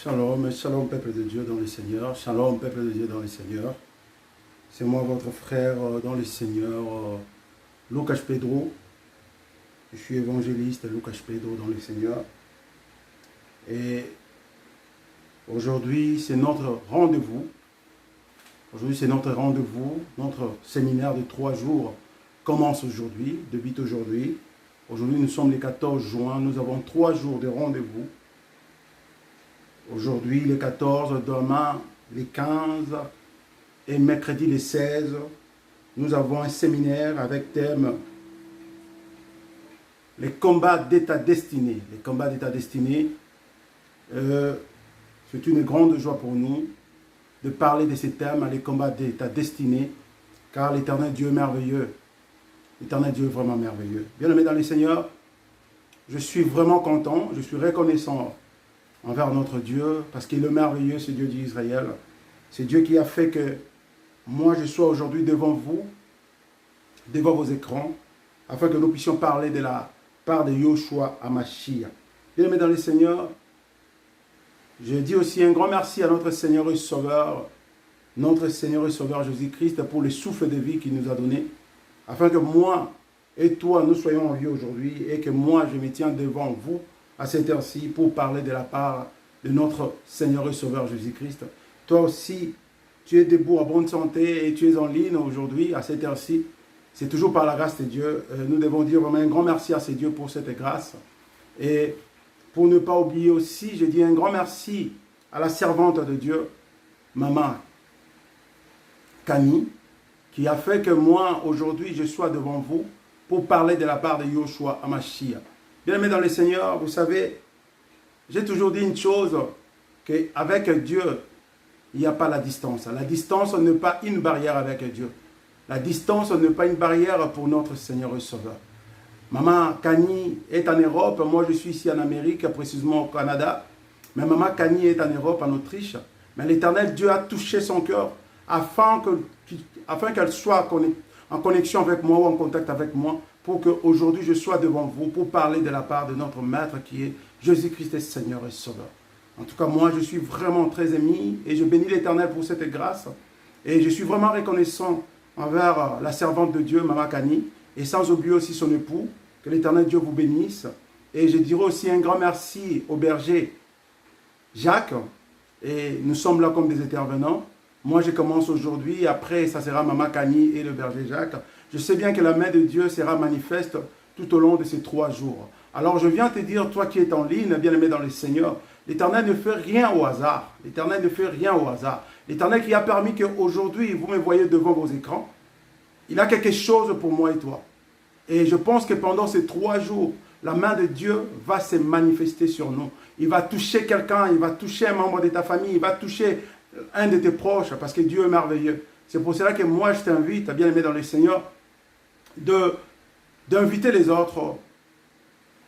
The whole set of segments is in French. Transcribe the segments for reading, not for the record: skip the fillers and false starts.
Shalom, shalom peuple de Dieu dans le Seigneur, shalom peuple de Dieu dans le Seigneur. C'est moi votre frère dans le Seigneur, Lucas Pedro. Je suis évangéliste Lucas Pedro dans le Seigneur. Et aujourd'hui c'est notre rendez-vous. Aujourd'hui c'est notre rendez-vous, notre séminaire de 3 jours commence aujourd'hui, débute aujourd'hui. Aujourd'hui nous sommes le 14 juin, nous avons 3 jours de rendez-vous. Aujourd'hui, le 14, demain, le 15 et mercredi, le 16, nous avons un séminaire avec thème les combats d'état destiné. Les combats d'état destiné, c'est une grande joie pour nous de parler de ces thèmes, les combats d'état destiné, car l'Éternel Dieu est merveilleux. L'Éternel Dieu est vraiment merveilleux. Bien-aimés dans le Seigneur, je suis vraiment content, je suis reconnaissant envers notre Dieu, parce qu'il est merveilleux, ce Dieu d'Israël. C'est Dieu qui a fait que moi je sois aujourd'hui devant vous, devant vos écrans, afin que nous puissions parler de la part de Yoshua Hamashiach. Bien-aimés dans le Seigneur, je dis aussi un grand merci à notre Seigneur et Sauveur Jésus-Christ pour le souffle de vie qu'il nous a donné, afin que moi et toi nous soyons en vie aujourd'hui et que moi je me tiens devant vous à cette heure-ci pour parler de la part de notre Seigneur et Sauveur Jésus-Christ. Toi aussi, tu es debout en bonne santé et tu es en ligne aujourd'hui à cette heure-ci. C'est toujours par la grâce de Dieu. Nous devons dire vraiment un grand merci à ces dieux pour cette grâce. Et pour ne pas oublier aussi, je dis un grand merci à la servante de Dieu, Maman Kani, qui a fait que moi, aujourd'hui, je sois devant vous pour parler de la part de Yoshua Hamashiach. Bien-aimés dans le Seigneur, vous savez, j'ai toujours dit une chose, qu'avec Dieu, il n'y a pas la distance. La distance n'est pas une barrière avec Dieu. La distance n'est pas une barrière pour notre Seigneur et Sauveur. Maman Kani est en Europe, moi je suis ici en Amérique, précisément au Canada. Mais Maman Kani est en Europe, en Autriche. Mais l'Éternel Dieu a touché son cœur afin qu'elle soit en connexion avec moi ou en contact avec moi, pour qu'aujourd'hui je sois devant vous pour parler de la part de notre Maître qui est Jésus-Christ, Seigneur et Sauveur. En tout cas, moi je suis vraiment très ému et je bénis l'Éternel pour cette grâce. Et je suis vraiment reconnaissant envers la servante de Dieu, Maman Kani, et sans oublier aussi son époux. Que l'Éternel Dieu vous bénisse. Et je dirai aussi un grand merci au berger Jacques. Et nous sommes là comme des intervenants. Moi je commence aujourd'hui, après ça sera Maman Kani et le berger Jacques. Je sais bien que la main de Dieu sera manifeste tout au long de ces 3 jours. Alors je viens te dire, toi qui es en ligne, bien-aimé dans le Seigneur, l'Éternel ne fait rien au hasard. L'Éternel ne fait rien au hasard. L'Éternel qui a permis qu'aujourd'hui, vous me voyez devant vos écrans, il a quelque chose pour moi et toi. Et je pense que pendant ces 3 jours, la main de Dieu va se manifester sur nous. Il va toucher quelqu'un, il va toucher un membre de ta famille, il va toucher un de tes proches, parce que Dieu est merveilleux. C'est pour cela que moi, je t'invite, bien-aimé dans le Seigneur, d'inviter les autres,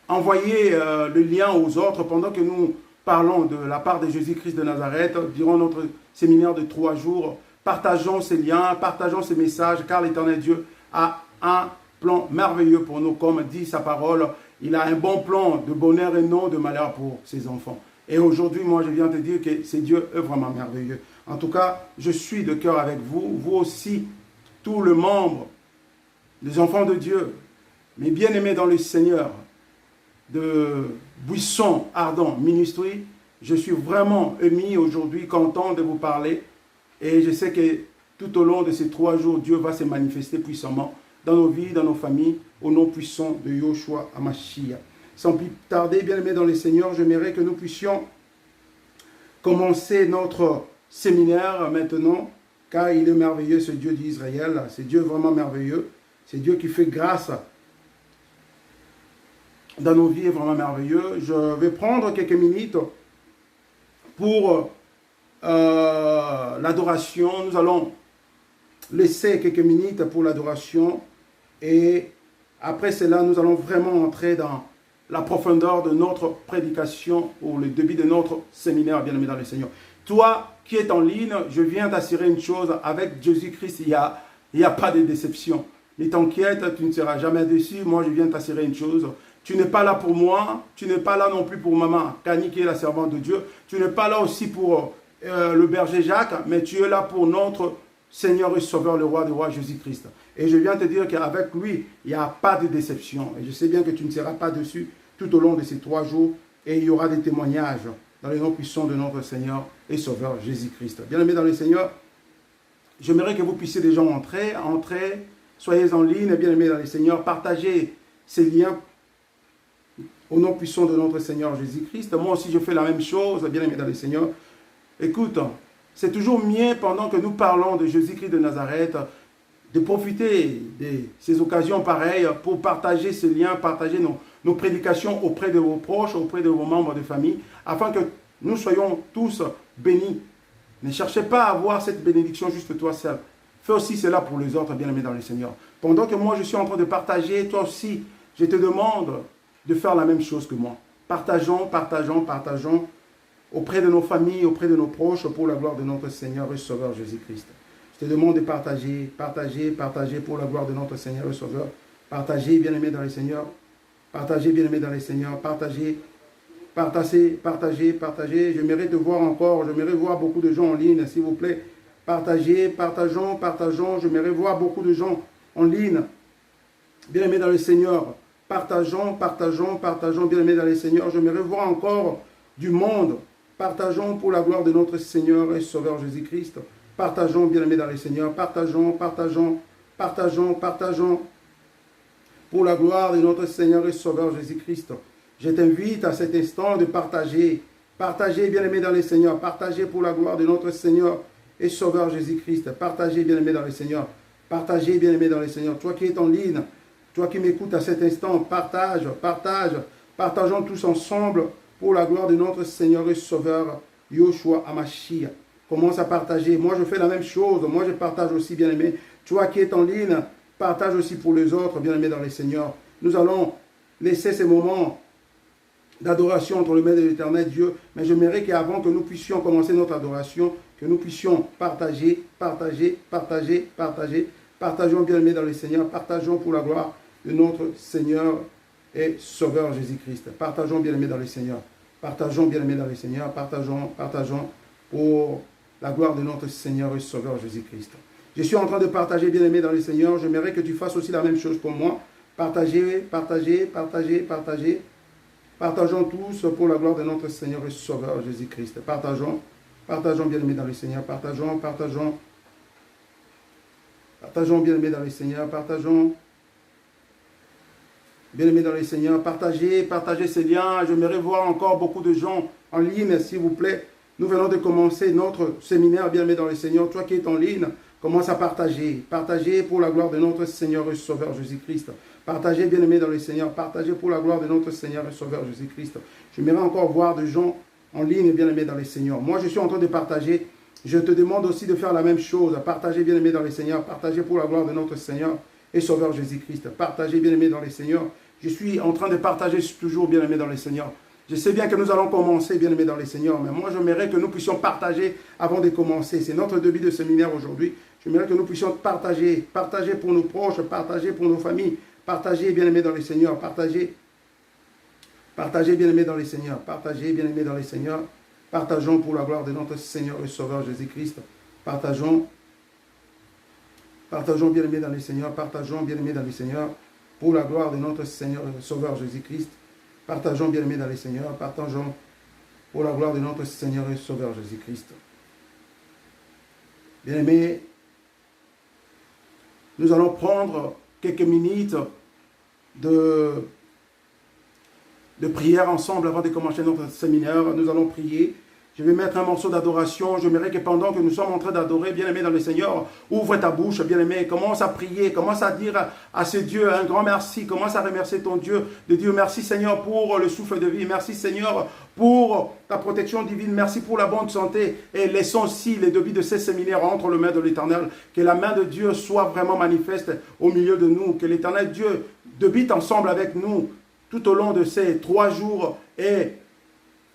envoyer le lien aux autres pendant que nous parlons de la part de Jésus-Christ de Nazareth durant notre séminaire de 3 jours. Partageons ces liens, partageons ces messages, car l'Éternel Dieu a un plan merveilleux pour nous, comme dit sa parole. Il a un bon plan de bonheur et non de malheur pour ses enfants. Et aujourd'hui, moi, je viens te dire que ce Dieu est vraiment merveilleux. En tout cas, je suis de cœur avec vous, vous aussi, tous les membres, les enfants de Dieu, mes bien-aimés dans le Seigneur, de Buisson Ardent Ministry. Je suis vraiment ému aujourd'hui, content de vous parler. Et je sais que tout au long de ces 3 jours, Dieu va se manifester puissamment dans nos vies, dans nos familles, au nom puissant de Yoshua Hamashiach. Sans plus tarder, bien-aimés dans le Seigneur, j'aimerais que nous puissions commencer notre séminaire maintenant, car il est merveilleux, ce Dieu d'Israël. C'est Dieu vraiment merveilleux. C'est Dieu qui fait grâce dans nos vies, est vraiment merveilleux. Je vais prendre quelques minutes pour l'adoration. Nous allons laisser quelques minutes pour l'adoration. Et après cela, nous allons vraiment entrer dans la profondeur de notre prédication ou le début de notre séminaire, bien-aimé dans le Seigneur. Toi qui es en ligne, je viens t'assurer une chose, avec Jésus-Christ, il n'y a pas de déception. Ne t'inquiète, tu ne seras jamais déçu. Moi, je viens t'assurer une chose, Tu n'es pas là pour moi, tu n'es pas là non plus pour maman, Kani qui est la servante de Dieu. Tu n'es pas là aussi pour le berger Jacques, mais tu es là pour notre Seigneur et Sauveur, le roi des rois, Jésus-Christ. Et je viens te dire qu'avec lui, il n'y a pas de déception. Et je sais bien que tu ne seras pas dessus tout au long de ces 3 jours. Et il y aura des témoignages dans les noms puissants de notre Seigneur et Sauveur, Jésus-Christ. Bien-aimés dans le Seigneur, j'aimerais que vous puissiez déjà entrer. Soyez en ligne, bien-aimés dans le Seigneur. Partagez ces liens au nom puissant de notre Seigneur Jésus-Christ. Moi aussi, je fais la même chose, bien-aimés dans le Seigneur. Écoute, c'est toujours mieux pendant que nous parlons de Jésus-Christ de Nazareth, de profiter de ces occasions pareilles pour partager ces liens, partager nos prédications auprès de vos proches, auprès de vos membres de famille, afin que nous soyons tous bénis. Ne cherchez pas à avoir cette bénédiction juste toi seul. Fais aussi cela pour les autres, bien-aimés dans le Seigneur. Pendant que moi je suis en train de partager, toi aussi, je te demande de faire la même chose que moi. Partageons auprès de nos familles, auprès de nos proches, pour la gloire de notre Seigneur et Sauveur Jésus-Christ. Je te demande de partager pour la gloire de notre Seigneur et Sauveur. Partagez, bien-aimés dans le Seigneur. Partagez, bien-aimés dans le Seigneur. Partagez. J'aimerais te voir encore. J'aimerais voir beaucoup de gens en ligne, s'il vous plaît. Partageons. J'aimerais voir beaucoup de gens en ligne. Bien-aimés dans le Seigneur. Partageons, bien-aimés dans le Seigneur. J'aimerais voir encore du monde. Partageons pour la gloire de notre Seigneur et Sauveur Jésus-Christ. Partageons, bien-aimés dans le Seigneur. Partageons. Pour la gloire de notre Seigneur et Sauveur Jésus-Christ. Je t'invite à cet instant de partager. Partagez, bien-aimés dans le Seigneur. Partagez pour la gloire de notre Seigneur et Sauveur Jésus-Christ. Partagez, bien-aimés dans le Seigneur. Partagez, bien-aimés dans le Seigneur. Toi qui es en ligne, toi qui m'écoutes à cet instant, partage. Partageons tous ensemble pour la gloire de notre Seigneur et Sauveur, Yoshua Hamashiach. Commence à partager. Moi, je fais la même chose. Moi, je partage aussi, bien-aimé. Toi qui es en ligne, partage aussi pour les autres, bien-aimés dans le Seigneur. Nous allons laisser ces moments d'adoration entre le Maître et l'Éternel Dieu. Mais j'aimerais qu'avant que nous puissions commencer notre adoration, que nous puissions partager. Partageons, bien-aimés dans le Seigneur. Partageons pour la gloire de notre Seigneur et Sauveur Jésus-Christ. Partageons, bien-aimés dans le Seigneur. Partageons, bien-aimés dans le Seigneur. Partageons pour la gloire de notre Seigneur et Sauveur Jésus-Christ. Je suis en train de partager, bien-aimés dans le Seigneur. J'aimerais que tu fasses aussi la même chose pour moi. Partagez. Partageons tous pour la gloire de notre Seigneur et Sauveur Jésus-Christ. Partageons, bien-aimés dans le Seigneur. Partageons, bien-aimés dans le Seigneur. Partageons. Bien-aimés dans le Seigneur, partagez ces liens. J'aimerais voir encore beaucoup de gens en ligne, s'il vous plaît. Nous venons de commencer notre séminaire, bien-aimés dans le Seigneur. Toi qui es en ligne, commence à partager. Partagez pour la gloire de notre Seigneur et Sauveur Jésus-Christ. Partagez, bien-aimés dans le Seigneur. Partagez pour la gloire de notre Seigneur et Sauveur Jésus-Christ. J'aimerais encore voir des gens en ligne, bien-aimés dans le Seigneur. Moi, je suis en train de partager. Je te demande aussi de faire la même chose. Partagez, bien-aimés dans le Seigneur. Partagez pour la gloire de notre Seigneur et Sauveur Jésus-Christ. Partagez, bien-aimés dans le Seigneur. Je suis en train de partager toujours, bien-aimés dans le Seigneur. Je sais bien que nous allons commencer, bien-aimés dans le Seigneur, mais moi, j'aimerais que nous puissions partager avant de commencer. C'est notre début de séminaire aujourd'hui. J'aimerais que nous puissions partager pour nos proches, partager pour nos familles, partager, bien-aimés dans le Seigneur, partager, bien-aimés dans le Seigneur, partager, bien-aimés dans le Seigneur. Partageons pour la gloire de notre Seigneur et Sauveur Jésus-Christ. Partageons, bien-aimés dans le Seigneur, partageons, bien-aimés dans le Seigneur. Pour la gloire de notre Seigneur et Sauveur Jésus-Christ. Partageons, bien-aimés dans le Seigneur. Partageons pour la gloire de notre Seigneur et Sauveur Jésus-Christ. Bien-aimés, nous allons prendre quelques minutes de prière ensemble avant de commencer notre séminaire. Nous allons prier. Je vais mettre un morceau d'adoration. J'aimerais que pendant que nous sommes en train d'adorer, bien-aimé dans le Seigneur, ouvre ta bouche, bien-aimé, commence à prier, commence à dire à ce Dieu un grand merci, commence à remercier ton Dieu, de dire merci Seigneur pour le souffle de vie, merci Seigneur pour ta protection divine, merci pour la bonne santé, et laissons aussi les débuts de ces séminaires entre les mains de l'Éternel, que la main de Dieu soit vraiment manifeste au milieu de nous, que l'Éternel Dieu débite ensemble avec nous tout au long de ces 3 jours et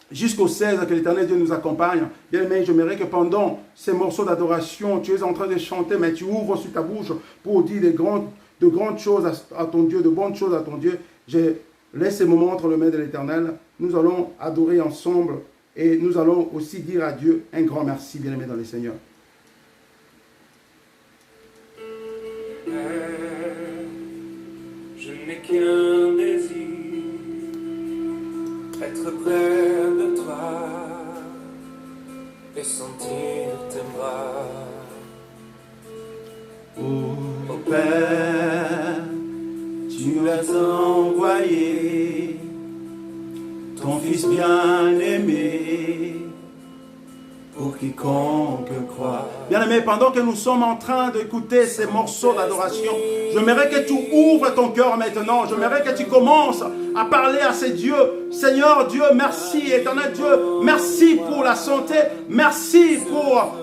jusqu'au 16, que l'Éternel Dieu nous accompagne. Bien-aimé, j'aimerais que pendant ces morceaux d'adoration, tu es en train de chanter, mais tu ouvres sur ta bouche pour dire de grandes choses à ton Dieu, de bonnes choses à ton Dieu. Je laisse ces moments entre les mains de l'Éternel. Nous allons adorer ensemble et nous allons aussi dire à Dieu un grand merci, bien-aimé dans le Seigneur. Je n'ai qu'un désir, être près de toi et sentir tes bras. Ô Père, tu l'as envoyé, ton Fils bien-aimé, pour quiconque croit. Bien-aimé, pendant que nous sommes en train d'écouter ces morceaux d'adoration, j'aimerais que tu ouvres ton cœur maintenant. J'aimerais que tu commences à parler à ces dieux. Seigneur Dieu, merci, éternel Dieu, merci pour la santé, merci pour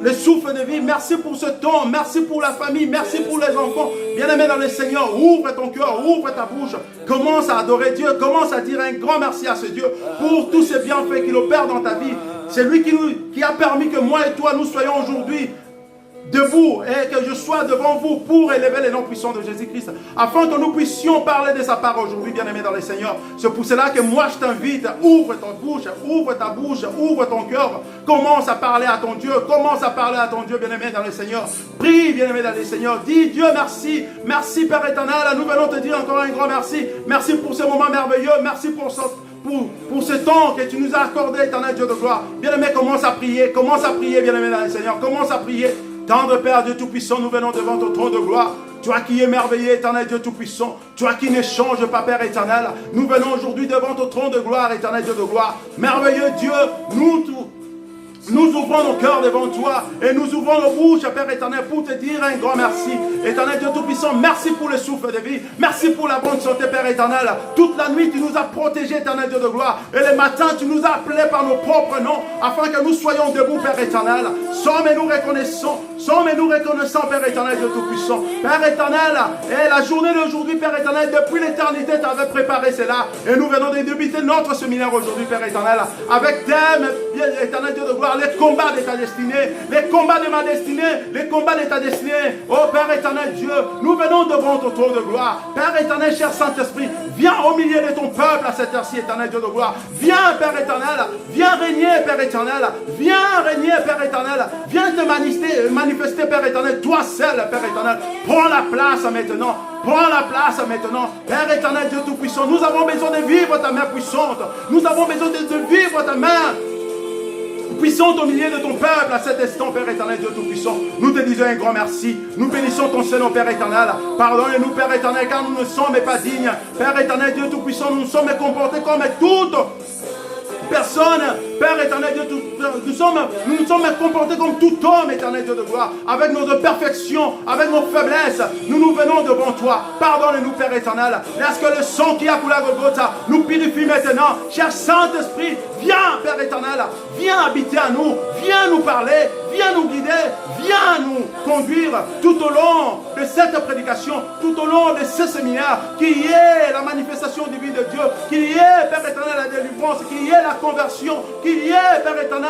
le souffle de vie, merci pour ce temps, merci pour la famille, merci pour les enfants. Bien-aimé dans le Seigneur, ouvre ton cœur, ouvre ta bouche, commence à adorer Dieu, commence à dire un grand merci à ce Dieu pour tous ces bienfaits qu'il opère dans ta vie. C'est lui qui a permis que moi et toi nous soyons aujourd'hui debout et que je sois devant vous pour élever les noms puissants de Jésus-Christ, afin que nous puissions parler de sa part aujourd'hui, bien-aimé dans le Seigneur. C'est pour cela que moi je t'invite, ouvre ta bouche, ouvre ton cœur, commence à parler à ton Dieu, commence à parler à ton Dieu, bien-aimé dans le Seigneur. Prie, bien-aimé dans le Seigneur, dis Dieu merci, merci Père éternel, nous venons te dire encore un grand merci, merci pour ce moment merveilleux, merci pour ce temps que tu nous as accordé, éternel Dieu de gloire. Bien-aimé, commence à prier, bien-aimé dans le Seigneur, commence à prier. Tendre Père Dieu Tout-Puissant, nous venons devant ton trône de gloire. Toi qui es merveilleux, éternel Dieu Tout-Puissant. Toi qui ne changes pas, Père éternel. Nous venons aujourd'hui devant ton trône de gloire, éternel Dieu de gloire. Merveilleux Dieu, nous ouvrons nos cœurs devant toi et nous ouvrons nos bouches, Père éternel, pour te dire un grand merci. Éternel Dieu Tout-Puissant, merci pour le souffle de vie. Merci pour la bonne santé, Père éternel. Toute la nuit, tu nous as protégés, éternel Dieu de gloire. Et le matin, tu nous as appelés par nos propres noms, afin que nous soyons debout, Père éternel. Sommes et nous reconnaissons, Père éternel Dieu Tout-Puissant. Père éternel, et la journée d'aujourd'hui, Père éternel, depuis l'éternité, tu avais préparé cela. Et nous venons de débuter notre séminaire aujourd'hui, Père éternel, avec thème, éternel Dieu de gloire, les combats de ta destinée, les combats de ma destinée, les combats de ta destinée. Oh Père éternel Dieu, nous venons devant ton trône de gloire. Père éternel, cher Saint-Esprit, viens au milieu de ton peuple à cette heure-ci, éternel Dieu de gloire. Viens, Père éternel, viens régner, Père éternel, viens régner, Père éternel, viens te manifester, Père éternel, toi seul, Père éternel. Prends la place maintenant. Prends la place maintenant. Père éternel, Dieu Tout-Puissant, nous avons besoin de vivre ta main puissante. Nous avons besoin de vivre ta main puissante au milieu de ton peuple à cet instant, Père éternel, Dieu Tout-Puissant. Nous te disons un grand merci. Nous bénissons ton Seigneur, Père éternel. Pardonne-nous, Père éternel, car nous ne sommes pas dignes. Père éternel, Dieu Tout-Puissant, nous nous sommes comportés comme toute personne, Père éternel, Dieu, nous nous sommes comportés comme tout homme, éternel Dieu de gloire, avec nos imperfections, avec nos faiblesses. Nous venons devant toi. Pardonne-nous, Père éternel. Laisse que le sang qui a coulé à Golgotha nous purifie maintenant. Cher Saint-Esprit, viens, Père éternel, viens habiter à nous, viens nous parler, viens nous guider, viens nous conduire tout au long de cette prédication, tout au long de ce séminaire, qu'il y ait la manifestation divine de Dieu, qu'il y ait, Père éternel, la délivrance, qu'il y ait la conversion, qu'il y ait, Père éternel,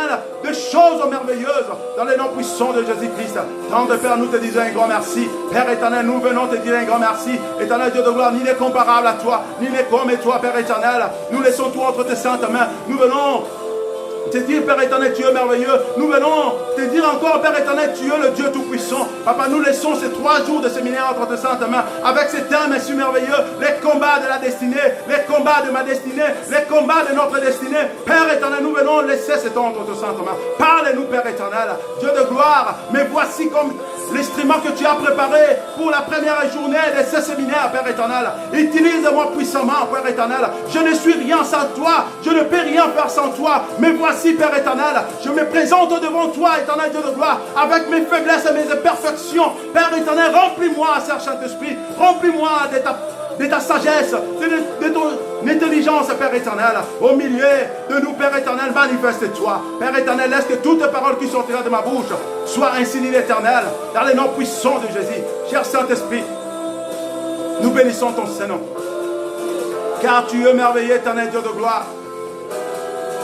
des choses merveilleuses dans les noms puissants de Jésus-Christ. Tendre Père, nous te disons un grand merci. Père éternel, nous venons te dire un grand merci. Éternel Dieu de gloire, ni n'est comparable à toi, ni n'est comme toi, Père éternel. Nous laissons tout entre tes saintes mains. Nous venons te dire, Père éternel, tu es merveilleux. Nous venons te dire encore, Père éternel, tu es le Dieu tout-puissant. Papa, nous laissons ces 3 jours de séminaire entre tes saintes mains, avec ces thèmes si merveilleux, les combats de la destinée, les combats de ma destinée, les combats de notre destinée. Père éternel, nous venons laisser ces temps entre tes saintes mains. Parle-nous, Père éternel, Dieu de gloire. Mais voici comme l'instrument que tu as préparé pour la première journée de ce séminaire, Père éternel. Utilise-moi puissamment, Père éternel. Je ne suis rien sans toi. Je ne peux rien faire sans toi. Mais voici, Père éternel, je me présente devant toi, éternel Dieu de gloire, avec mes faiblesses et mes imperfections. Père éternel, remplis-moi, Seigneur Saint-Esprit. Remplis-moi de ta sagesse, de ton intelligence, Père éternel. Au milieu de nous, Père éternel, manifeste-toi. Père éternel, laisse que toutes les paroles qui sortiront de ma bouche soient insignées l'éternel, dans les noms puissants de Jésus. Cher Saint-Esprit, nous bénissons ton Saint-Nom, car tu es merveilleux, éternel Dieu de gloire.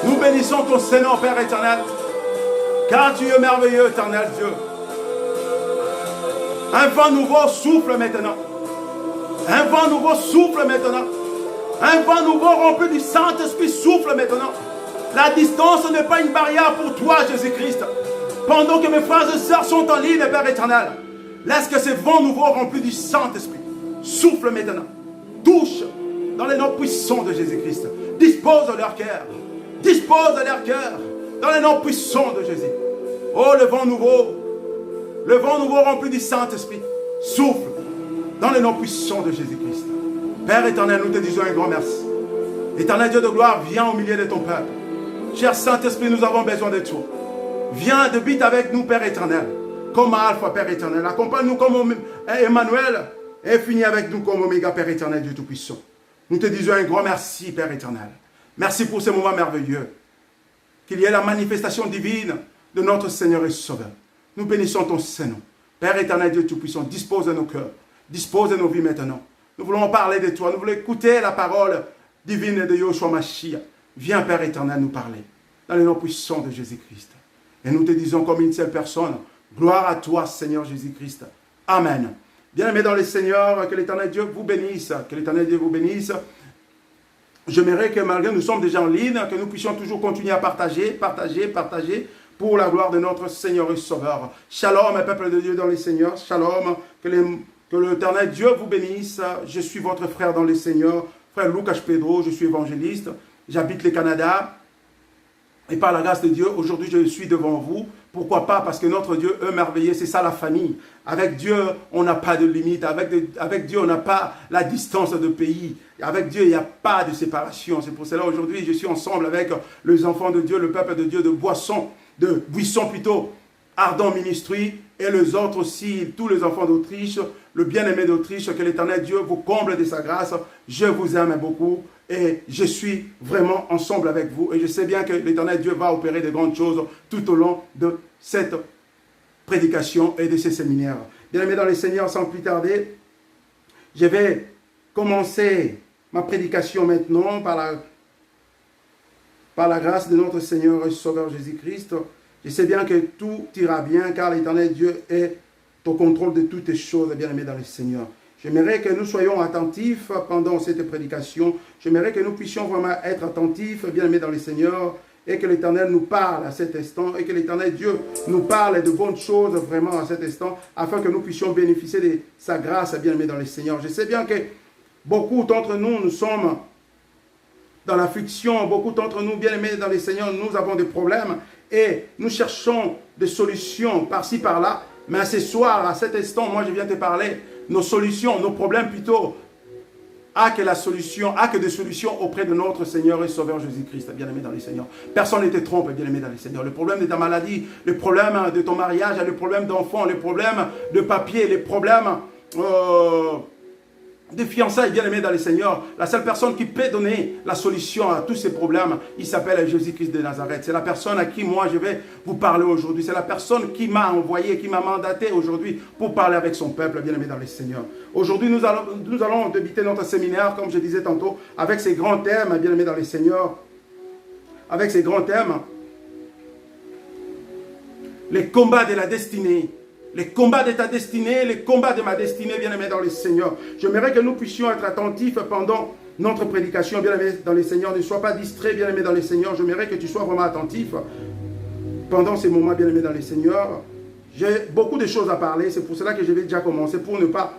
Nous bénissons ton Saint-Nom, Père éternel, car tu es merveilleux, éternel Dieu. Un vent nouveau souffle maintenant. Un vent nouveau souffle maintenant. Un vent nouveau rempli du Saint-Esprit souffle maintenant. La distance n'est pas une barrière pour toi, Jésus-Christ. Pendant que mes frères et sœurs sont en ligne, Père éternel, laisse que ces vents nouveaux remplis du Saint-Esprit souffle maintenant. Touche dans les noms puissants de Jésus-Christ. Dispose de leur cœur. Dispose de leur cœur dans les noms puissants de Jésus. Oh, le vent nouveau rempli du Saint-Esprit souffle dans les noms puissants de Jésus-Christ. Père éternel, nous te disons un grand merci. Éternel Dieu de gloire, viens au milieu de ton peuple. Cher Saint-Esprit, nous avons besoin de toi. Viens, habite avec nous, Père éternel, comme Alpha, Père éternel. Accompagne-nous comme Emmanuel et finis avec nous comme Oméga, Père éternel, Dieu Tout-Puissant. Nous te disons un grand merci, Père éternel. Merci pour ces moments merveilleux. Qu'il y ait la manifestation divine de notre Seigneur et Sauveur. Nous bénissons ton Saint-Nom. Père éternel, Dieu Tout-Puissant, dispose de nos cœurs, dispose de nos vies maintenant. Nous voulons parler de toi, nous voulons écouter la parole divine de Yoshua Mashiach. Viens, Père éternel, nous parler dans le nom puissant de Jésus-Christ. Et nous te disons comme une seule personne, gloire à toi, Seigneur Jésus-Christ. Amen. Bien-aimés dans le Seigneur, que l'Éternel Dieu vous bénisse. Que l'Éternel Dieu vous bénisse. J'aimerais que malgré nous sommes déjà en ligne, que nous puissions toujours continuer à partager pour la gloire de notre Seigneur et Sauveur. Shalom, peuple de Dieu dans le Seigneur. Shalom, que l'Éternel Dieu vous bénisse. Je suis votre frère dans le Seigneur, frère Lucas Pedro, je suis évangéliste. J'habite le Canada. Et par la grâce de Dieu, aujourd'hui, je suis devant vous. Pourquoi pas? Parce que notre Dieu est merveilleux, c'est ça la famille. Avec Dieu, on n'a pas de limite. Avec Dieu, on n'a pas la distance de pays. Avec Dieu, il n'y a pas de séparation. C'est pour cela aujourd'hui, je suis ensemble avec les enfants de Dieu, le peuple de Dieu de Buisson plutôt, Ardent Ministry, et les autres aussi, tous les enfants d'Autriche, le bien-aimé d'Autriche, que l'Éternel Dieu vous comble de sa grâce. Je vous aime beaucoup. Et je suis vraiment ensemble avec vous. Et je sais bien que l'Éternel Dieu va opérer de grandes choses tout au long de cette prédication et de ces séminaires. Bien-aimés dans le Seigneur, sans plus tarder, je vais commencer ma prédication maintenant par la grâce de notre Seigneur et Sauveur Jésus-Christ. Je sais bien que tout ira bien car l'Éternel Dieu est au contrôle de toutes les choses, bien-aimés dans le Seigneur. J'aimerais que nous soyons attentifs pendant cette prédication. J'aimerais que nous puissions vraiment être attentifs, bien-aimés dans le Seigneur, et que l'Éternel nous parle à cet instant, et que l'Éternel Dieu nous parle de bonnes choses vraiment à cet instant, afin que nous puissions bénéficier de sa grâce, bien-aimés dans le Seigneur. Je sais bien que beaucoup d'entre nous, nous sommes dans l'affliction, beaucoup d'entre nous, bien-aimés dans le Seigneur, nous avons des problèmes, et nous cherchons des solutions par-ci, par-là. Mais ce soir, à cet instant, moi je viens te parler nos solutions, nos problèmes plutôt, que des solutions auprès de notre Seigneur et Sauveur Jésus-Christ, bien-aimé dans le Seigneur. Personne ne te trompe, bien-aimé dans le Seigneur. Le problème de ta maladie, le problème de ton mariage, le problème d'enfant, le problème de papier, les problèmes de fiançailles, bien-aimés dans le Seigneur. La seule personne qui peut donner la solution à tous ces problèmes, il s'appelle Jésus-Christ de Nazareth. C'est la personne à qui moi je vais vous parler aujourd'hui. C'est la personne qui m'a envoyé, qui m'a mandaté aujourd'hui pour parler avec son peuple, bien-aimé dans le Seigneur. Aujourd'hui, nous allons débuter notre séminaire, comme je disais tantôt, avec ces grands thèmes, bien-aimés dans le Seigneur. Avec ces grands thèmes. Les combats de la destinée. Les combats de ta destinée, les combats de ma destinée, bien-aimés dans le Seigneur. J'aimerais que nous puissions être attentifs pendant notre prédication, bien-aimés dans le Seigneur. Ne sois pas distrait, bien-aimé dans le Seigneur. J'aimerais que tu sois vraiment attentif pendant ces moments, bien-aimés dans le Seigneur. J'ai beaucoup de choses à parler. C'est pour cela que je vais déjà commencer, pour ne pas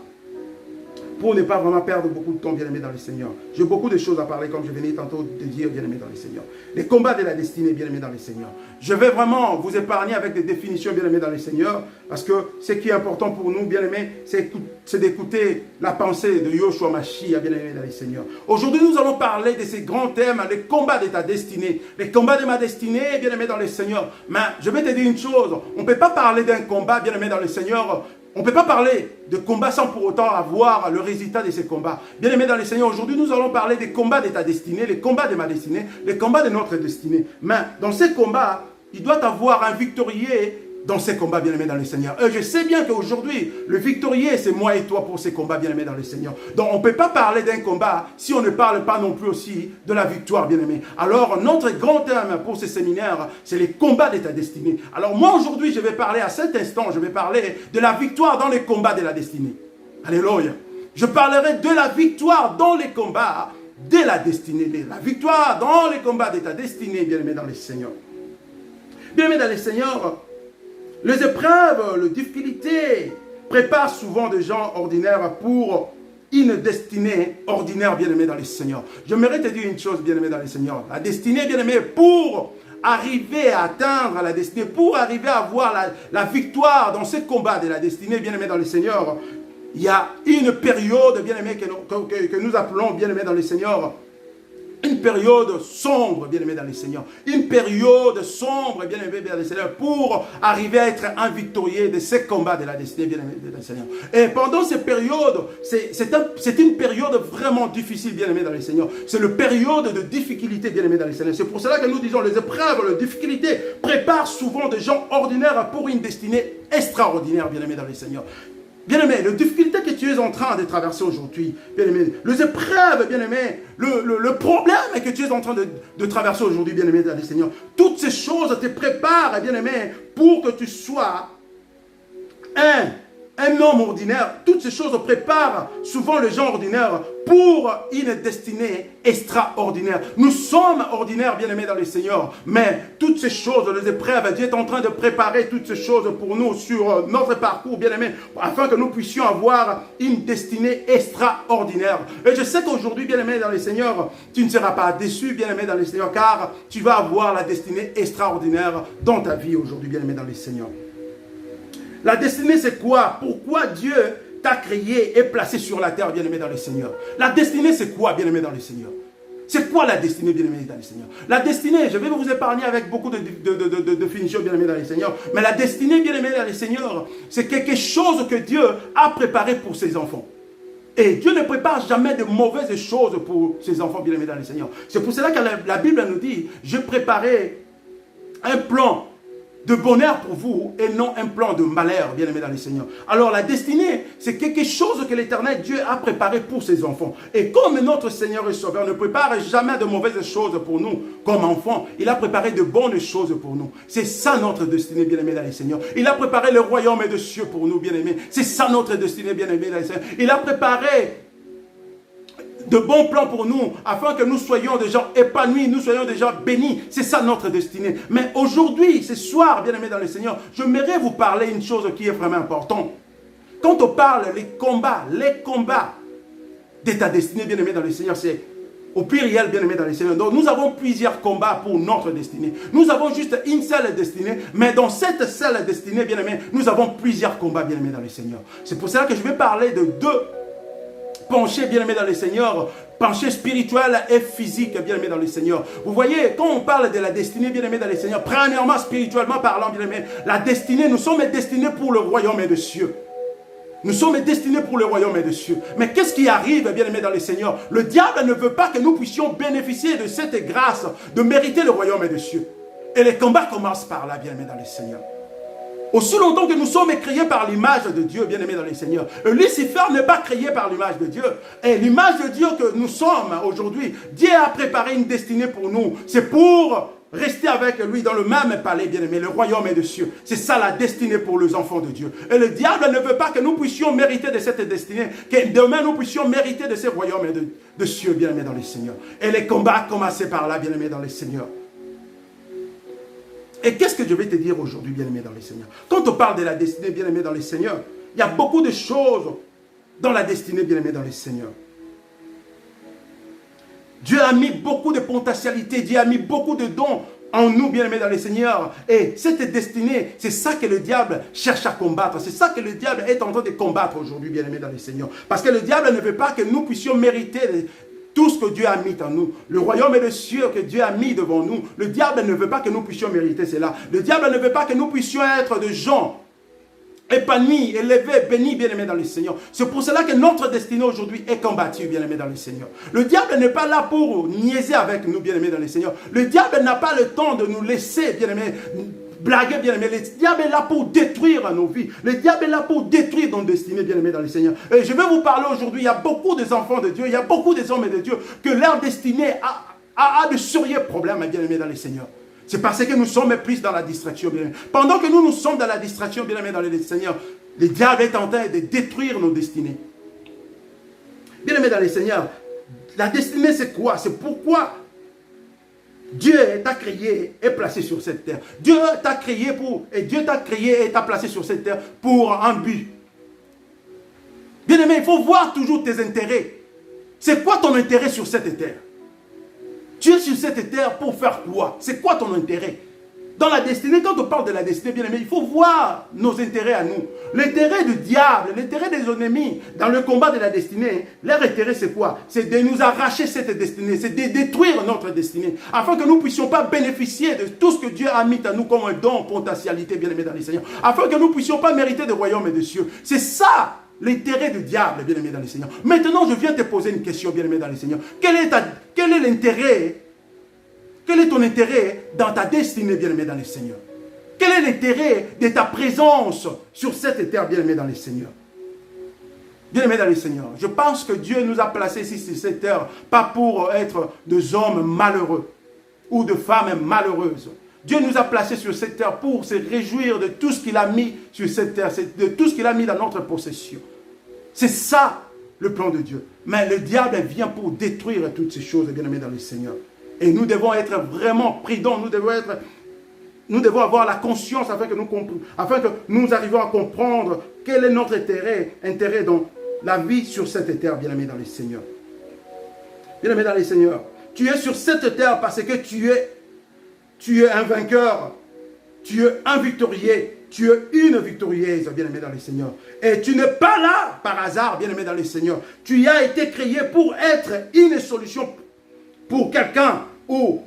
vraiment perdre beaucoup de temps, bien-aimé dans le Seigneur. J'ai beaucoup de choses à parler, comme je venais tantôt de dire, bien-aimé dans le Seigneur. Les combats de la destinée, bien-aimé dans le Seigneur. Je vais vraiment vous épargner avec des définitions, bien-aimé dans le Seigneur, parce que ce qui est important pour nous, bien-aimé, c'est d'écouter la pensée de Yoshua Mashiach, bien-aimé dans le Seigneur. Aujourd'hui, nous allons parler de ces grands thèmes, les combats de ta destinée. Les combats de ma destinée, bien-aimé dans le Seigneur. Mais je vais te dire une chose, on ne peut pas parler d'un combat, bien-aimé dans le Seigneur. On ne peut pas parler de combat sans pour autant avoir le résultat de ces combats. Bien-aimés dans le Seigneur, aujourd'hui nous allons parler des combats de ta destinée, les combats de ma destinée, les combats de notre destinée. Mais dans ces combats, il doit y avoir un victorieux dans ces combats, bien-aimés dans le Seigneur. Et je sais bien qu'aujourd'hui, le victorieux, c'est moi et toi pour ces combats, bien-aimés dans le Seigneur. Donc on ne peut pas parler d'un combat si on ne parle pas non plus aussi de la victoire, bien-aimés. Alors notre grand thème pour ce séminaire, c'est les combats de ta destinée. Alors moi aujourd'hui, je vais parler à cet instant, je vais parler de la victoire dans les combats de la destinée. Alléluia. Je parlerai de la victoire dans les combats de la destinée, la victoire dans les combats de ta destinée, bien-aimé dans les Seigneurs. Bien-aimé dans les Seigneurs, les épreuves, les difficultés préparent souvent des gens ordinaires pour une destinée ordinaire, bien-aimé dans les Seigneurs. J'aimerais te dire une chose, bien-aimé dans les Seigneurs. La destinée, bien-aimé, pour arriver à atteindre la destinée, pour arriver à avoir la victoire dans ce combat de la destinée, bien-aimé dans les Seigneurs, il y a une période, bien-aimé, que nous appelons, bien-aimé dans les Seigneurs, une période sombre, bien-aimé dans les Seigneurs. Une période sombre, bien-aimé dans les Seigneurs, pour arriver à être un victorieux de ces combats de la destinée, bien-aimé dans les Seigneurs. Et pendant ces périodes, c'est une période vraiment difficile, bien-aimé dans les Seigneurs. C'est une période de difficulté, bien-aimé dans les Seigneurs. C'est pour cela que nous disons, les épreuves, les difficultés préparent souvent des gens ordinaires pour une destinée extraordinaire, bien-aimé dans les Seigneurs. Bien-aimé, les difficultés que tu es en train de traverser aujourd'hui, bien-aimé, les épreuves, bien-aimé, le problème que tu es en train de traverser aujourd'hui, bien-aimé dans les Seigneurs, toutes ces choses te préparent, bien-aimé, pour que tu sois un homme ordinaire. Toutes ces choses préparent souvent les gens ordinaires pour une destinée extraordinaire. Nous sommes ordinaires, bien-aimés dans les Seigneurs, mais toutes ces choses, les épreuves, Dieu est en train de préparer toutes ces choses pour nous sur notre parcours, bien-aimés, afin que nous puissions avoir une destinée extraordinaire. Et je sais qu'aujourd'hui, bien-aimé dans les Seigneurs, tu ne seras pas déçu, bien-aimé dans les Seigneurs, car tu vas avoir la destinée extraordinaire dans ta vie aujourd'hui, bien-aimé dans les Seigneurs. La destinée, c'est quoi? Pourquoi Dieu t'a créé et placé sur la terre, bien-aimé dans le Seigneur? La destinée, c'est quoi, bien-aimé dans le Seigneur? C'est quoi la destinée, bien-aimé dans le Seigneur? La destinée, je vais vous épargner avec beaucoup de définitions, bien-aimé dans le Seigneur. Mais la destinée, bien-aimé dans le Seigneur, c'est quelque chose que Dieu a préparé pour ses enfants. Et Dieu ne prépare jamais de mauvaises choses pour ses enfants, bien-aimés dans le Seigneur. C'est pour cela que la Bible nous dit, je préparais un plan de bonheur pour vous et non un plan de malheur, bien-aimé dans le Seigneur. Alors la destinée, c'est quelque chose que l'Éternel Dieu a préparé pour ses enfants. Et comme notre Seigneur et Sauveur ne prépare jamais de mauvaises choses pour nous comme enfants, il a préparé de bonnes choses pour nous. C'est ça notre destinée, bien-aimé dans le Seigneur. Il a préparé le royaume des cieux pour nous, bien-aimés. C'est ça notre destinée, bien-aimé dans le Seigneur. Il a préparé de bons plans pour nous, afin que nous soyons des gens épanouis, nous soyons des gens bénis. C'est ça notre destinée. Mais aujourd'hui, ce soir, bien-aimés dans le Seigneur, j'aimerais vous parler une chose qui est vraiment importante. Quand on parle les combats de ta destinée, bien-aimé dans le Seigneur, c'est au pluriel, bien-aimé dans le Seigneur. Donc nous avons plusieurs combats pour notre destinée. Nous avons juste une seule destinée, mais dans cette seule destinée, bien-aimé, nous avons plusieurs combats, bien-aimé dans le Seigneur. C'est pour cela que je vais parler de deux penchés, bien-aimés dans le Seigneur, penchés spirituels et physiques, bien-aimés dans le Seigneur. Vous voyez, quand on parle de la destinée, bien-aimés dans le Seigneur, premièrement, spirituellement parlant, bien-aimés, la destinée, nous sommes destinés pour le royaume des cieux. Nous sommes destinés pour le royaume des cieux. Mais qu'est-ce qui arrive, bien-aimés dans le Seigneur? Le diable ne veut pas que nous puissions bénéficier de cette grâce, de mériter le royaume des cieux. Et les combats commencent par là, bien-aimés dans le Seigneur. Aussi longtemps que nous sommes créés par l'image de Dieu, bien-aimés dans le Seigneur. Lucifer n'est pas créé par l'image de Dieu. Et l'image de Dieu que nous sommes aujourd'hui, Dieu a préparé une destinée pour nous. C'est pour rester avec lui dans le même palais, bien-aimé, le royaume des cieux. C'est ça la destinée pour les enfants de Dieu. Et le diable ne veut pas que nous puissions mériter de cette destinée, que demain nous puissions mériter de ce royaume de cieux, bien-aimé dans le Seigneur. Et les combats commencent par là, bien-aimé dans le Seigneur. Et qu'est-ce que je vais te dire aujourd'hui, bien-aimé dans le Seigneur? Quand on parle de la destinée, bien-aimé dans le Seigneur, il y a beaucoup de choses dans la destinée, bien-aimé dans le Seigneur. Dieu a mis beaucoup de potentialités, Dieu a mis beaucoup de dons en nous, bien-aimés dans le Seigneur. Et cette destinée, c'est ça que le diable cherche à combattre. C'est ça que le diable est en train de combattre aujourd'hui, bien-aimés dans le Seigneur. Parce que le diable ne veut pas que nous puissions mériter tout ce que Dieu a mis en nous, le royaume des cieux que Dieu a mis devant nous, le diable ne veut pas que nous puissions mériter cela. Le diable ne veut pas que nous puissions être des gens épanouis, élevés, bénis, bien-aimés dans le Seigneur. C'est pour cela que notre destinée aujourd'hui est combattue, bien-aimés dans le Seigneur. Le diable n'est pas là pour niaiser avec nous, bien-aimés dans le Seigneur. Le diable n'a pas le temps de nous laisser, bien-aimés, blaguer, bien-aimé. Le diable est là pour détruire nos vies. Le diable est là pour détruire nos destinées, bien-aimé dans le Seigneur. Et je vais vous parler aujourd'hui, il y a beaucoup d'enfants de Dieu, il y a beaucoup d'hommes de Dieu, que leur destinée a de sérieux problèmes, bien-aimé dans le Seigneur. C'est parce que nous sommes plus dans la distraction, bien-aimé. Pendant que nous sommes dans la distraction, bien-aimé dans le Seigneur, le diable est en train de détruire nos destinées. Bien-aimé dans le Seigneur, La destinée, c'est quoi? C'est pourquoi Dieu t'a créé et placé sur cette terre. Dieu t'a créé et t'a placé sur cette terre pour un but. Bien-aimé, il faut voir toujours tes intérêts. C'est quoi ton intérêt sur cette terre? Tu es sur cette terre pour faire quoi? C'est quoi ton intérêt? Dans la destinée, quand on parle de la destinée, bien aimé, il faut voir nos intérêts à nous. L'intérêt du diable, l'intérêt des ennemis dans le combat de la destinée, leur intérêt c'est quoi? C'est de nous arracher cette destinée, c'est de détruire notre destinée, afin que nous ne puissions pas bénéficier de tout ce que Dieu a mis à nous comme un don, potentialité, bien aimé dans les Seigneurs, afin que nous ne puissions pas mériter de royaume et de cieux. C'est ça l'intérêt du diable, bien aimé dans les Seigneurs. Maintenant, je viens te poser une question, bien aimé dans les Seigneurs. Quel est l'intérêt? Quel est ton intérêt dans ta destinée, bien-aimé dans les Seigneurs? Quel est l'intérêt de ta présence sur cette terre, bien-aimé dans les Seigneurs? Bien-aimé dans les Seigneurs, je pense que Dieu nous a placés ici sur cette terre, pas pour être des hommes malheureux ou de femmes malheureuses. Dieu nous a placés sur cette terre pour se réjouir de tout ce qu'il a mis sur cette terre, de tout ce qu'il a mis dans notre possession. C'est ça le plan de Dieu. Mais le diable vient pour détruire toutes ces choses, bien-aimé dans les Seigneurs. Et nous devons être vraiment prudents, nous devons avoir la conscience afin que nous arrivions à comprendre quel est notre intérêt dans la vie sur cette terre, bien-aimé dans les Seigneurs. Bien-aimé dans les Seigneurs, tu es sur cette terre parce que tu es un vainqueur, tu es un victorieux, tu es une victorieuse, bien-aimé dans les Seigneurs. Et tu n'es pas là par hasard, bien-aimé dans les Seigneurs. Tu as été créé pour être une solution pour quelqu'un ou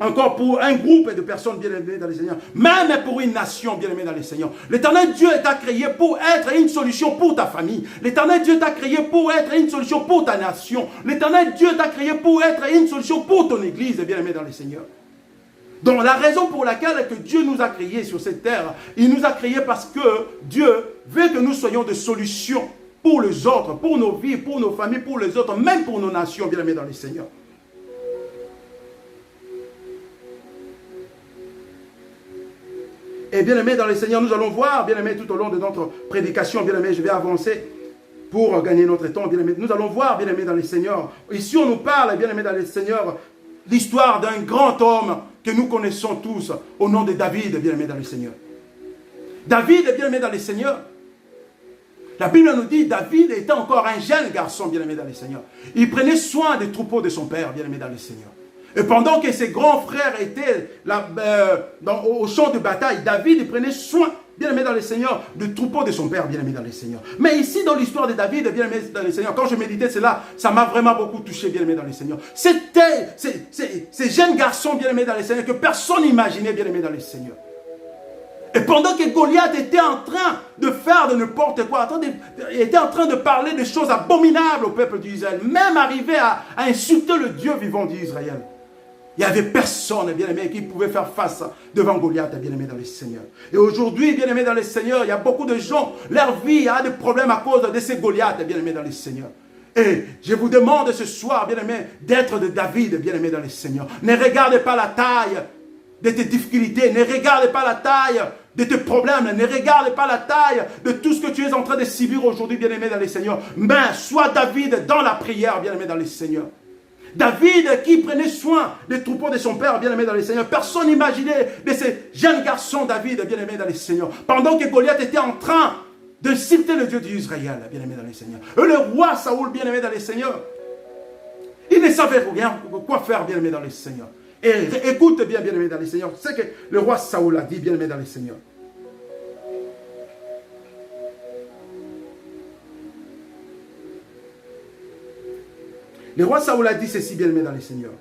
encore pour un groupe de personnes bien-aimées dans les Seigneurs, même pour une nation bien-aimée dans les Seigneurs. L'Éternel Dieu t'a créé pour être une solution pour ta famille. L'Éternel Dieu t'a créé pour être une solution pour ta nation. L'Éternel Dieu t'a créé pour être une solution pour ton église, bien-aimée dans les Seigneurs. Donc la raison pour laquelle que Dieu nous a créés sur cette terre, il nous a créés parce que Dieu veut que nous soyons des solutions pour les autres, pour nos vies, pour nos familles, pour les autres, même pour nos nations, bien-aimées dans les Seigneurs. Et bien aimé dans le Seigneur, nous allons voir, bien aimé, tout au long de notre prédication, bien aimé, je vais avancer pour gagner notre temps, bien aimé. Nous allons voir, bien aimé, dans le Seigneur. Ici, on nous parle, bien aimé, dans le Seigneur, l'histoire d'un grand homme que nous connaissons tous, au nom de David, bien aimé, dans le Seigneur. David, bien aimé, dans le Seigneur. La Bible nous dit, David était encore un jeune garçon, bien aimé, dans le Seigneur. Il prenait soin des troupeaux de son père, bien aimé, dans le Seigneur. Et pendant que ses grands frères étaient là, au champ de bataille, David prenait soin, bien aimé dans le Seigneur, du troupeau de son père, bien aimé dans le Seigneur. Mais ici, dans l'histoire de David, bien aimé dans le Seigneur, quand je méditais cela, ça m'a vraiment beaucoup touché, bien aimé dans le Seigneur. C'était ces jeunes garçons, bien aimés dans le Seigneur, que personne n'imaginait, bien aimé dans le Seigneur. Et pendant que Goliath était en train de faire de n'importe quoi, était en train de parler des choses abominables au peuple d'Israël, même arrivé à insulter le Dieu vivant d'Israël. Il n'y avait personne, bien-aimé, qui pouvait faire face devant Goliath, bien-aimé dans le Seigneur. Et aujourd'hui, bien-aimé dans le Seigneur, il y a beaucoup de gens, leur vie a des problèmes à cause de ces Goliaths, bien-aimé dans le Seigneur. Et je vous demande ce soir, bien-aimé, d'être de David, bien-aimé dans le Seigneur. Ne regardez pas la taille de tes difficultés, ne regardez pas la taille de tes problèmes, ne regarde pas la taille de tout ce que tu es en train de subir aujourd'hui, bien-aimé dans le Seigneur. Mais sois David dans la prière, bien-aimé dans le Seigneur. David qui prenait soin des troupeaux de son père, bien-aimé dans le Seigneur. Personne n'imaginait de ces jeunes garçons, David, bien-aimé dans le Seigneur. Pendant que Goliath était en train de citer le Dieu d'Israël, bien-aimé dans le Seigneur. Et le roi Saoul, bien-aimé dans le Seigneur, il ne savait rien, quoi faire, bien-aimé dans le Seigneur. Et écoute bien, bien-aimé dans le Seigneur, c'est que le roi Saoul a dit, bien-aimé dans le Seigneur. Le roi Saoul a dit ceci, bien-aimé dans le Seigneur.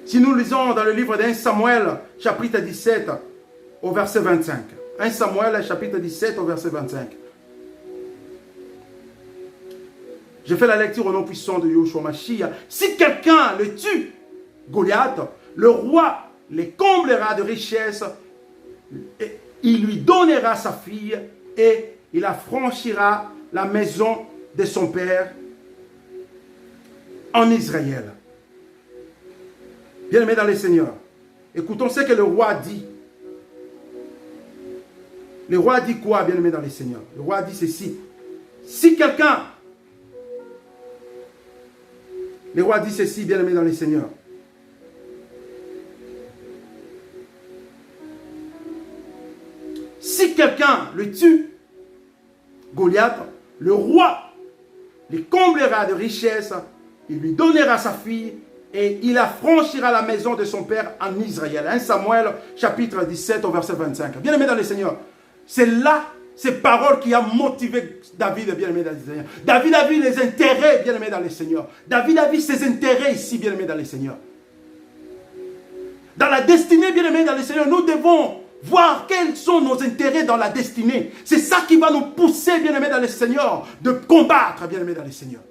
Si nous lisons dans le livre d'1 Samuel, chapitre 17, au verset 25. 1 Samuel, chapitre 17, au verset 25. Je fais la lecture au nom puissant de Yahushua Mashiach. Si quelqu'un le tue, Goliath, le roi les comblera de richesses, et il lui donnera sa fille, et il affranchira la maison de son père en Israël. Bien-aimés dans le Seigneur, écoutons ce que le roi dit. Le roi dit quoi, bien-aimés dans le Seigneur? Le roi dit ceci. Si quelqu'un Le roi dit ceci, bien-aimé dans les seigneurs. Si quelqu'un le tue, Goliath, le roi le comblera de richesses, il lui donnera sa fille et il affranchira la maison de son père en Israël. 1 Samuel chapitre 17 au verset 25. Bien-aimé dans les seigneurs, c'est là ces paroles qui ont motivé David, bien-aimé dans les seigneurs. David a vu les intérêts, bien-aimé dans les seigneurs. David a vu ses intérêts ici, bien-aimé dans les seigneurs. Dans la destinée, bien-aimé dans les seigneurs, nous devons voir quels sont nos intérêts dans la destinée. C'est ça qui va nous pousser, bien-aimés dans les seigneurs, de combattre, bien-aimés dans les seigneurs.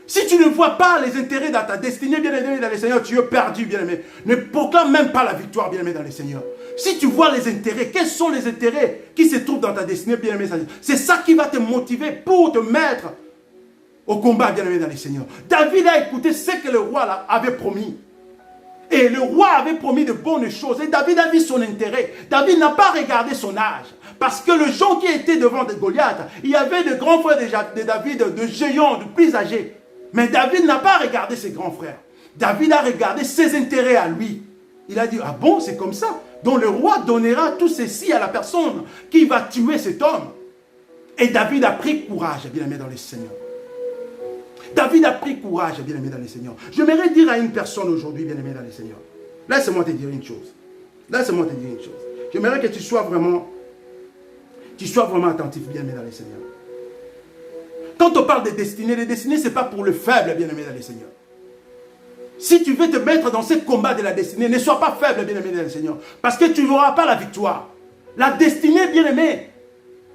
Si tu ne vois pas les intérêts dans ta destinée, bien-aimé dans les seigneurs, tu es perdu, bien-aimé. Ne proclame même pas la victoire, bien-aimé dans les seigneurs. Si tu vois les intérêts, quels sont les intérêts qui se trouvent dans ta destinée, bien-aimé, c'est ça qui va te motiver pour te mettre au combat, bien-aimé dans les seigneurs. David a écouté ce que le roi avait promis. Et le roi avait promis de bonnes choses. Et David a vu son intérêt. David n'a pas regardé son âge. Parce que le gens qui était devant Goliath, il y avait de grands frères de David, de géants, de plus âgés. Mais David n'a pas regardé ses grands frères. David a regardé ses intérêts à lui. Il a dit, ah bon, c'est comme ça. Donc le roi donnera tout ceci à la personne qui va tuer cet homme. Et David a pris courage, bien-aimé dans les seigneurs. David a pris courage, bien-aimé dans les seigneurs. J'aimerais dire à une personne aujourd'hui, bien-aimé dans les seigneurs. Laisse-moi te dire une chose. Laisse-moi te dire une chose. J'aimerais que tu sois vraiment attentif, bien-aimé dans les seigneurs. Quand on parle de destinée, les destinées, ce n'est pas pour le faible, bien-aimé dans les seigneurs. Si tu veux te mettre dans ce combat de la destinée, ne sois pas faible, bien-aimé dans les seigneurs. Parce que tu n'auras pas la victoire. La destinée, bien-aimé,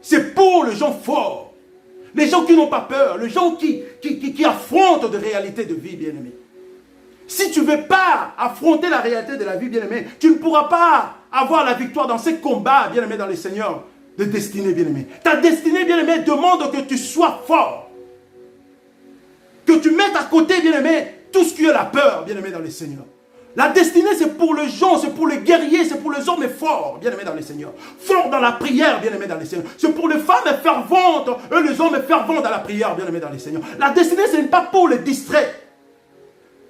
c'est pour les gens forts. Les gens qui n'ont pas peur, les gens qui affrontent des réalités de vie, bien-aimé. Si tu ne veux pas affronter la réalité de la vie, bien-aimé, tu ne pourras pas avoir la victoire dans ces combats, bien-aimé, dans les seigneurs, de destinée, bien-aimé. Ta destinée, bien-aimé, demande que tu sois fort. Que tu mettes à côté, bien-aimé, tout ce qui est la peur, bien-aimé, dans les seigneurs. La destinée, c'est pour les gens, c'est pour les guerriers, c'est pour les hommes forts, bien-aimés dans les seigneurs. Forts dans la prière, bien-aimés dans les seigneurs. C'est pour les femmes ferventes, et les hommes fervents dans la prière, bien-aimés dans les seigneurs. La destinée, ce n'est pas pour les distraits.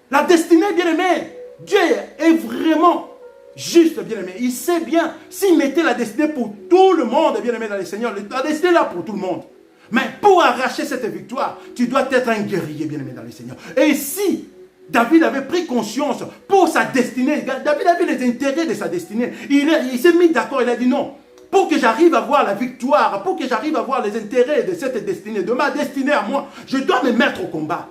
La destinée, bien-aimé, Dieu est vraiment juste, bien-aimé. Il sait bien, s'il mettait la destinée pour tout le monde, bien-aimé dans les seigneurs, la destinée est là pour tout le monde. Mais pour arracher cette victoire, tu dois être un guerrier, bien-aimé dans les seigneurs. Et si David avait pris conscience pour sa destinée, David avait les intérêts de sa destinée, il s'est mis d'accord, il a dit non, pour que j'arrive à voir la victoire, pour que j'arrive à voir les intérêts de cette destinée, de ma destinée à moi, je dois me mettre au combat.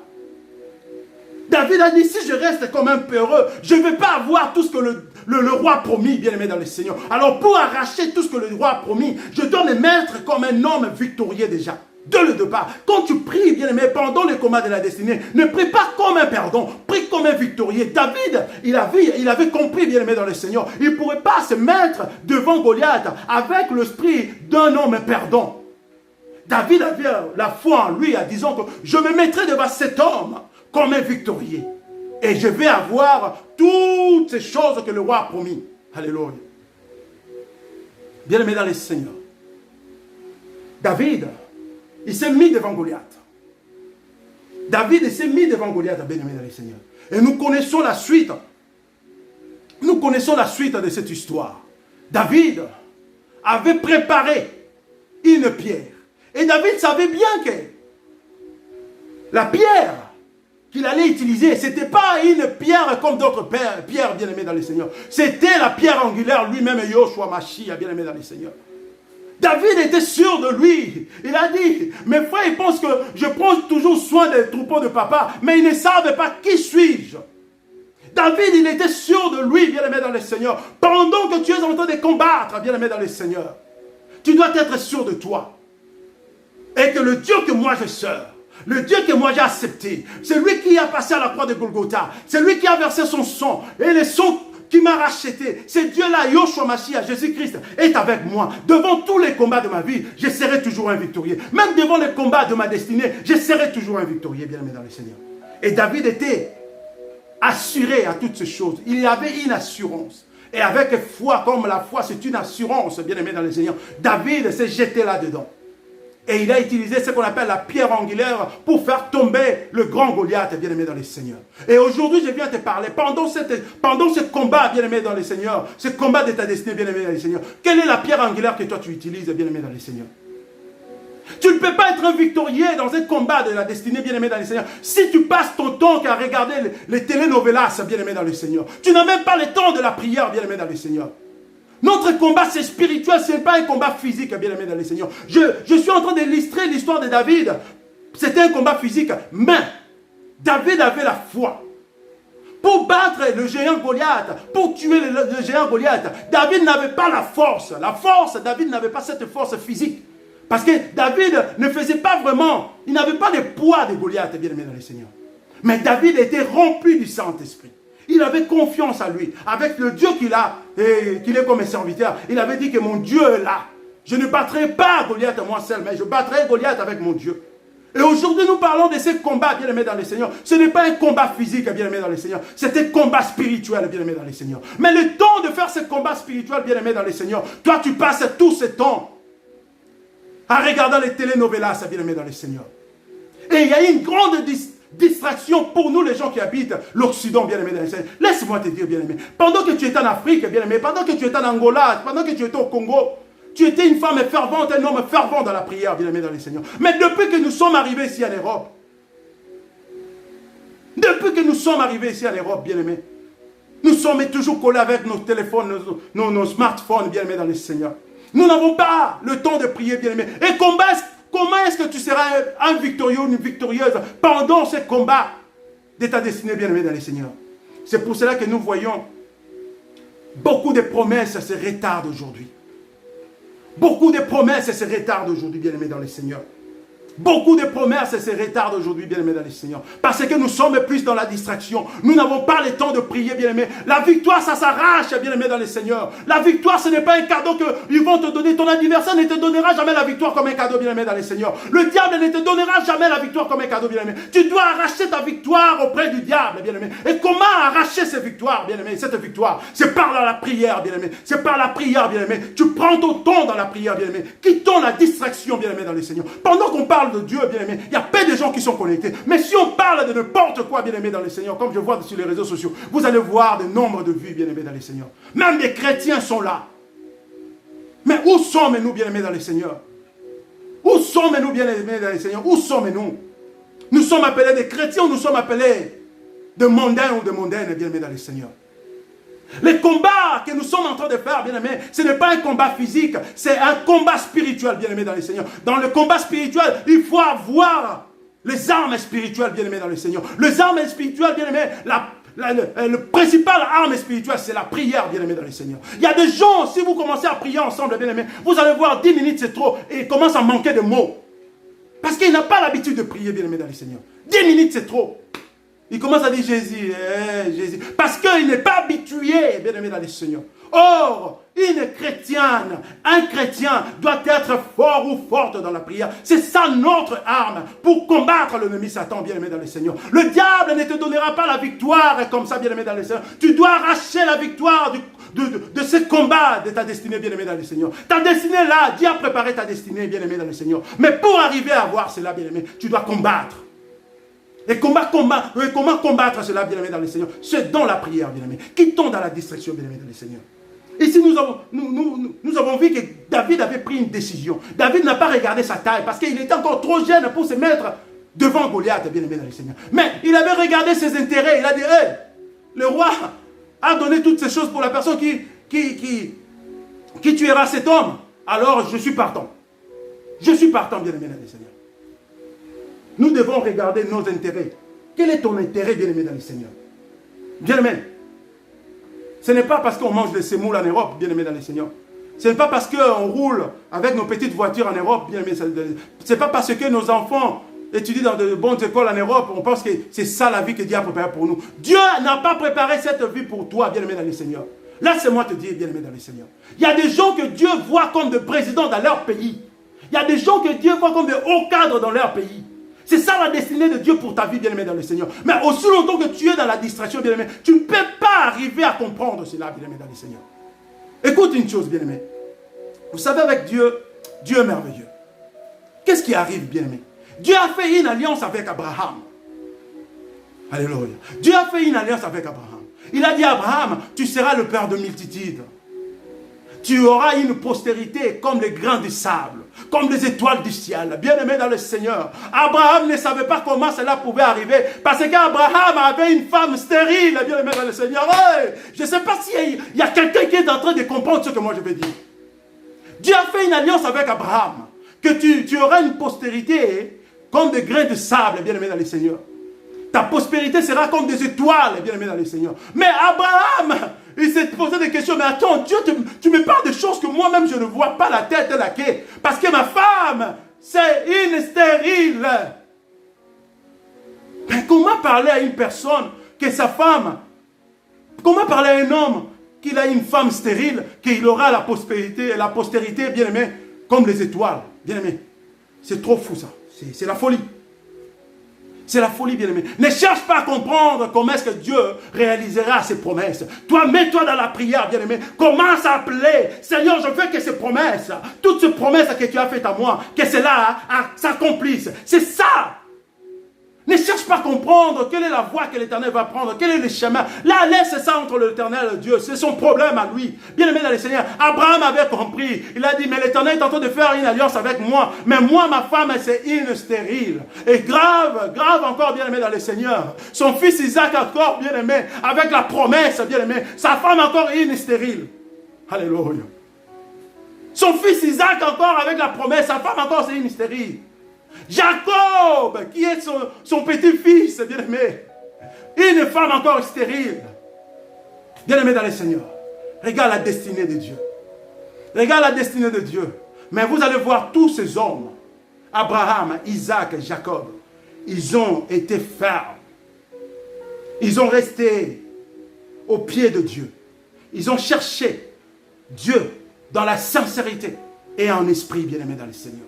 David a dit, si je reste comme un peureux, je ne vais pas avoir tout ce que le roi a promis, bien-aimé dans le Seigneur. Alors pour arracher tout ce que le roi a promis, je dois me mettre comme un homme victorieux déjà. Dès le départ, quand tu pries, bien-aimé, pendant le combat de la destinée, ne prie pas comme un perdant, prie comme un victorieux. David, il avait compris, bien-aimé dans le Seigneur, il ne pourrait pas se mettre devant Goliath avec l'esprit d'un homme perdant. David avait la foi en lui en disant que je me mettrai devant cet homme comme un victorieux. Et je vais avoir toutes ces choses que le roi a promis. Alléluia. Bien-aimé dans le Seigneur. David, il s'est mis devant Goliath. David s'est mis devant Goliath, bien-aimé dans le Seigneur. Et nous connaissons la suite. Nous connaissons la suite de cette histoire. David avait préparé une pierre. Et David savait bien que la pierre qu'il allait utiliser, ce n'était pas une pierre comme d'autres pierres, bien-aimées dans le Seigneur. C'était la pierre angulaire lui-même, Yoshua Mashiach, bien-aimé dans le Seigneur. David était sûr de lui. Il a dit, mes frères, ils pensent que je prends toujours soin des troupeaux de papa, mais ils ne savent pas qui suis-je. David, il était sûr de lui, bien-aimé dans le Seigneur. Pendant que tu es en train de combattre, bien-aimé dans le Seigneur, tu dois être sûr de toi. Et que le Dieu que moi je sers, le Dieu que moi j'ai accepté, c'est lui qui a passé à la croix de Golgotha, c'est lui qui a versé son sang, et le sang qui m'a racheté, ce Dieu-là, Yoshua Mashiach, Jésus-Christ, est avec moi. Devant tous les combats de ma vie, je serai toujours un victorieux. Même devant les combats de ma destinée, je serai toujours un victorieux, bien-aimé dans le Seigneur. Et David était assuré à toutes ces choses. Il y avait une assurance. Et avec foi, comme la foi, c'est une assurance, bien-aimé dans le Seigneur, David s'est jeté là-dedans. Et il a utilisé ce qu'on appelle la pierre angulaire pour faire tomber le grand Goliath, bien-aimé dans les seigneurs. Et aujourd'hui, je viens te parler, pendant ce combat, bien-aimé dans les seigneurs, ce combat de ta destinée, bien-aimé dans les seigneurs, quelle est la pierre angulaire que toi tu utilises, bien-aimé dans les seigneurs? Tu ne peux pas être un victorieux dans un combat de la destinée, bien-aimé dans les seigneurs, si tu passes ton temps qu'à regarder les telenovelas, bien-aimé dans les seigneurs. Tu n'as même pas le temps de la prière, bien-aimé dans les seigneurs. Notre combat, c'est spirituel, ce n'est pas un combat physique, bien-aimé dans les seigneurs. Je suis en train d'illustrer l'histoire de David. C'était un combat physique, mais David avait la foi. Pour battre le géant Goliath, pour tuer le géant Goliath, David n'avait pas la force. David n'avait pas cette force physique. Parce que David ne faisait pas vraiment, il n'avait pas le poids de Goliath, bien-aimé dans les seigneurs. Mais David était rempli du Saint-Esprit. Il avait confiance en lui, avec le Dieu qu'il a, et qu'il est comme un serviteur. Il avait dit que mon Dieu est là. Je ne battrai pas Goliath moi seul, mais je battrai Goliath avec mon Dieu. Et aujourd'hui, nous parlons de ce combat, bien-aimé dans les seigneurs. Ce n'est pas un combat physique, bien-aimé dans les seigneurs. C'est un combat spirituel, bien-aimé dans les seigneurs. Mais le temps de faire ce combat spirituel, bien-aimé dans les seigneurs, toi, tu passes tout ce temps à regarder les telenovelas, bien-aimé dans les seigneurs. Et il y a une grande distraction pour nous, les gens qui habitent l'Occident, bien-aimé dans les seigneurs. Laisse-moi te dire, bien-aimé, pendant que tu étais en Afrique, bien-aimé, pendant que tu étais en Angola, pendant que tu étais au Congo, tu étais une femme fervente, un homme fervent dans la prière, bien-aimé dans les seigneurs. Mais depuis que nous sommes arrivés ici en Europe, bien-aimé, nous sommes toujours collés avec nos téléphones, nos smartphones, bien-aimé dans les seigneurs. Nous n'avons pas le temps de prier, bien-aimé. Et comment est-ce que tu seras un victorieux ou une victorieuse pendant ce combat de ta destinée, bien-aimé dans les seigneurs? C'est pour cela que nous voyons beaucoup de promesses se retardent aujourd'hui. Beaucoup de promesses se retardent aujourd'hui, bien-aimé dans les seigneurs. Beaucoup de promesses se retardent aujourd'hui, bien-aimés dans les seigneurs. Parce que nous sommes plus dans la distraction. Nous n'avons pas le temps de prier, bien-aimés. La victoire, ça s'arrache, bien-aimés dans les seigneurs. La victoire, ce n'est pas un cadeau qu'ils vont te donner. Ton adversaire ne te donnera jamais la victoire comme un cadeau, bien-aimé dans les seigneurs. Le diable ne te donnera jamais la victoire comme un cadeau, bien-aimé. Tu dois arracher ta victoire auprès du diable, bien-aimé. Et comment arracher cette victoire, bien-aimé? Cette victoire, c'est par la prière, bien-aimé. C'est par la prière, bien-aimé. Tu prends ton temps dans la prière, bien-aimé. Quittons la distraction, bien-aimé dans les seigneurs. Pendant qu'on parle de Dieu, bien-aimé, il y a peu de gens qui sont connectés. Mais si on parle de n'importe quoi, bien-aimé dans les seigneurs, comme je vois sur les réseaux sociaux, vous allez voir des nombres de vues, bien-aimé dans les seigneurs. Même les chrétiens sont là. Mais où sommes-nous, bien-aimés dans les seigneurs? Où sommes-nous, bien-aimés dans les seigneurs? Où sommes-nous? Nous sommes appelés des chrétiens ou nous sommes appelés de mondains ou de mondaines, bien-aimés dans les seigneurs? Les combats que nous sommes en train de faire, bien-aimés, ce n'est pas un combat physique, c'est un combat spirituel, bien-aimés dans les seigneurs. Dans le combat spirituel, il faut avoir les armes spirituelles, bien-aimés dans le Seigneur. Les armes spirituelles, bien-aimés, le principal arme spirituelle, c'est la prière, bien-aimés dans le Seigneur. Il y a des gens, si vous commencez à prier ensemble, bien-aimés, vous allez voir 10 minutes c'est trop, et ils commencent à manquer de mots. Parce qu'il n'a pas l'habitude de prier, bien-aimés dans le Seigneur. 10 minutes c'est trop. Il commence à dire Jésus, Jésus. Parce qu'il n'est pas habitué, bien-aimé dans le Seigneur. Or, une chrétienne, un chrétien doit être fort ou forte dans la prière. C'est ça notre arme pour combattre l'ennemi Satan, bien-aimé dans le Seigneur. Le diable ne te donnera pas la victoire comme ça, bien-aimé dans le Seigneur. Tu dois arracher la victoire de ce combat de ta destinée, bien-aimé dans le Seigneur. Ta destinée là, Dieu a préparé ta destinée, bien-aimé dans le Seigneur. Mais pour arriver à avoir cela, bien-aimé, tu dois combattre. Et comment combattre cela, bien-aimé dans le Seigneur? C'est dans la prière, bien-aimé. Quittons dans la distraction, bien-aimé dans le Seigneur. Ici, nous avons vu que David avait pris une décision. David n'a pas regardé sa taille parce qu'il était encore trop jeune pour se mettre devant Goliath, bien-aimé dans le Seigneur. Mais il avait regardé ses intérêts. Il a dit, hey, le roi a donné toutes ces choses pour la personne qui tuera cet homme. Alors, je suis partant. Je suis partant, bien-aimé dans le Seigneur. Nous devons regarder nos intérêts. Quel est ton intérêt, bien-aimé dans le Seigneur? Bien-aimé, ce n'est pas parce qu'on mange des sémoules en Europe, bien-aimé dans le Seigneur. Ce n'est pas parce qu'on roule avec nos petites voitures en Europe, bien-aimé. Ce n'est pas parce que nos enfants étudient dans de bonnes écoles en Europe, on pense que c'est ça la vie que Dieu a préparée pour nous. Dieu n'a pas préparé cette vie pour toi, bien-aimé dans le Seigneur. Laisse-moi te dire, bien-aimé dans le Seigneur. Il y a des gens que Dieu voit comme des présidents dans leur pays. Il y a des gens que Dieu voit comme des hauts cadres dans leur pays. C'est ça la destinée de Dieu pour ta vie, bien-aimé dans le Seigneur. Mais aussi longtemps que tu es dans la distraction, bien-aimé, tu ne peux pas arriver à comprendre cela, bien-aimé dans le Seigneur. Écoute une chose, bien-aimé. Vous savez, avec Dieu, Dieu est merveilleux. qu'est-ce qui arrive, bien-aimé? Dieu a fait une alliance avec Abraham. Alléluia. Dieu a fait une alliance avec Abraham. Il a dit à Abraham, tu seras le père de multitudes. Tu auras une postérité comme les grains du sable, comme les étoiles du ciel. Bien-aimé dans le Seigneur, Abraham ne savait pas comment cela pouvait arriver, parce qu'Abraham avait une femme stérile. Bien-aimé dans le Seigneur, hey, je ne sais pas s'il y a quelqu'un qui est en train de comprendre ce que moi je veux dire. Dieu a fait une alliance avec Abraham, que tu auras une postérité comme des grains de sable, bien-aimé dans le Seigneur. Ta prospérité sera comme des étoiles, bien-aimé dans le Seigneur. Mais Abraham, il s'est posé des questions. Mais attends, Dieu, tu me parles de choses que moi-même je ne vois pas la tête la quai. Parce que ma femme, c'est une stérile. Mais comment parler à une personne que sa femme, comment parler à un homme qu'il a une femme stérile, qu'il aura la postérité, bien-aimé, comme les étoiles, bien-aimé? C'est trop fou ça. C'est la folie. C'est la folie, bien-aimé. Ne cherche pas à comprendre comment est-ce que Dieu réalisera ses promesses. Toi, mets-toi dans la prière, bien-aimé. Commence à appeler. Seigneur, je veux que ces promesses, toutes ces promesses que tu as faites à moi, que cela s'accomplisse. C'est ça. Ne cherche pas à comprendre quelle est la voie que l'Éternel va prendre, quel est le chemin. Là, laisse ça entre l'Éternel et Dieu. C'est son problème à lui. Bien-aimé dans le Seigneur, Abraham avait compris. Il a dit, mais l'Éternel est en train de faire une alliance avec moi. Mais moi, ma femme, c'est une stérile. Et grave encore, bien-aimé dans le Seigneur. Son fils Isaac encore, bien-aimé, avec la promesse, bien-aimé. Sa femme encore une stérile. Alléluia. Son fils Isaac encore avec la promesse. Sa femme encore, c'est une stérile. Jacob, qui est son petit-fils, bien-aimé, une femme encore stérile. Bien-aimé dans le Seigneur, regarde la destinée de Dieu. Regarde la destinée de Dieu. Mais vous allez voir tous ces hommes, Abraham, Isaac, Jacob, ils ont été fermes. Ils ont resté au pied de Dieu. Ils ont cherché Dieu dans la sincérité et en esprit, bien-aimé dans le Seigneur.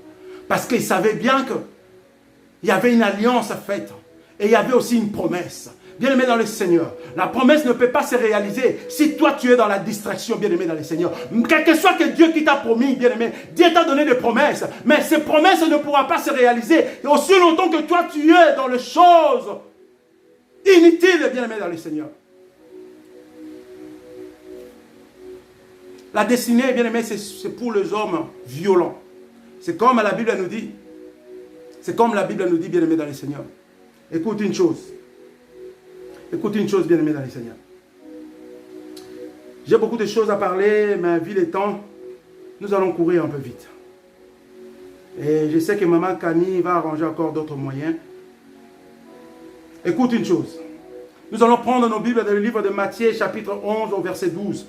Parce qu'ils savaient bien qu'il y avait une alliance faite. Et il y avait aussi une promesse. Bien-aimé dans le Seigneur, la promesse ne peut pas se réaliser si toi tu es dans la distraction, bien-aimé dans le Seigneur. Quel que soit que Dieu qui t'a promis, bien-aimé, Dieu t'a donné des promesses. Mais ces promesses ne pourront pas se réaliser aussi longtemps que toi tu es dans les choses inutiles, bien-aimé dans le Seigneur. La destinée, bien-aimé, c'est pour les hommes violents. C'est comme la Bible nous dit. C'est comme la Bible nous dit, bien-aimé dans le Seigneur. Écoute une chose. Écoute une chose, bien-aimé dans le Seigneur. J'ai beaucoup de choses à parler, mais vu le temps, nous allons courir un peu vite. Et je sais que Maman Kani va arranger encore d'autres moyens. Écoute une chose. Nous allons prendre nos Bibles dans le livre de Matthieu, chapitre 11, au verset 12.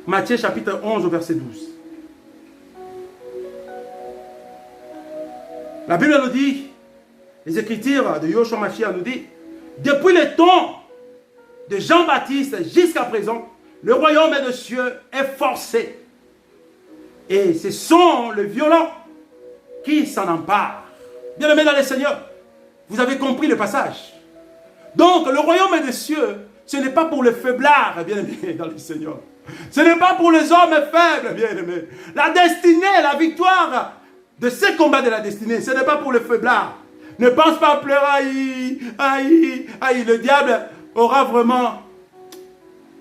Matthieu, chapitre 11, au verset 12. La Bible nous dit, les Écritures de Yoshua Mashiach nous dit, depuis le temps de Jean-Baptiste jusqu'à présent, le royaume des cieux est forcé. Et ce sont les violents qui s'en emparent. Bien-aimés dans le Seigneur, vous avez compris le passage. Donc, le royaume des cieux, ce n'est pas pour les faiblards, bien-aimés dans le Seigneur. Ce n'est pas pour les hommes faibles, bien-aimés. La destinée, la victoire de ces combats de la destinée, ce n'est pas pour les faiblards. Ne pense pas à pleurer, aïe, le diable aura vraiment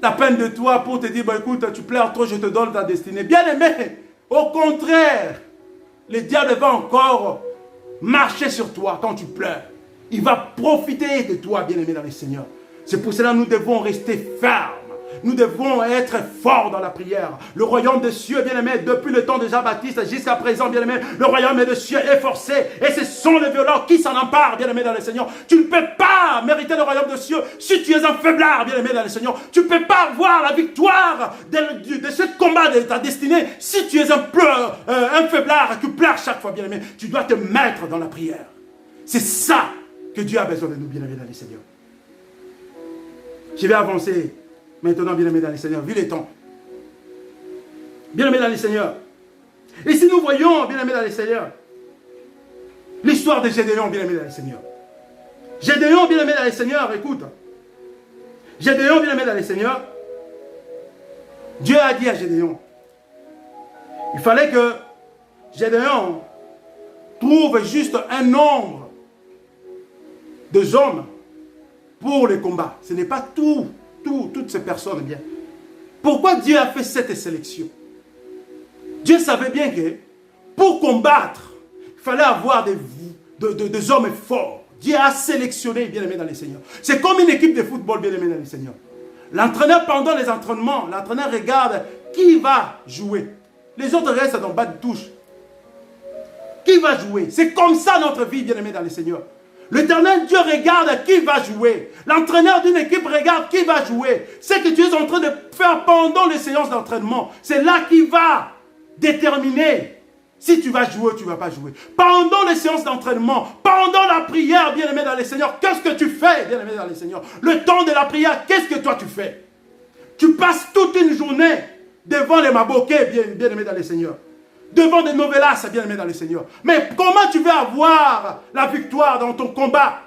la peine de toi pour te dire, bah, écoute, tu pleures trop, je te donne ta destinée. Bien aimé, au contraire, le diable va encore marcher sur toi quand tu pleures. Il va profiter de toi, bien aimé dans le Seigneur. C'est pour cela que nous devons rester fermes. Nous devons être forts dans la prière. Le royaume des cieux, bien-aimé, depuis le temps de Jean-Baptiste jusqu'à présent, bien-aimé, le royaume des cieux est forcé. Et ce sont les violents qui s'en emparent, bien-aimé dans le Seigneur. Tu ne peux pas mériter le royaume des cieux si tu es un faiblard, bien-aimé dans le Seigneur. Tu ne peux pas voir la victoire de ce combat de ta destinée si tu es un faiblard qui pleure chaque fois, bien-aimé. Tu dois te mettre dans la prière. C'est ça que Dieu a besoin de nous, bien-aimé dans le Seigneur. Je vais avancer. Maintenant, bien-aimés dans le Seigneur, vu les temps. Bien-aimés dans le Seigneur. Et si nous voyons, bien-aimés dans le Seigneur, l'histoire de Gédéon, bien-aimés dans le Seigneur. Gédéon, bien-aimés dans le Seigneur, écoute. Gédéon, bien-aimés dans le Seigneur. Dieu a dit à Gédéon, il fallait que Gédéon trouve juste un nombre de hommes pour le combat. Ce n'est pas toutes ces personnes bien. Pourquoi Dieu a fait cette sélection? Dieu savait bien que pour combattre, il fallait avoir des hommes forts. Dieu a sélectionné, bien aimé dans les Seigneurs. C'est comme une équipe de football, bien aimé dans les Seigneurs. L'entraîneur, pendant les entraînements, l'entraîneur regarde qui va jouer. Les autres restent dans le bas de touche. Qui va jouer? C'est comme ça notre vie, bien aimé dans les Seigneurs. L'Éternel Dieu regarde qui va jouer. L'entraîneur d'une équipe regarde qui va jouer. Ce que tu es en train de faire pendant les séances d'entraînement, c'est là qui va déterminer si tu vas jouer ou tu ne vas pas jouer. Pendant les séances d'entraînement, pendant la prière, bien aimé dans les Seigneurs, qu'est-ce que tu fais, bien aimé dans les Seigneurs? Le temps de la prière, qu'est-ce que toi tu fais? Tu passes toute une journée devant les maboquets, bien aimé dans les Seigneurs. Devant des novellas, bien aimé dans les Seigneurs. Mais comment tu vas avoir la victoire dans ton combat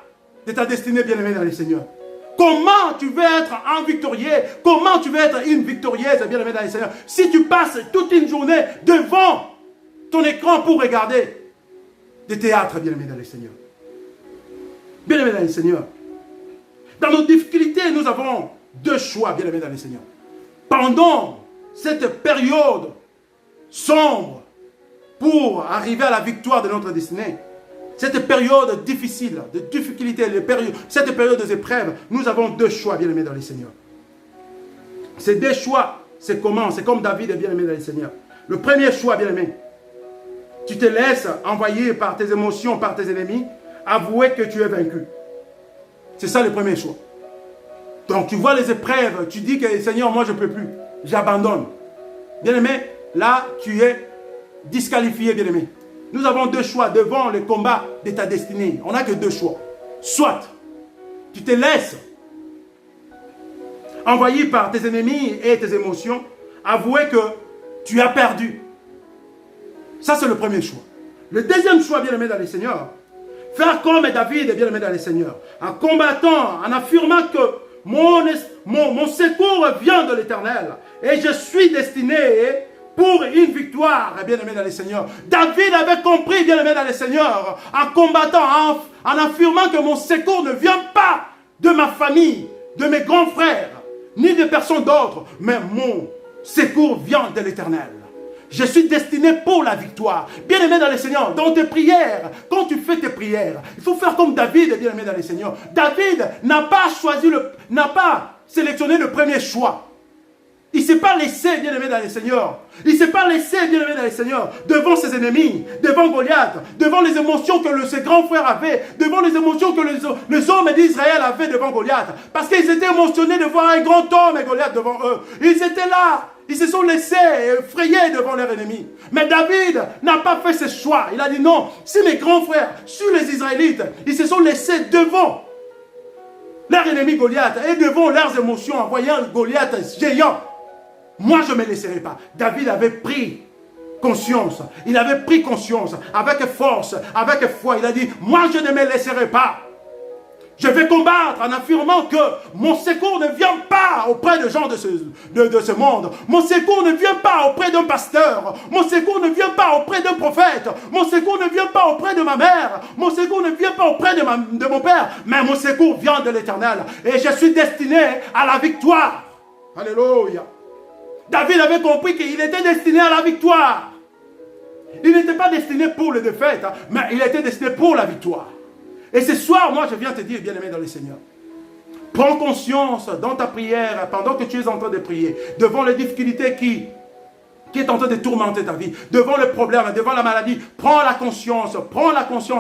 de ta destinée, bien aimé dans les Seigneurs? Comment tu veux être un victorieux? Comment tu veux être une victorieuse, bien aimé dans les Seigneurs? Si tu passes toute une journée devant ton écran pour regarder des théâtres, bien aimé dans les Seigneurs. Bien aimé dans les Seigneurs. Dans nos difficultés, nous avons deux choix, bien aimé dans les Seigneurs. Pendant cette période sombre, pour arriver à la victoire de notre destinée, cette période difficile, de difficulté, cette période des épreuves, nous avons deux choix, bien aimés dans les Seigneurs. Ces deux choix, c'est comment? C'est comme David est bien aimé dans les Seigneurs. Le premier choix, bien aimé, tu te laisses envoyer par tes émotions, par tes ennemis, avouer que tu es vaincu. C'est ça le premier choix. Donc tu vois les épreuves, tu dis que Seigneur, moi je ne peux plus, j'abandonne. Bien aimé, là tu es disqualifié, bien aimé. Nous avons deux choix devant le combat de ta destinée. On n'a que deux choix. Soit tu te laisses envoyer par tes ennemis et tes émotions, avouer que tu as perdu. Ça, c'est le premier choix. Le deuxième choix, bien aimé dans les Seigneurs, faire comme David, bien aimé dans les Seigneurs, en combattant, en affirmant que mon secours vient de l'Éternel et je suis destiné pour une victoire, bien aimé dans les Seigneurs. David avait compris, bien aimé dans les Seigneurs, en combattant, en affirmant que mon secours ne vient pas de ma famille, de mes grands frères, ni de personne d'autre, mais mon secours vient de l'Éternel. Je suis destiné pour la victoire. Bien aimé dans les Seigneurs, dans tes prières, quand tu fais tes prières, il faut faire comme David, bien aimé dans les Seigneurs. David n'a pas sélectionné le premier choix. Il ne s'est pas laissé, bien aimé dans les Seigneurs. Il ne s'est pas laissé, bien aimé dans les Seigneurs, devant ses ennemis, devant Goliath, devant les émotions que ses grands frères avaient, devant les émotions que les hommes d'Israël avaient devant Goliath. Parce qu'ils étaient émotionnés de voir un grand homme et Goliath devant eux. Ils étaient là. Ils se sont laissés effrayer devant leurs ennemis. Mais David n'a pas fait ce choix. Il a dit non, si mes grands frères, si les Israélites, ils se sont laissés devant leur ennemi Goliath et devant leurs émotions en voyant Goliath géant, moi je ne me laisserai pas. David avait pris conscience. Il avait pris conscience avec force, avec foi. Il a dit, moi je ne me laisserai pas. Je vais combattre en affirmant que mon secours ne vient pas auprès de gens de ce monde. Mon secours ne vient pas auprès d'un pasteur. Mon secours ne vient pas auprès d'un prophète. Mon secours ne vient pas auprès de ma mère. Mon secours ne vient pas auprès de mon père. Mais mon secours vient de l'Éternel. Et je suis destiné à la victoire. Alléluia. David avait compris qu'il était destiné à la victoire. Il n'était pas destiné pour les défaites, mais il était destiné pour la victoire. Et ce soir, moi, je viens te dire, bien-aimé dans le Seigneur, prends conscience dans ta prière, pendant que tu es en train de prier, devant les difficultés qui est en train de tourmenter ta vie, devant le problème, devant la maladie, prends la conscience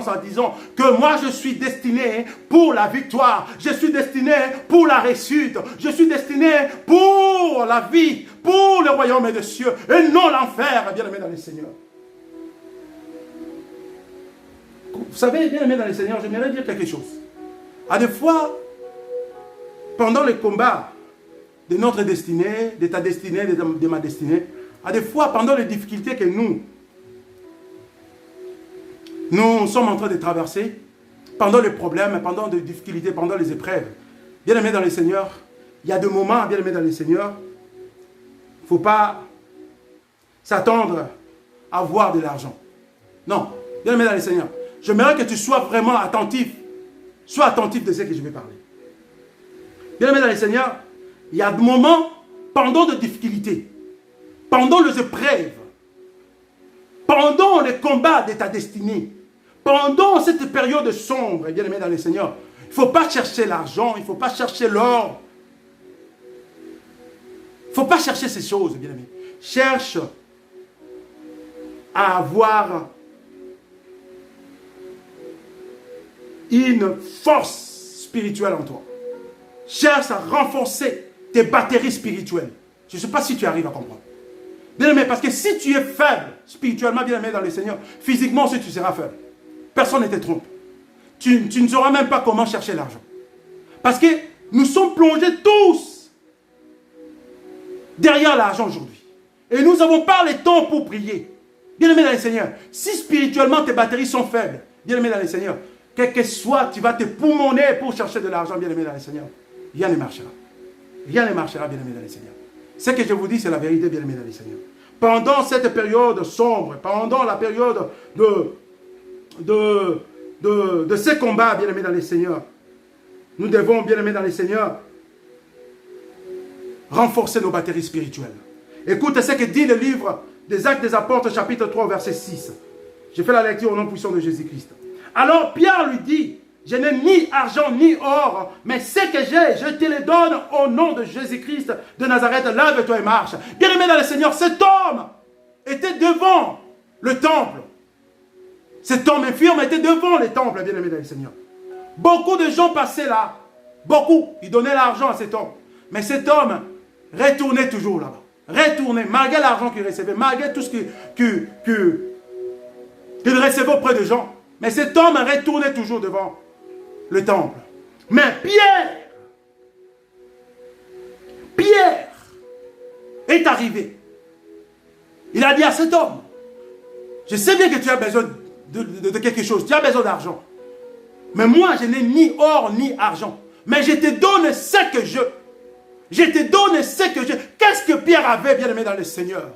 en disant que moi, je suis destiné pour la victoire, je suis destiné pour la réussite, je suis destiné pour la vie, pour le royaume des cieux, et non l'enfer, bien-aimé dans le Seigneur. Vous savez, bien aimé dans le Seigneur, j'aimerais dire quelque chose. À des fois, pendant les combats de notre destinée, de ta destinée, de ma destinée, à des fois, pendant les difficultés que nous sommes en train de traverser, pendant les problèmes, pendant les difficultés, pendant les épreuves, bien aimé dans le Seigneur, il y a des moments, bien aimé dans le Seigneur, il ne faut pas s'attendre à avoir de l'argent. Non, bien-aimé dans le Seigneur. J'aimerais que tu sois vraiment attentif. Sois attentif de ce que je vais parler. Bien-aimé dans le Seigneur, il y a des moments, pendant des difficultés, pendant les épreuves, pendant les combats de ta destinée, pendant cette période sombre, bien-aimé dans le Seigneur, il ne faut pas chercher l'argent, il ne faut pas chercher l'or. Il ne faut pas chercher ces choses, bien-aimé. Cherche à avoir une force spirituelle en toi. Cherche à renforcer tes batteries spirituelles. Je ne sais pas si tu arrives à comprendre. Bien-aimé, parce que si tu es faible spirituellement, bien-aimé dans le Seigneur, physiquement aussi tu seras faible. Personne ne te trompe. Tu ne sauras même pas comment chercher l'argent. Parce que nous sommes plongés tous derrière l'argent aujourd'hui. Et nous n'avons pas le temps pour prier. Bien-aimé dans le Seigneur, si spirituellement tes batteries sont faibles, bien-aimé dans le Seigneur, quel que soit, tu vas te poumonner pour chercher de l'argent, bien-aimé dans le Seigneur. Rien ne marchera. Rien ne marchera, bien-aimé dans le Seigneur. Ce que je vous dis, c'est la vérité, bien-aimé dans le Seigneur. Pendant cette période sombre, pendant la période de ces combats, bien-aimé dans le Seigneur, nous devons, bien-aimé dans le Seigneur, renforcer nos batteries spirituelles. Écoute ce que dit le livre des Actes des Apôtres, chapitre 3, verset 6. Je fais la lecture au nom puissant de Jésus-Christ. Alors Pierre lui dit, je n'ai ni argent ni or, mais ce que j'ai, je te le donne au nom de Jésus-Christ de Nazareth. Lève-toi et marche. Bien-aimé dans le Seigneur, cet homme était devant le temple. Cet homme infirme était devant le temple, bien-aimé dans le Seigneur. Beaucoup de gens passaient là. Beaucoup. Ils donnaient l'argent à cet homme. Mais cet homme retournait toujours là-bas. Retournait, malgré l'argent qu'il recevait, malgré tout ce qu'il recevait auprès des gens. Mais cet homme retournait toujours devant le temple. Mais Pierre est arrivé. Il a dit à cet homme, je sais bien que tu as besoin de quelque chose, tu as besoin d'argent. Mais moi, je n'ai ni or ni argent. Mais je te donne ce que je. Je te donne ce que je. Qu'est-ce que Pierre avait, bien aimé dans le Seigneur?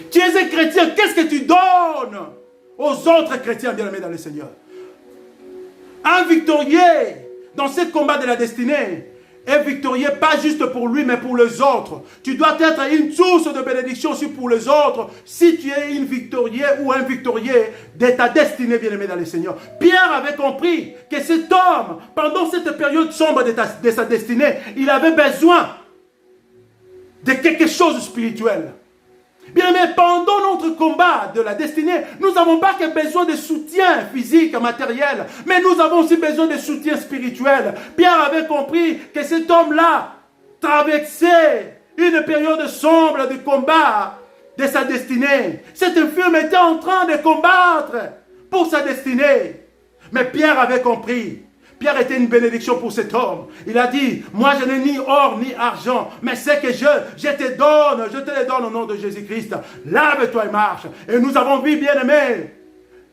Tu es un chrétien, qu'est-ce que tu donnes aux autres chrétiens, bien aimés dans le Seigneur? Un victorieux dans ce combat de la destinée est victorieux pas juste pour lui, mais pour les autres. Tu dois être une source de bénédiction aussi pour les autres. Si tu es une victorieux ou un victorieux de ta destinée, bien aimé dans le Seigneur. Pierre avait compris que cet homme, pendant cette période sombre de sa destinée, il avait besoin de quelque chose de spirituel. Bien aimé, pendant notre combat de la destinée, nous n'avons pas que besoin de soutien physique, matériel, mais nous avons aussi besoin de soutien spirituel. Pierre avait compris que cet homme-là traversait une période sombre de combat de sa destinée. Cet infirme était en train de combattre pour sa destinée. Mais Pierre avait compris. Pierre était une bénédiction pour cet homme. Il a dit, moi je n'ai ni or ni argent, mais ce que je te le donne au nom de Jésus-Christ. Lève-toi et marche. Et nous avons vu, bien aimé,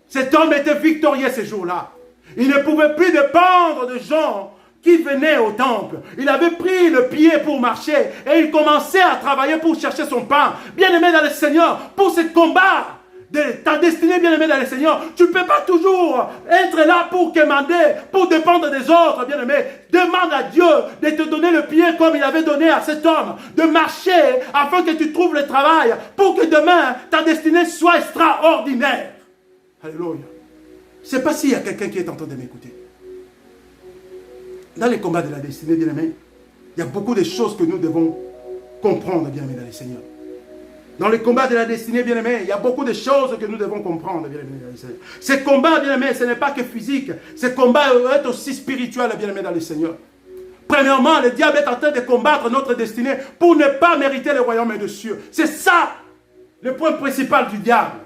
cet homme était victorieux ce jour-là. Il ne pouvait plus dépendre de gens qui venaient au temple. Il avait pris le pied pour marcher et il commençait à travailler pour chercher son pain. Bien aimé dans le Seigneur, pour ce combat de ta destinée, bien-aimé dans le Seigneur, tu ne peux pas toujours être là pour commander, pour dépendre des autres, bien-aimé. Demande à Dieu de te donner le pied comme il avait donné à cet homme, de marcher afin que tu trouves le travail, pour que demain, ta destinée soit extraordinaire. Alléluia. Je ne sais pas s'il y a quelqu'un qui est en train de m'écouter. Dans les combats de la destinée, bien-aimé, il y a beaucoup de choses que nous devons comprendre, bien-aimé dans le Seigneur. Dans le combat de la destinée, bien-aimé, il y a beaucoup de choses que nous devons comprendre, bien-aimé dans le Seigneur. Ce combat, bien-aimé, ce n'est pas que physique. Ce combat est aussi spirituel, bien-aimé dans le Seigneur. Premièrement, le diable est en train de combattre notre destinée pour ne pas mériter le royaume des cieux. C'est ça le point principal du diable.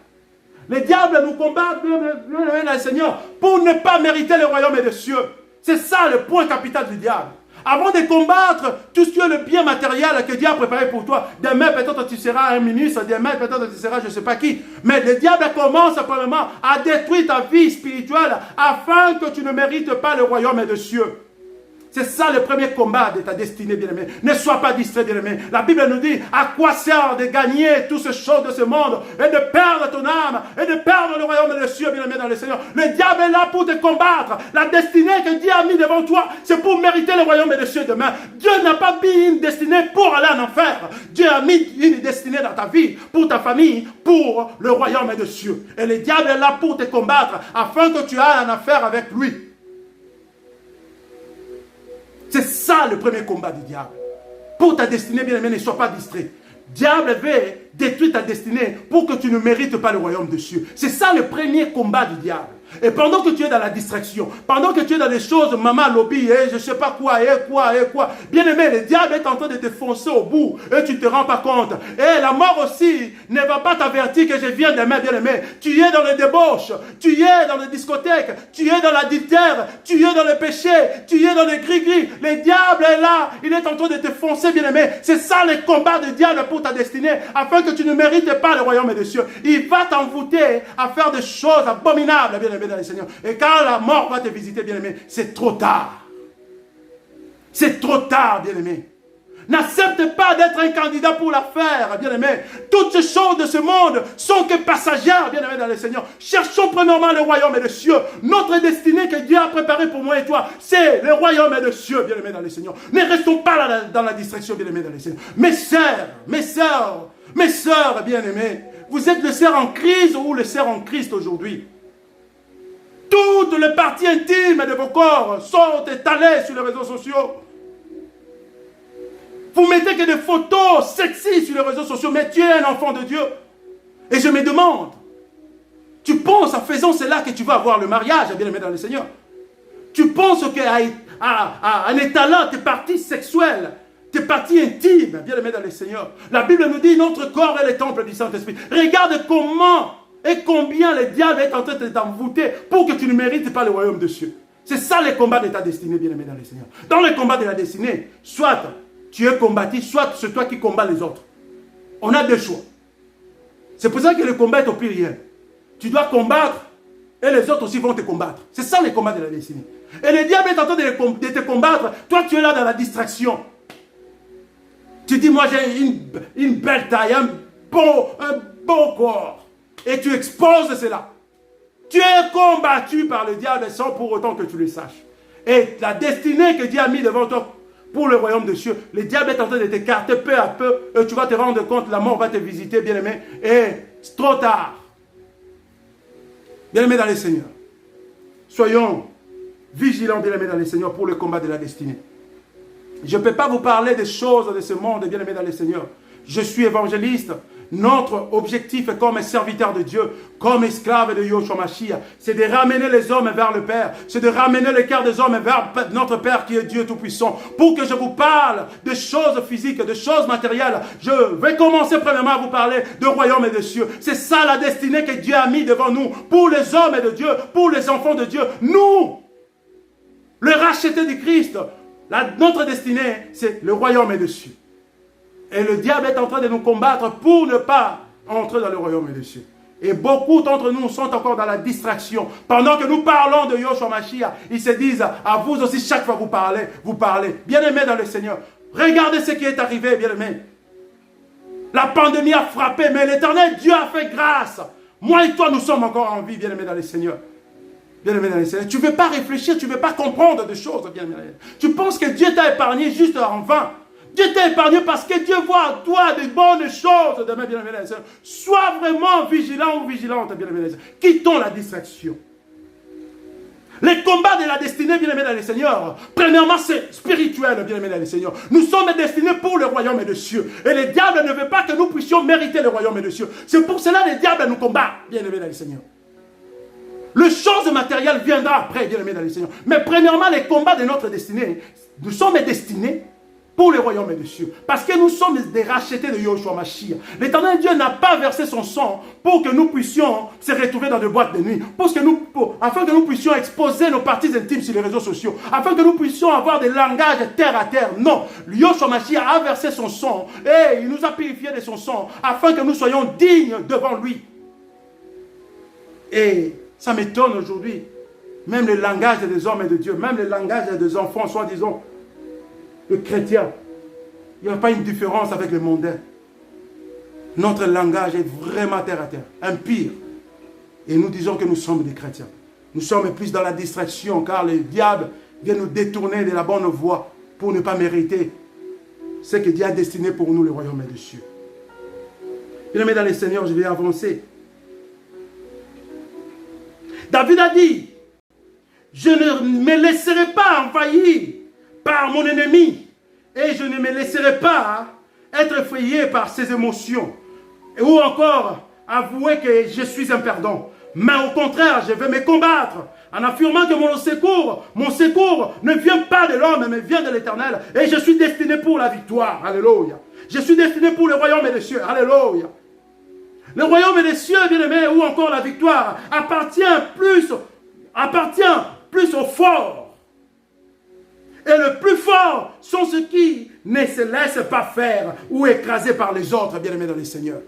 Le diable nous combat, bien-aimé dans le Seigneur, pour ne pas mériter le royaume des cieux. C'est ça le point capital du diable. Avant de combattre tout ce qui est le bien matériel que Dieu a préparé pour toi. Demain, peut-être tu seras un ministre. Demain, peut-être tu seras je ne sais pas qui. Mais le diable commence premièrement à détruire ta vie spirituelle afin que tu ne mérites pas le royaume des cieux. C'est ça le premier combat de ta destinée, bien-aimé. Ne sois pas distrait, bien-aimé. La Bible nous dit, à quoi sert de gagner toutes ces choses de ce monde et de perdre ton âme et de perdre le royaume des cieux, bien-aimé dans le Seigneur. Le diable est là pour te combattre. La destinée que Dieu a mis devant toi, c'est pour mériter le royaume des cieux demain. Dieu n'a pas mis une destinée pour aller en enfer. Dieu a mis une destinée dans ta vie, pour ta famille, pour le royaume des cieux. Et le diable est là pour te combattre afin que tu ailles en enfer avec lui. C'est ça le premier combat du diable. Pour ta destinée, bien-aimé, ne sois pas distrait. Diable veut détruire ta destinée pour que tu ne mérites pas le royaume des cieux. C'est ça le premier combat du diable. Et pendant que tu es dans la distraction, pendant que tu es dans des choses, maman lobby, je ne sais pas quoi, bien aimé, le diable est en train de te foncer au bout et tu ne te rends pas compte. Et la mort aussi ne va pas t'avertir que je viens demain, bien aimé. Tu es dans les débauches, tu es dans les discothèques, tu es dans l'adultère, tu es dans le péché, tu es dans les gris-gris. Le diable est là, il est en train de te foncer, bien aimé. C'est ça le combat du diable pour ta destinée, afin que tu ne mérites pas le royaume des cieux. Il va t'envoûter à faire des choses abominables, bien aimé. Dans le Seigneur. Et quand la mort va te visiter, bien-aimé, c'est trop tard. C'est trop tard, bien-aimé. N'accepte pas d'être un candidat pour l'affaire, bien-aimé. Toutes ces choses de ce monde sont que passagères, bien-aimé dans le Seigneur. Cherchons premièrement le royaume et le cieux. Notre destinée que Dieu a préparée pour moi et toi, c'est le royaume et le cieux, bien-aimé dans le Seigneur. Ne restons pas là dans la distraction, bien-aimé dans le Seigneur. Mes sœurs, bien-aimés, vous êtes le sœurs en crise ou le sœurs en Christ aujourd'hui. Toutes les parties intimes de vos corps sont étalées sur les réseaux sociaux. Vous mettez que des photos sexy sur les réseaux sociaux, mais tu es un enfant de Dieu. Et je me demande, tu penses en faisant cela que tu vas avoir le mariage, bien aimé dans le Seigneur? Tu penses qu'en étalant tes parties sexuelles, tes parties intimes, bien aimé dans le Seigneur, la Bible nous dit notre corps est le temple du Saint-Esprit. Regarde comment et combien le diable est en train de t'envoûter pour que tu ne mérites pas le royaume des cieux. C'est ça le combat de ta destinée, bien-aimé dans le Seigneur. Dans le combat de la destinée, soit tu es combattu, soit c'est toi qui combats les autres. On a deux choix. C'est pour ça que le combat est au pluriel. Tu dois combattre et les autres aussi vont te combattre. C'est ça le combat de la destinée. Et le diable est en train de te combattre. Toi, tu es là dans la distraction. Tu dis, moi j'ai une belle taille, un beau corps. Et tu exposes cela. Tu es combattu par le diable sans pour autant que tu le saches. Et la destinée que Dieu a mis devant toi pour le royaume des cieux, le diable est en train de t'écarter peu à peu. Et tu vas te rendre compte, la mort va te visiter, bien-aimé. Et c'est trop tard. Bien-aimé dans le Seigneur. Soyons vigilants, bien-aimé dans le Seigneur, pour le combat de la destinée. Je ne peux pas vous parler des choses de ce monde, bien-aimé dans le Seigneur. Je suis évangéliste. Notre objectif comme serviteur de Dieu, comme esclave de Yoshua Mashiach, c'est de ramener les hommes vers le Père, c'est de ramener le cœur des hommes vers notre Père qui est Dieu Tout-Puissant. Pour que je vous parle de choses physiques, de choses matérielles, je vais commencer premièrement à vous parler de royaume et de cieux. C'est ça la destinée que Dieu a mis devant nous, pour les hommes et de Dieu, pour les enfants de Dieu. Nous, le racheté du Christ, notre destinée, c'est le royaume et de cieux. Et le diable est en train de nous combattre pour ne pas entrer dans le royaume des cieux. Et beaucoup d'entre nous sont encore dans la distraction. Pendant que nous parlons de Yoshua Mashiach, ils se disent, à vous aussi, chaque fois vous parlez. Bien-aimés dans le Seigneur, regardez ce qui est arrivé, bien-aimés. La pandémie a frappé, mais l'Éternel Dieu a fait grâce. Moi et toi, nous sommes encore en vie, bien-aimés dans le Seigneur. Bien-aimé dans le Seigneur, tu ne veux pas réfléchir, tu ne veux pas comprendre des choses, bien-aimé. Tu penses que Dieu t'a épargné juste en vain. Dieu t'a épargné parce que Dieu voit en toi de bonnes choses, bien-aimé dans le Seigneur. Sois vraiment vigilant ou vigilante, bien-aimé dans le Seigneur. Quittons la distraction. Les combats de la destinée, bien-aimé dans le Seigneur, premièrement, c'est spirituel, bien-aimé dans le Seigneur. Nous sommes destinés pour le royaume et les cieux. Et le diable ne veut pas que nous puissions mériter le royaume et les cieux. C'est pour cela que le diable nous combat, bien-aimé dans le Seigneur. Le chose matérielle viendra après, bien-aimé dans le Seigneur. Mais premièrement, les combats de notre destinée, nous sommes destinés pour le royaume des cieux. Parce que nous sommes des rachetés de Yoshua Mashiach. L'Éternel Dieu n'a pas versé son sang pour que nous puissions se retrouver dans des boîtes de nuit. Afin que nous puissions exposer nos parties intimes sur les réseaux sociaux. Afin que nous puissions avoir des langages terre à terre. Non. Yoshua Mashiach a versé son sang. Et il nous a purifiés de son sang. Afin que nous soyons dignes devant lui. Et ça m'étonne aujourd'hui. même le langage des hommes et de Dieu, même le langage des enfants, soi-disant, le chrétien, il n'y a pas une différence avec le mondain. Notre langage est vraiment terre à terre, impur. Et nous disons que nous sommes des chrétiens. Nous sommes plus dans la distraction, car le diable vient nous détourner de la bonne voie pour ne pas mériter ce que Dieu a destiné pour nous, le royaume des cieux. Bien-aimés dans le Seigneur, je vais avancer. David a dit, je ne me laisserai pas envahir par mon ennemi et je ne me laisserai pas être effrayé par ses émotions ou encore avouer que je suis un perdant. Mais au contraire, je vais me combattre en affirmant que mon secours ne vient pas de l'homme, mais vient de l'Éternel. Et je suis destiné pour la victoire. Alléluia. Je suis destiné pour le royaume des cieux. Alléluia. Le royaume des cieux, bien-aimés, ou encore la victoire, appartient plus aux forts. Et le plus fort sont ceux qui ne se laissent pas faire ou écraser par les autres, bien-aimés dans le Seigneur.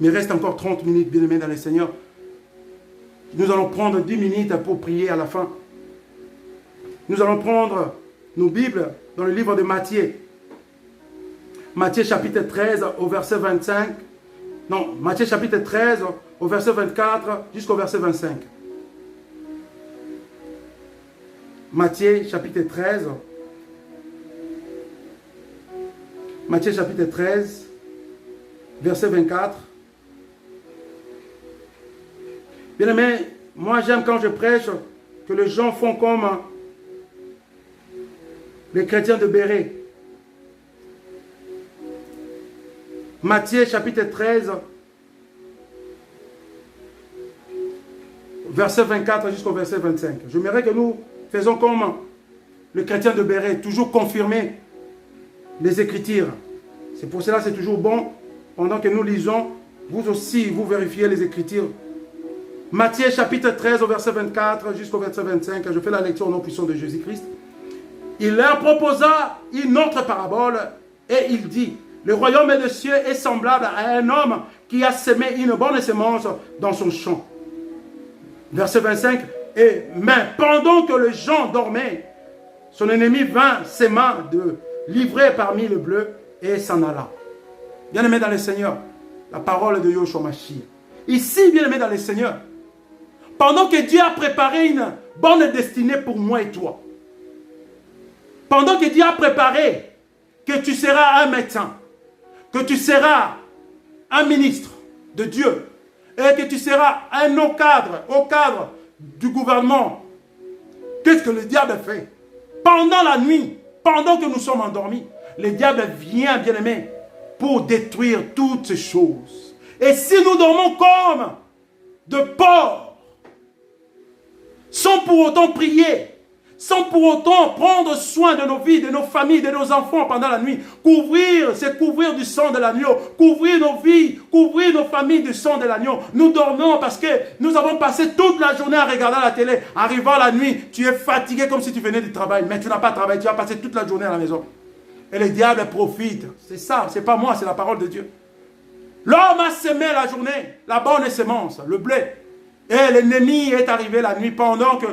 Mais il reste encore 30 minutes, bien-aimés dans le Seigneur. Nous allons prendre 10 minutes pour prier à la fin. Nous allons prendre nos Bibles dans le livre de Matthieu. Matthieu chapitre 13 au verset 25. Non, Matthieu chapitre 13 au verset 24 jusqu'au verset 25. Matthieu chapitre 13. Matthieu chapitre 13, verset 24. Bien-aimé, moi j'aime quand je prêche que les gens font comme les chrétiens de Béret. Matthieu chapitre 13, verset 24 jusqu'au verset 25. J'aimerais que nous faisons comme le chrétien de Béret, toujours confirmer les Écritures. C'est pour cela que c'est toujours bon, pendant que nous lisons, vous aussi, vous vérifiez les Écritures. Matthieu chapitre 13 au verset 24 jusqu'au verset 25. Je fais la lecture au nom puissant de Jésus-Christ. Il leur proposa une autre parabole et il dit, le royaume des cieux est semblable à un homme qui a semé une bonne semence dans son champ. Verset 25. Mais pendant que les gens dormaient, son ennemi vint s'aimant de livrer parmi le bleu et s'en alla. Bien-aimés dans le Seigneur, la parole de Yoshua Mashiach. Ici, bien-aimés dans le Seigneur, pendant que Dieu a préparé une bonne destinée pour moi et toi, pendant que Dieu a préparé que tu seras un médecin, que tu seras un ministre de Dieu, et que tu seras un au cadre du gouvernement, qu'est-ce que le diable fait? Pendant la nuit, pendant que nous sommes endormis, le diable vient, bien-aimé, pour détruire toutes ces choses. Et si nous dormons comme de porcs, sans pour autant prier, sans pour autant prendre soin de nos vies, de nos familles, de nos enfants pendant la nuit, c'est couvrir du sang de l'agneau, couvrir nos vies, couvrir nos familles du sang de l'agneau. Nous dormons parce que nous avons passé toute la journée à regarder la télé. Arrivant la nuit, tu es fatigué comme si tu venais du travail, mais tu n'as pas travaillé, tu as passé toute la journée à la maison. Et le diable profite. C'est ça, c'est pas moi, c'est la parole de Dieu. L'homme a semé la journée, la bonne semence, le blé. Et l'ennemi est arrivé la nuit pendant que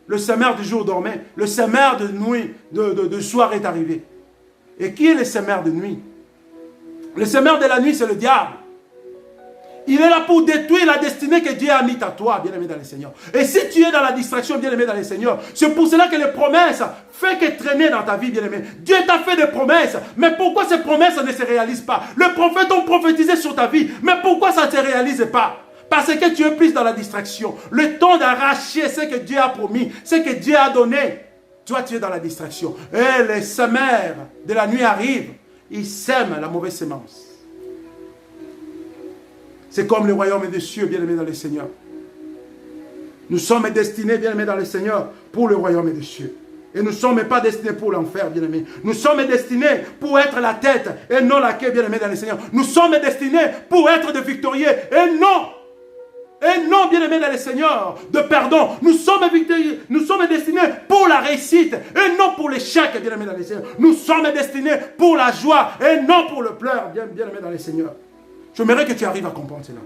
le semeur du jour dormait. Le semeur de nuit, de soir est arrivé. Et qui est le semeur de nuit? Le semeur de la nuit, c'est le diable. Il est là pour détruire la destinée que Dieu a mise à toi, bien-aimé dans le Seigneur. Et si tu es dans la distraction, bien-aimé dans le Seigneur, c'est pour cela que les promesses font que traîner dans ta vie, bien-aimé. Dieu t'a fait des promesses, mais pourquoi ces promesses ne se réalisent pas? Les prophètes ont prophétisé sur ta vie, mais pourquoi ça ne se réalise pas? Parce que tu es plus dans la distraction. Le temps d'arracher ce que Dieu a promis, ce que Dieu a donné. Toi, tu es dans la distraction. Et les semeurs de la nuit arrivent, ils sèment la mauvaise semence. C'est comme le royaume des cieux, bien-aimés dans le Seigneur. Nous sommes destinés, bien-aimés dans le Seigneur, pour le royaume des cieux. Et nous ne sommes pas destinés pour l'enfer, bien-aimés. Nous sommes destinés pour être la tête et non la queue, bien-aimés dans le Seigneur. Nous sommes destinés pour être des victorieux et non, bien-aimés dans le Seigneur, de pardon. Nous sommes destinés pour la réussite et non pour l'échec, bien-aimés dans le Seigneur. Nous sommes destinés pour la joie et non pour le pleur, bien-aimés dans le Seigneur. J'aimerais que tu arrives à comprendre cela.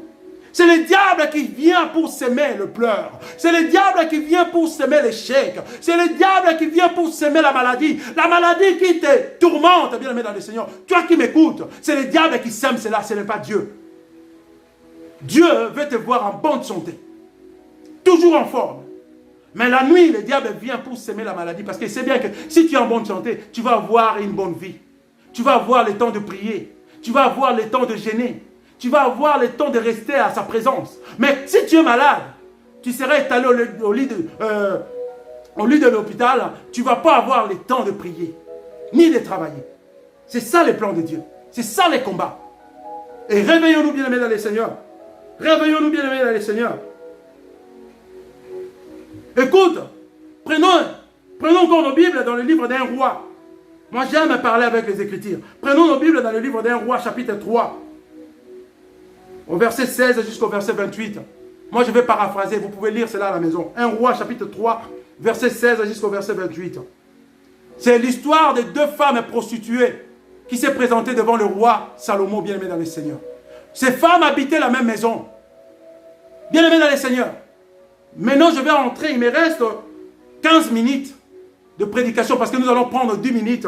C'est le diable qui vient pour semer le pleur. C'est le diable qui vient pour semer l'échec. C'est le diable qui vient pour semer la maladie. La maladie qui te tourmente, bien aimé dans le Seigneur. Toi qui m'écoutes, c'est le diable qui sème cela, ce n'est pas Dieu. Dieu veut te voir en bonne santé. Toujours en forme. Mais la nuit, le diable vient pour semer la maladie. Parce qu'il sait bien que si tu es en bonne santé, tu vas avoir une bonne vie. Tu vas avoir le temps de prier. Tu vas avoir le temps de jeûner. Tu vas avoir le temps de rester à sa présence. Mais si tu es malade, tu serais étalé au lit de l'hôpital, tu ne vas pas avoir le temps de prier, ni de travailler. C'est ça le plan de Dieu. C'est ça les combats. Et réveillons-nous bien aimés dans le Seigneur. Réveillons-nous bien aimés dans le Seigneur. Écoute, prenons encore nos Bibles dans le livre d'un roi. Moi j'aime parler avec les Écritures. Prenons nos Bibles dans le livre d'un roi, chapitre 3. Au verset 16 jusqu'au verset 28. Moi, je vais paraphraser. Vous pouvez lire cela à la maison. Un roi, chapitre 3, verset 16 jusqu'au verset 28. C'est l'histoire de deux femmes prostituées qui s'est présentée devant le roi Salomon, bien-aimé dans le Seigneur. Ces femmes habitaient la même maison. Bien-aimé dans le Seigneur. Maintenant, je vais entrer. Il me reste 15 minutes de prédication parce que nous allons prendre 10 minutes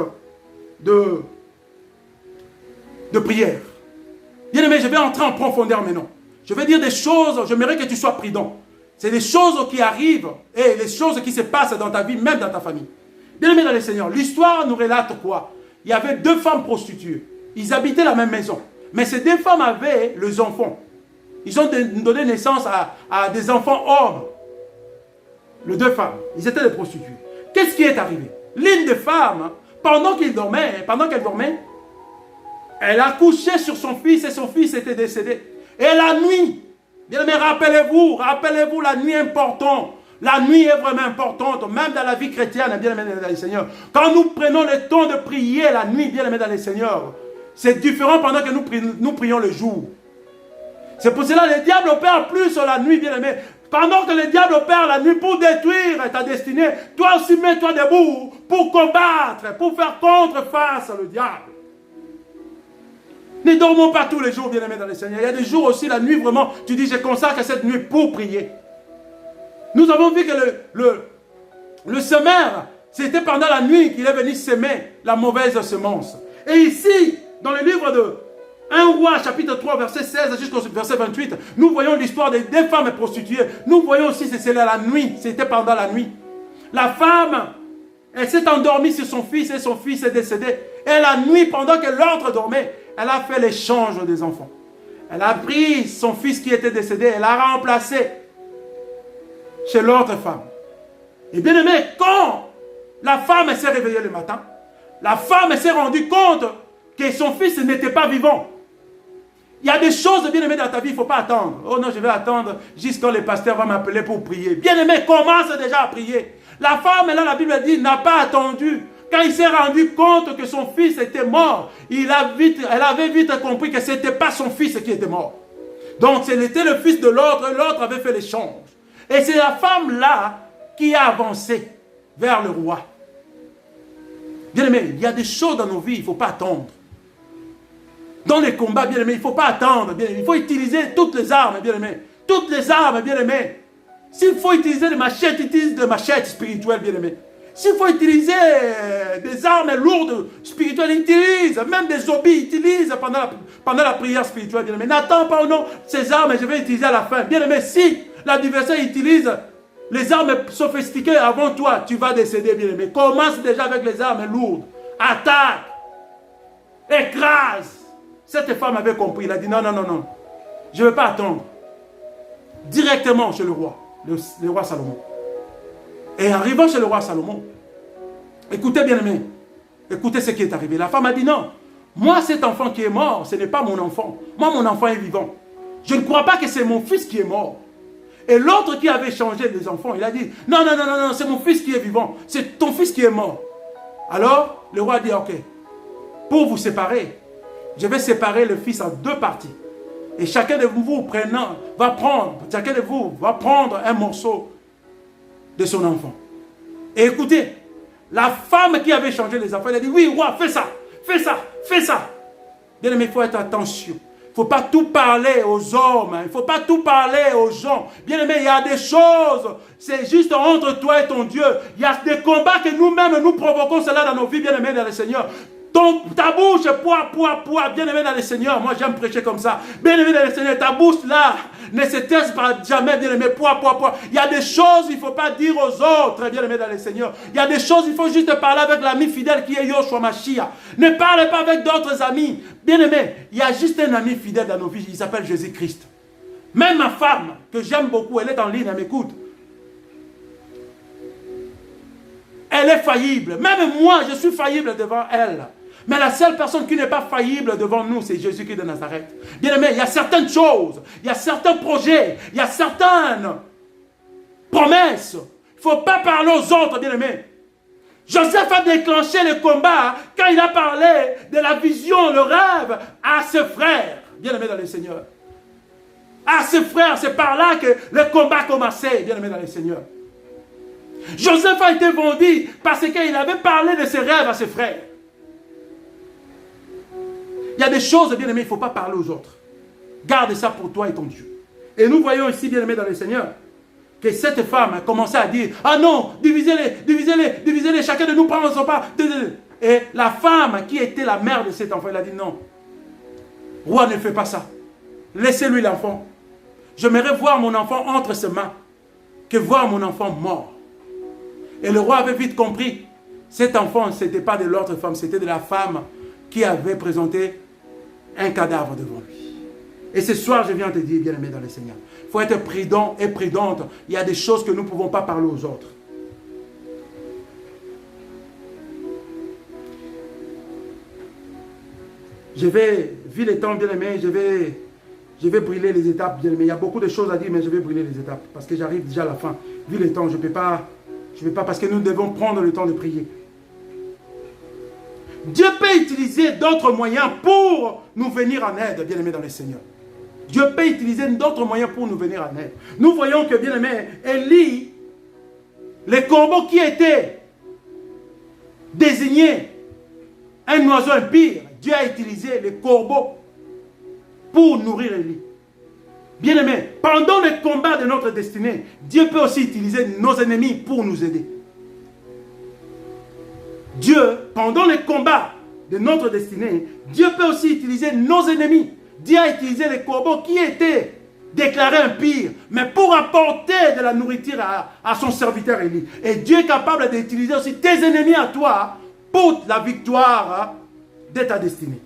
de prière. Bien-aimé, je vais entrer en profondeur maintenant. Je vais dire des choses, j'aimerais que tu sois prudent. C'est des choses qui arrivent et les choses qui se passent dans ta vie, même dans ta famille. Bien-aimé dans le Seigneur, l'histoire nous relate quoi? Il y avait deux femmes prostituées. Ils habitaient la même maison. Mais ces deux femmes avaient les enfants. Ils ont donné naissance à des enfants hommes. Les deux femmes, ils étaient des prostituées. Qu'est-ce qui est arrivé? L'une des femmes, pendant qu'elle dormait, elle a couché sur son fils et son fils était décédé. Et la nuit, bien aimé, rappelez-vous la nuit importante. La nuit est vraiment importante, même dans la vie chrétienne, bien aimé dans le Seigneur. Quand nous prenons le temps de prier la nuit, bien aimé dans le Seigneur, c'est différent pendant que nous prions le jour. C'est pour cela que le diable opère plus la nuit, bien aimé. Pendant que le diable opère la nuit pour détruire ta destinée, toi aussi mets-toi debout pour combattre, pour faire contre-face au diable. Ne dormons pas tous les jours, bien-aimés dans le Seigneur. Il y a des jours aussi, la nuit, vraiment, tu dis, je consacre cette nuit pour prier. Nous avons vu que le semeur, c'était pendant la nuit qu'il est venu semer la mauvaise semence. Et ici, dans le livre de 1 roi, chapitre 3, verset 16 jusqu'au verset 28, nous voyons l'histoire des deux femmes prostituées. Nous voyons aussi que c'est la nuit, c'était pendant la nuit. La femme, elle s'est endormie sur son fils et son fils est décédé. Et la nuit, pendant que l'autre dormait, elle a fait l'échange des enfants. Elle a pris son fils qui était décédé, elle l'a remplacé chez l'autre femme. Et bien aimé, quand la femme s'est réveillée le matin, la femme s'est rendue compte que son fils n'était pas vivant. Il y a des choses, bien aimé, dans ta vie, il ne faut pas attendre. Oh non, je vais attendre jusqu'à quand le pasteur va m'appeler pour prier. Bien aimé, commence déjà à prier. La femme, là, la Bible dit, n'a pas attendu. Quand il s'est rendu compte que son fils était mort, elle avait vite compris que ce n'était pas son fils qui était mort. Donc, c'était le fils de l'autre, l'autre avait fait l'échange. Et c'est la femme-là qui a avancé vers le roi. Bien aimé, il y a des choses dans nos vies, il ne faut pas attendre. Dans les combats, bien aimé, il ne faut pas attendre. Bien aimé. Il faut utiliser toutes les armes, bien aimé. Toutes les armes, bien aimé. S'il faut utiliser des machettes, utilise des machettes spirituelles, bien aimé. S'il faut utiliser des armes lourdes spirituelles, utilise. Même des zombies, utilise pendant la prière spirituelle, bien aimé. N'attends pas, non, ces armes, je vais utiliser à la fin. Bien aimé, si l'adversaire utilise les armes sophistiquées avant toi, tu vas décéder, bien aimé. Commence déjà avec les armes lourdes. Attaque. Écrase. Cette femme avait compris. Elle a dit non, non, non, non. Je ne vais pas attendre. Directement chez le roi Salomon. Et arrivant chez le roi Salomon, écoutez bien aimé, écoutez ce qui est arrivé. La femme a dit non, moi cet enfant qui est mort, ce n'est pas mon enfant. Moi mon enfant est vivant. Je ne crois pas que c'est mon fils qui est mort. Et l'autre qui avait changé les enfants, il a dit non, non, non, non, non, c'est mon fils qui est vivant. C'est ton fils qui est mort. Alors le roi dit ok, pour vous séparer, je vais séparer le fils en deux parties. Et chacun de vous va prendre un morceau de son enfant. Et écoutez, la femme qui avait changé les enfants, elle a dit, oui, roi, fais ça, fais ça, fais ça. Bien aimé, il faut être attention. ne faut pas tout parler aux hommes. Il ne faut pas tout parler aux gens. Bien-aimé, il y a des choses, c'est juste entre toi et ton Dieu. Il y a des combats que nous-mêmes, nous provoquons cela dans nos vies, bien-aimés dans le Seigneur. Ta bouche, poids, bien-aimé dans le Seigneur. Moi, j'aime prêcher comme ça. Bien-aimé dans le Seigneur, ta bouche là ne se taise pas jamais, bien-aimé, poids. Il y a des choses il ne faut pas dire aux autres, bien-aimé dans le Seigneur. Il y a des choses, il faut juste parler avec l'ami fidèle qui est Yoshua Mashiach. Ne parlez pas avec d'autres amis. Bien-aimé, il y a juste un ami fidèle dans nos vies, il s'appelle Jésus-Christ. Même ma femme, que j'aime beaucoup, elle est en ligne, elle m'écoute. Elle est faillible. Même moi, je suis faillible devant elle. Mais la seule personne qui n'est pas faillible devant nous, c'est Jésus-Christ de Nazareth. Bien aimé, il y a certaines choses, il y a certains projets, il y a certaines promesses. Il ne faut pas parler aux autres, bien aimé. Joseph a déclenché le combat quand il a parlé de la vision, le rêve à ses frères. Bien aimé dans le Seigneur. À ses frères, c'est par là que le combat a commencé, bien aimé dans le Seigneur. Joseph a été vendu parce qu'il avait parlé de ses rêves à ses frères. Il y a des choses, bien aimé, il ne faut pas parler aux autres. Garde ça pour toi et ton Dieu. Et nous voyons ici, bien aimé dans le Seigneur, que cette femme a commencé à dire, ah non, divisez-les, chacun de nous prend son part. Et la femme qui était la mère de cet enfant, elle a dit non. Roi, ne fais pas ça. Laissez-lui l'enfant. J'aimerais voir mon enfant entre ses mains que voir mon enfant mort. Et le roi avait vite compris, cet enfant, ce n'était pas de l'autre femme, c'était de la femme qui avait présenté un cadavre devant lui. Et ce soir, je viens te dire, bien-aimé dans le Seigneur, il faut être prudent et prudente. Il y a des choses que nous ne pouvons pas parler aux autres. Vu les temps, bien-aimé, je vais brûler les étapes, bien-aimé. Il y a beaucoup de choses à dire, mais je vais brûler les étapes. Parce que j'arrive déjà à la fin. Vu les temps, je ne vais pas, parce que nous devons prendre le temps de prier. Dieu peut utiliser d'autres moyens pour nous venir en aide, bien-aimé dans le Seigneur. Dieu peut utiliser d'autres moyens pour nous venir en aide. Nous voyons que, bien-aimé, Élie, les corbeaux qui étaient désignés un oiseau impire, Dieu a utilisé les corbeaux pour nourrir Élie. Bien-aimé, pendant le combat de notre destinée, Dieu peut aussi utiliser nos ennemis pour nous aider. Dieu, pendant le combat de notre destinée, Dieu peut aussi utiliser nos ennemis. Dieu a utilisé les corbeaux qui étaient déclarés impies, mais pour apporter de la nourriture à son serviteur Élie. Et Dieu est capable d'utiliser aussi tes ennemis à toi pour la victoire de ta destinée.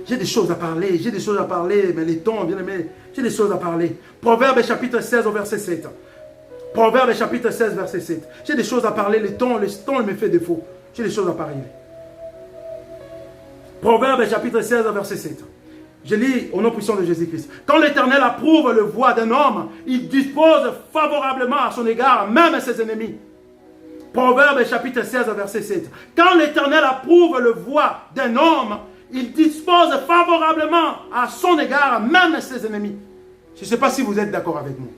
J'ai des choses à parler, mais les temps, bien aimé, j'ai des choses à parler. Proverbe chapitre 16 au verset 7. Proverbe chapitre 16 verset 7. J'ai des choses à parler, le temps me fait défaut. J'ai des choses à parler. Proverbe chapitre 16 verset 7. Je lis au nom puissant de Jésus-Christ. Quand l'Éternel approuve le voie d'un homme, il dispose favorablement à son égard, même à ses ennemis. Proverbe chapitre 16 verset 7. Quand l'Éternel approuve le voie d'un homme, il dispose favorablement à son égard, même à ses ennemis. Je ne sais pas si vous êtes d'accord avec moi.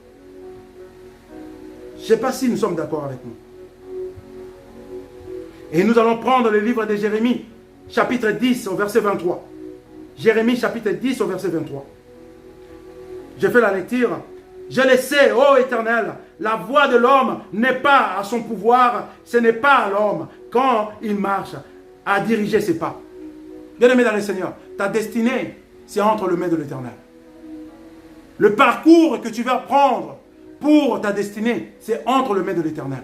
Je ne sais pas si nous sommes d'accord avec moi. Et nous allons prendre le livre de Jérémie, chapitre 10 au verset 23. Jérémie chapitre 10 au verset 23. Je fais la lecture. Je le sais, ô Éternel, la voie de l'homme n'est pas à son pouvoir, ce n'est pas à l'homme, quand il marche, à diriger ses pas. Bien-aimé dans le Seigneur, ta destinée, c'est entre les mains de l'Éternel. Le parcours que tu vas prendre pour ta destinée, c'est entre les mains de l'Éternel.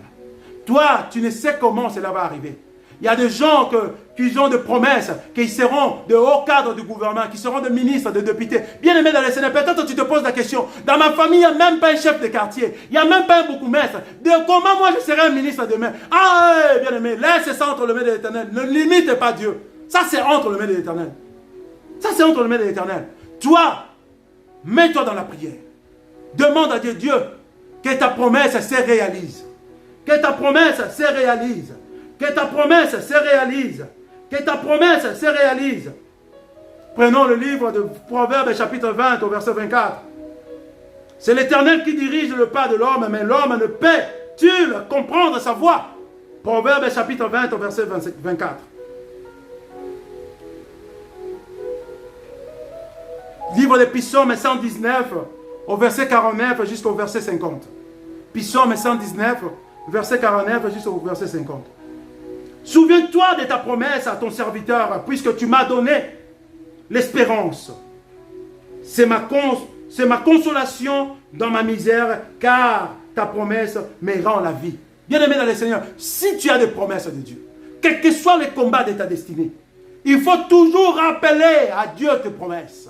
Toi, tu ne sais comment cela va arriver. Il y a des gens qui ont des promesses, qui seront de hauts cadres du gouvernement, qui seront des ministres, des députés. Bien-aimé dans le Seigneur, peut-être tu te poses la question. Dans ma famille, il n'y a même pas un chef de quartier. Il n'y a même pas un bourgmestre. Comment moi je serai un ministre demain? Ah, bien-aimé, laisse ça entre les mains de l'Éternel. Ne limite pas Dieu. Ça, c'est entre les mains de l'Éternel. Ça, c'est entre les mains de l'Éternel. Toi, mets-toi dans la prière. Demande à Dieu, Dieu, que ta promesse se réalise. Que ta promesse se réalise. Que ta promesse se réalise. Que ta promesse se réalise. Prenons le livre de Proverbes chapitre 20 au verset 24. C'est l'Éternel qui dirige le pas de l'homme, mais l'homme ne peut-il comprendre sa voix? Proverbes chapitre 20 au verset 24. livre de Psaume 119, au verset 49 jusqu'au verset 50. Psaume 119, verset 49 jusqu'au verset 50. Souviens-toi de ta promesse à ton serviteur, puisque tu m'as donné l'espérance. C'est ma consolation dans ma misère, car ta promesse me rend la vie. Bien-aimé dans le Seigneur, si tu as des promesses de Dieu, quel que soit le combat de ta destinée, il faut toujours rappeler à Dieu tes promesses.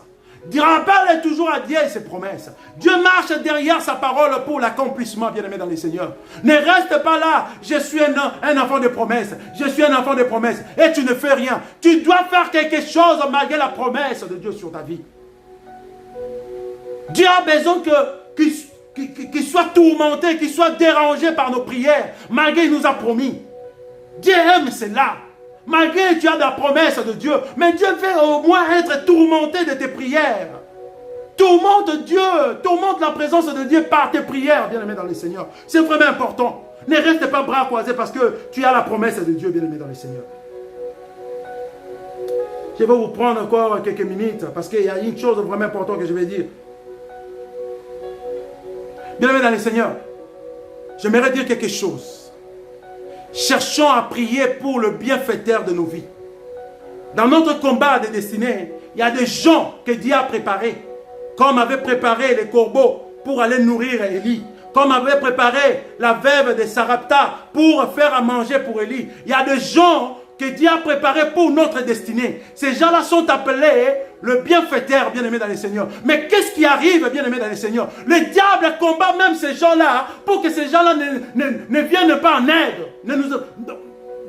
Rappelle toujours à Dieu ses promesses. Dieu marche derrière sa parole pour l'accomplissement, bien-aimé dans le Seigneur. Ne reste pas là, je suis un enfant de promesses. Je suis un enfant de promesses. Et tu ne fais rien. Tu dois faire quelque chose malgré la promesse de Dieu sur ta vie. Dieu a besoin qu'il soit tourmenté, qu'il soit dérangé par nos prières, malgré qu'il nous a promis. Dieu aime cela. Malgré que tu as la promesse de Dieu, mais Dieu veut au moins être tourmenté de tes prières. Tourmente Dieu, tourmente la présence de Dieu par tes prières, bien-aimé dans le Seigneur. C'est vraiment important. Ne reste pas bras croisés parce que tu as la promesse de Dieu, bien-aimé dans le Seigneur. Je vais vous prendre encore quelques minutes parce qu'il y a une chose vraiment importante que je vais dire. Bien-aimé dans le Seigneur, j'aimerais dire quelque chose. Cherchons à prier pour le bienfaiteur de nos vies. Dans notre combat de destinée, il y a des gens que Dieu a préparés. Comme avait préparé les corbeaux pour aller nourrir Élie. Comme avait préparé la veuve de Sarepta pour faire à manger pour Élie. Il y a des gens que Dieu a préparés pour notre destinée. Ces gens-là sont appelés le bienfaiteur, bien-aimé dans le Seigneur. Mais qu'est-ce qui arrive, bien-aimé dans le Seigneur? Le diable combat même ces gens-là pour que ces gens-là ne viennent pas en aide.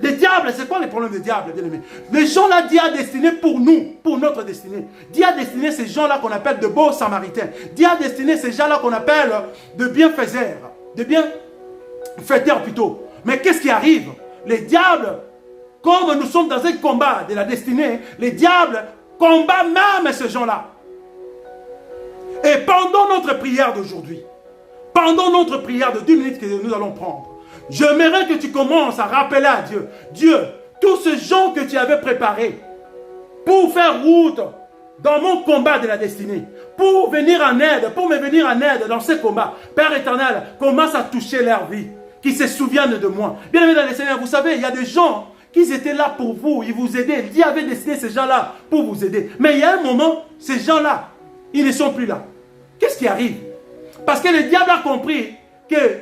Le diable, c'est quoi le problème du diable, bien-aimé? Les gens-là, Dieu a destiné pour nous, pour notre destinée. Dieu a destiné ces gens-là qu'on appelle de beaux samaritains. Dieu a destiné ces gens-là qu'on appelle de bienfaiteurs. De bienfaiteurs plutôt. Mais qu'est-ce qui arrive? Les diables, comme nous sommes dans un combat de la destinée, les diables combattent même ces gens-là. Et pendant notre prière d'aujourd'hui, pendant notre prière de 2 minutes que nous allons prendre, j'aimerais que tu commences à rappeler à Dieu, Dieu, tous ces gens que tu avais préparés pour faire route dans mon combat de la destinée, pour venir en aide, pour me venir en aide dans ce combat, Père éternel, commence à toucher leur vie, qu'ils se souviennent de moi. Bien aimé dans le Seigneur, vous savez, il y a des gens qui étaient là pour vous, ils vous aidaient. Dieu avait destiné ces gens-là pour vous aider. Mais il y a un moment, ces gens-là, ils ne sont plus là. Qu'est-ce qui arrive? Parce que le diable a compris que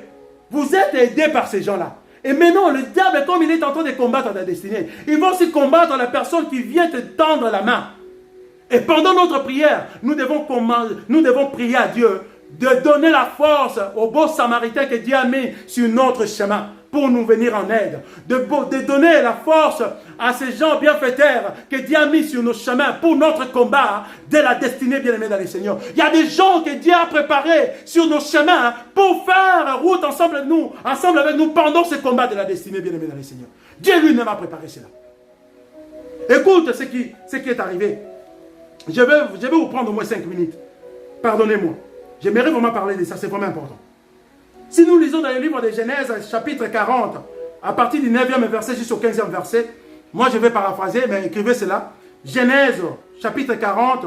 vous êtes aidés par ces gens-là. Et maintenant, le diable, comme il est en train de combattre ta destinée, il va aussi combattre la personne qui vient te tendre la main. Et pendant notre prière, nous devons prier à Dieu de donner la force aux beaux samaritains que Dieu a mis sur notre chemin pour nous venir en aide. De donner la force à ces gens bienfaiteurs que Dieu a mis sur nos chemins pour notre combat de la destinée, bien-aimée dans le Seigneur. Il y a des gens que Dieu a préparés sur nos chemins pour faire route ensemble avec nous pendant ce combat de la destinée, bien-aimée dans le Seigneur. Dieu lui-même a préparé cela. Écoute ce qui est arrivé. Je vais vous prendre au moins 5 minutes. Pardonnez-moi. J'aimerais vraiment parler de ça, c'est vraiment important. Si nous lisons dans le livre de Genèse, chapitre 40, à partir du 9e verset jusqu'au 15e verset, moi je vais paraphraser, mais écrivez cela. Genèse, chapitre 40,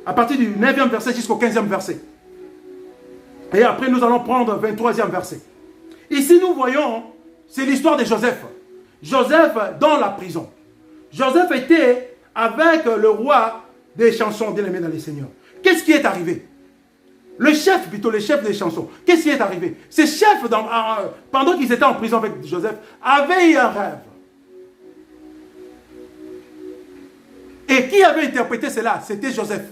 à partir du 9e verset jusqu'au 15e verset. Et après nous allons prendre le 23e verset. Ici nous voyons, c'est l'histoire de Joseph. Joseph dans la prison. Joseph était avec le roi des chansons, bien aimé dans les seigneurs. Qu'est-ce qui est arrivé? Le chef des chansons. Qu'est-ce qui est arrivé? Ces chefs, pendant qu'ils étaient en prison avec Joseph, avaient eu un rêve. Et qui avait interprété cela? C'était Joseph.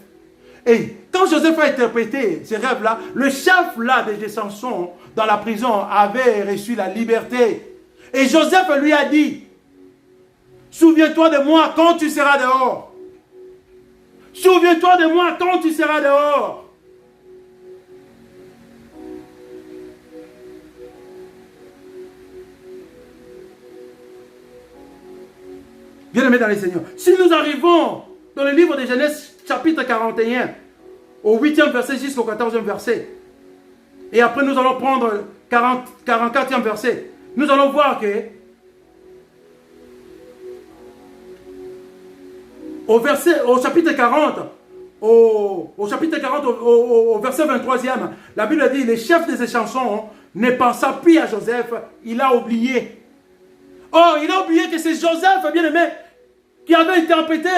Et quand Joseph a interprété ces rêves-là, le chef là des chansons dans la prison avait reçu la liberté. Et Joseph lui a dit, souviens-toi de moi quand tu seras dehors. Souviens-toi de moi quand tu seras dehors. Bien-aimés dans les seigneurs, si nous arrivons dans le livre de Genèse, chapitre 41, au 8e verset jusqu'au 14e verset, et après nous allons prendre le 44e verset, nous allons voir que au chapitre 40, au chapitre 40, au verset 23e, la Bible dit, les chefs des échansons ne pensa plus à Joseph, il a oublié. Oh, il a oublié que c'est Joseph, bien-aimé, qui avait interprété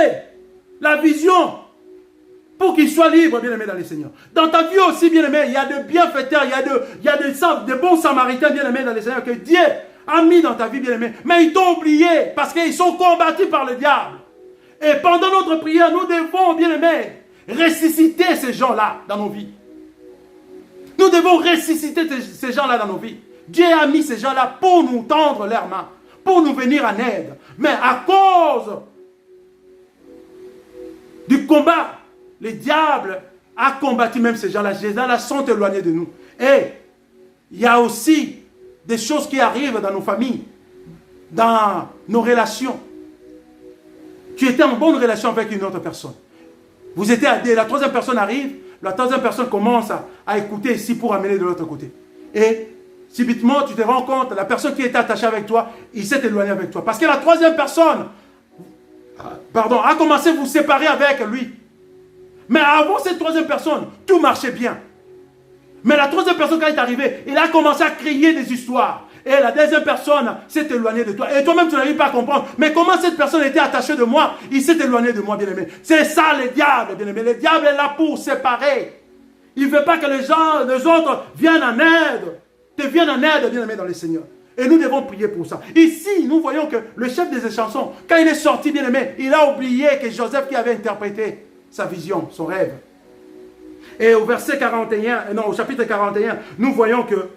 la vision pour qu'il soit libre, bien-aimé dans les Seigneurs. Dans ta vie aussi, bien-aimé, il y a de bienfaiteurs, il y a de bons samaritains, bien-aimé dans les Seigneurs, que Dieu a mis dans ta vie, bien-aimé. Mais ils t'ont oublié parce qu'ils sont combattus par le diable. Et pendant notre prière, nous devons, bien-aimé, ressusciter ces gens-là dans nos vies. Nous devons ressusciter ces gens-là dans nos vies. Dieu a mis ces gens-là pour nous tendre leurs mains, pour nous venir en aide. Mais à cause du combat, le diable a combattu même ces gens-là. Ces gens-là sont éloignés de nous. Et il y a aussi des choses qui arrivent dans nos familles, dans nos relations. Tu étais en bonne relation avec une autre personne. Vous étiez à deux, la troisième personne arrive, la troisième personne commence à écouter ici pour amener de l'autre côté. Et subitement, tu te rends compte, la personne qui était attachée avec toi, il s'est éloigné avec toi. Parce que la troisième personne, a commencé à vous séparer avec lui. Mais avant cette troisième personne, tout marchait bien. Mais la troisième personne, quand elle est arrivée, il a commencé à crier des histoires. Et la deuxième personne s'est éloignée de toi. Et toi-même, tu n'arrives pas à comprendre. Mais comment cette personne était attachée de moi? Il s'est éloigné de moi, bien-aimé. C'est ça le diable, bien-aimé. Le diable est là pour séparer. Il ne veut pas que les autres viennent en aide. Te viennent en aide, bien-aimé, dans le Seigneur. Et nous devons prier pour ça. Ici, nous voyons que le chef des échansons, quand il est sorti, bien-aimé, il a oublié que Joseph qui avait interprété sa vision, son rêve. Et au verset 41, non, au chapitre 41, nous voyons que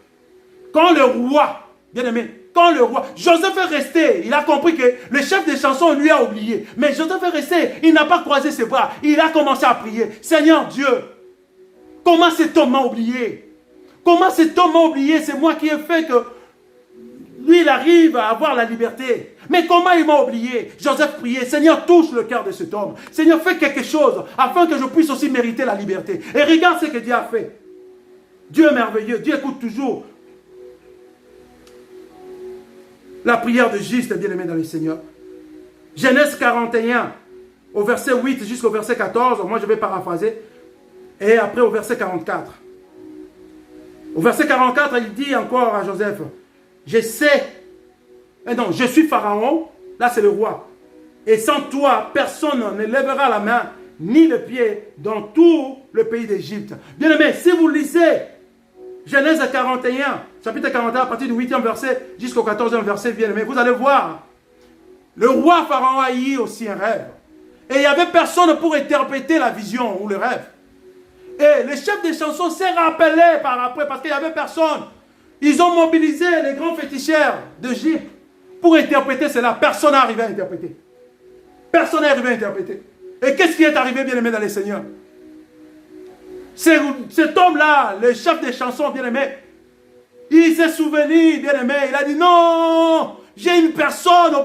quand le roi, bien-aimé, quand le roi, Joseph est resté, il a compris que le chef des chansons lui a oublié. Mais Joseph est resté, il n'a pas croisé ses bras, il a commencé à prier. Seigneur Dieu, comment cet homme m'a oublié? Comment cet homme m'a oublié? C'est moi qui ai fait que lui, il arrive à avoir la liberté. Mais comment il m'a oublié? Joseph priait, Seigneur, touche le cœur de cet homme. Seigneur, fais quelque chose afin que je puisse aussi mériter la liberté. Et regarde ce que Dieu a fait. Dieu est merveilleux. Dieu écoute toujours la prière de juste, bien-aimé dans le Seigneur. Genèse 41, au verset 8 jusqu'au verset 14. Moi, je vais paraphraser. Et après, au verset 44. Au verset 44, il dit encore à Joseph, je suis Pharaon, là c'est le roi. Et sans toi, personne ne lèvera la main ni le pied dans tout le pays d'Égypte. Bien-aimé, si vous lisez Genèse 41, chapitre 41, à partir du 8e verset jusqu'au 14e verset, bien-aimé, vous allez voir, le roi Pharaon a eu aussi un rêve. Et il n'y avait personne pour interpréter la vision ou le rêve. Et le chef des chansons s'est rappelé par après, parce qu'il n'y avait personne. Ils ont mobilisé les grands féticheurs d'Égypte pour interpréter cela. Personne n'est arrivé à interpréter. Personne n'est arrivé à interpréter. Et qu'est-ce qui est arrivé, bien-aimé, dans les Seigneurs? Cet homme-là, le chef des chansons, bien-aimé, il s'est souvenu, bien-aimé, il a dit non, j'ai une personne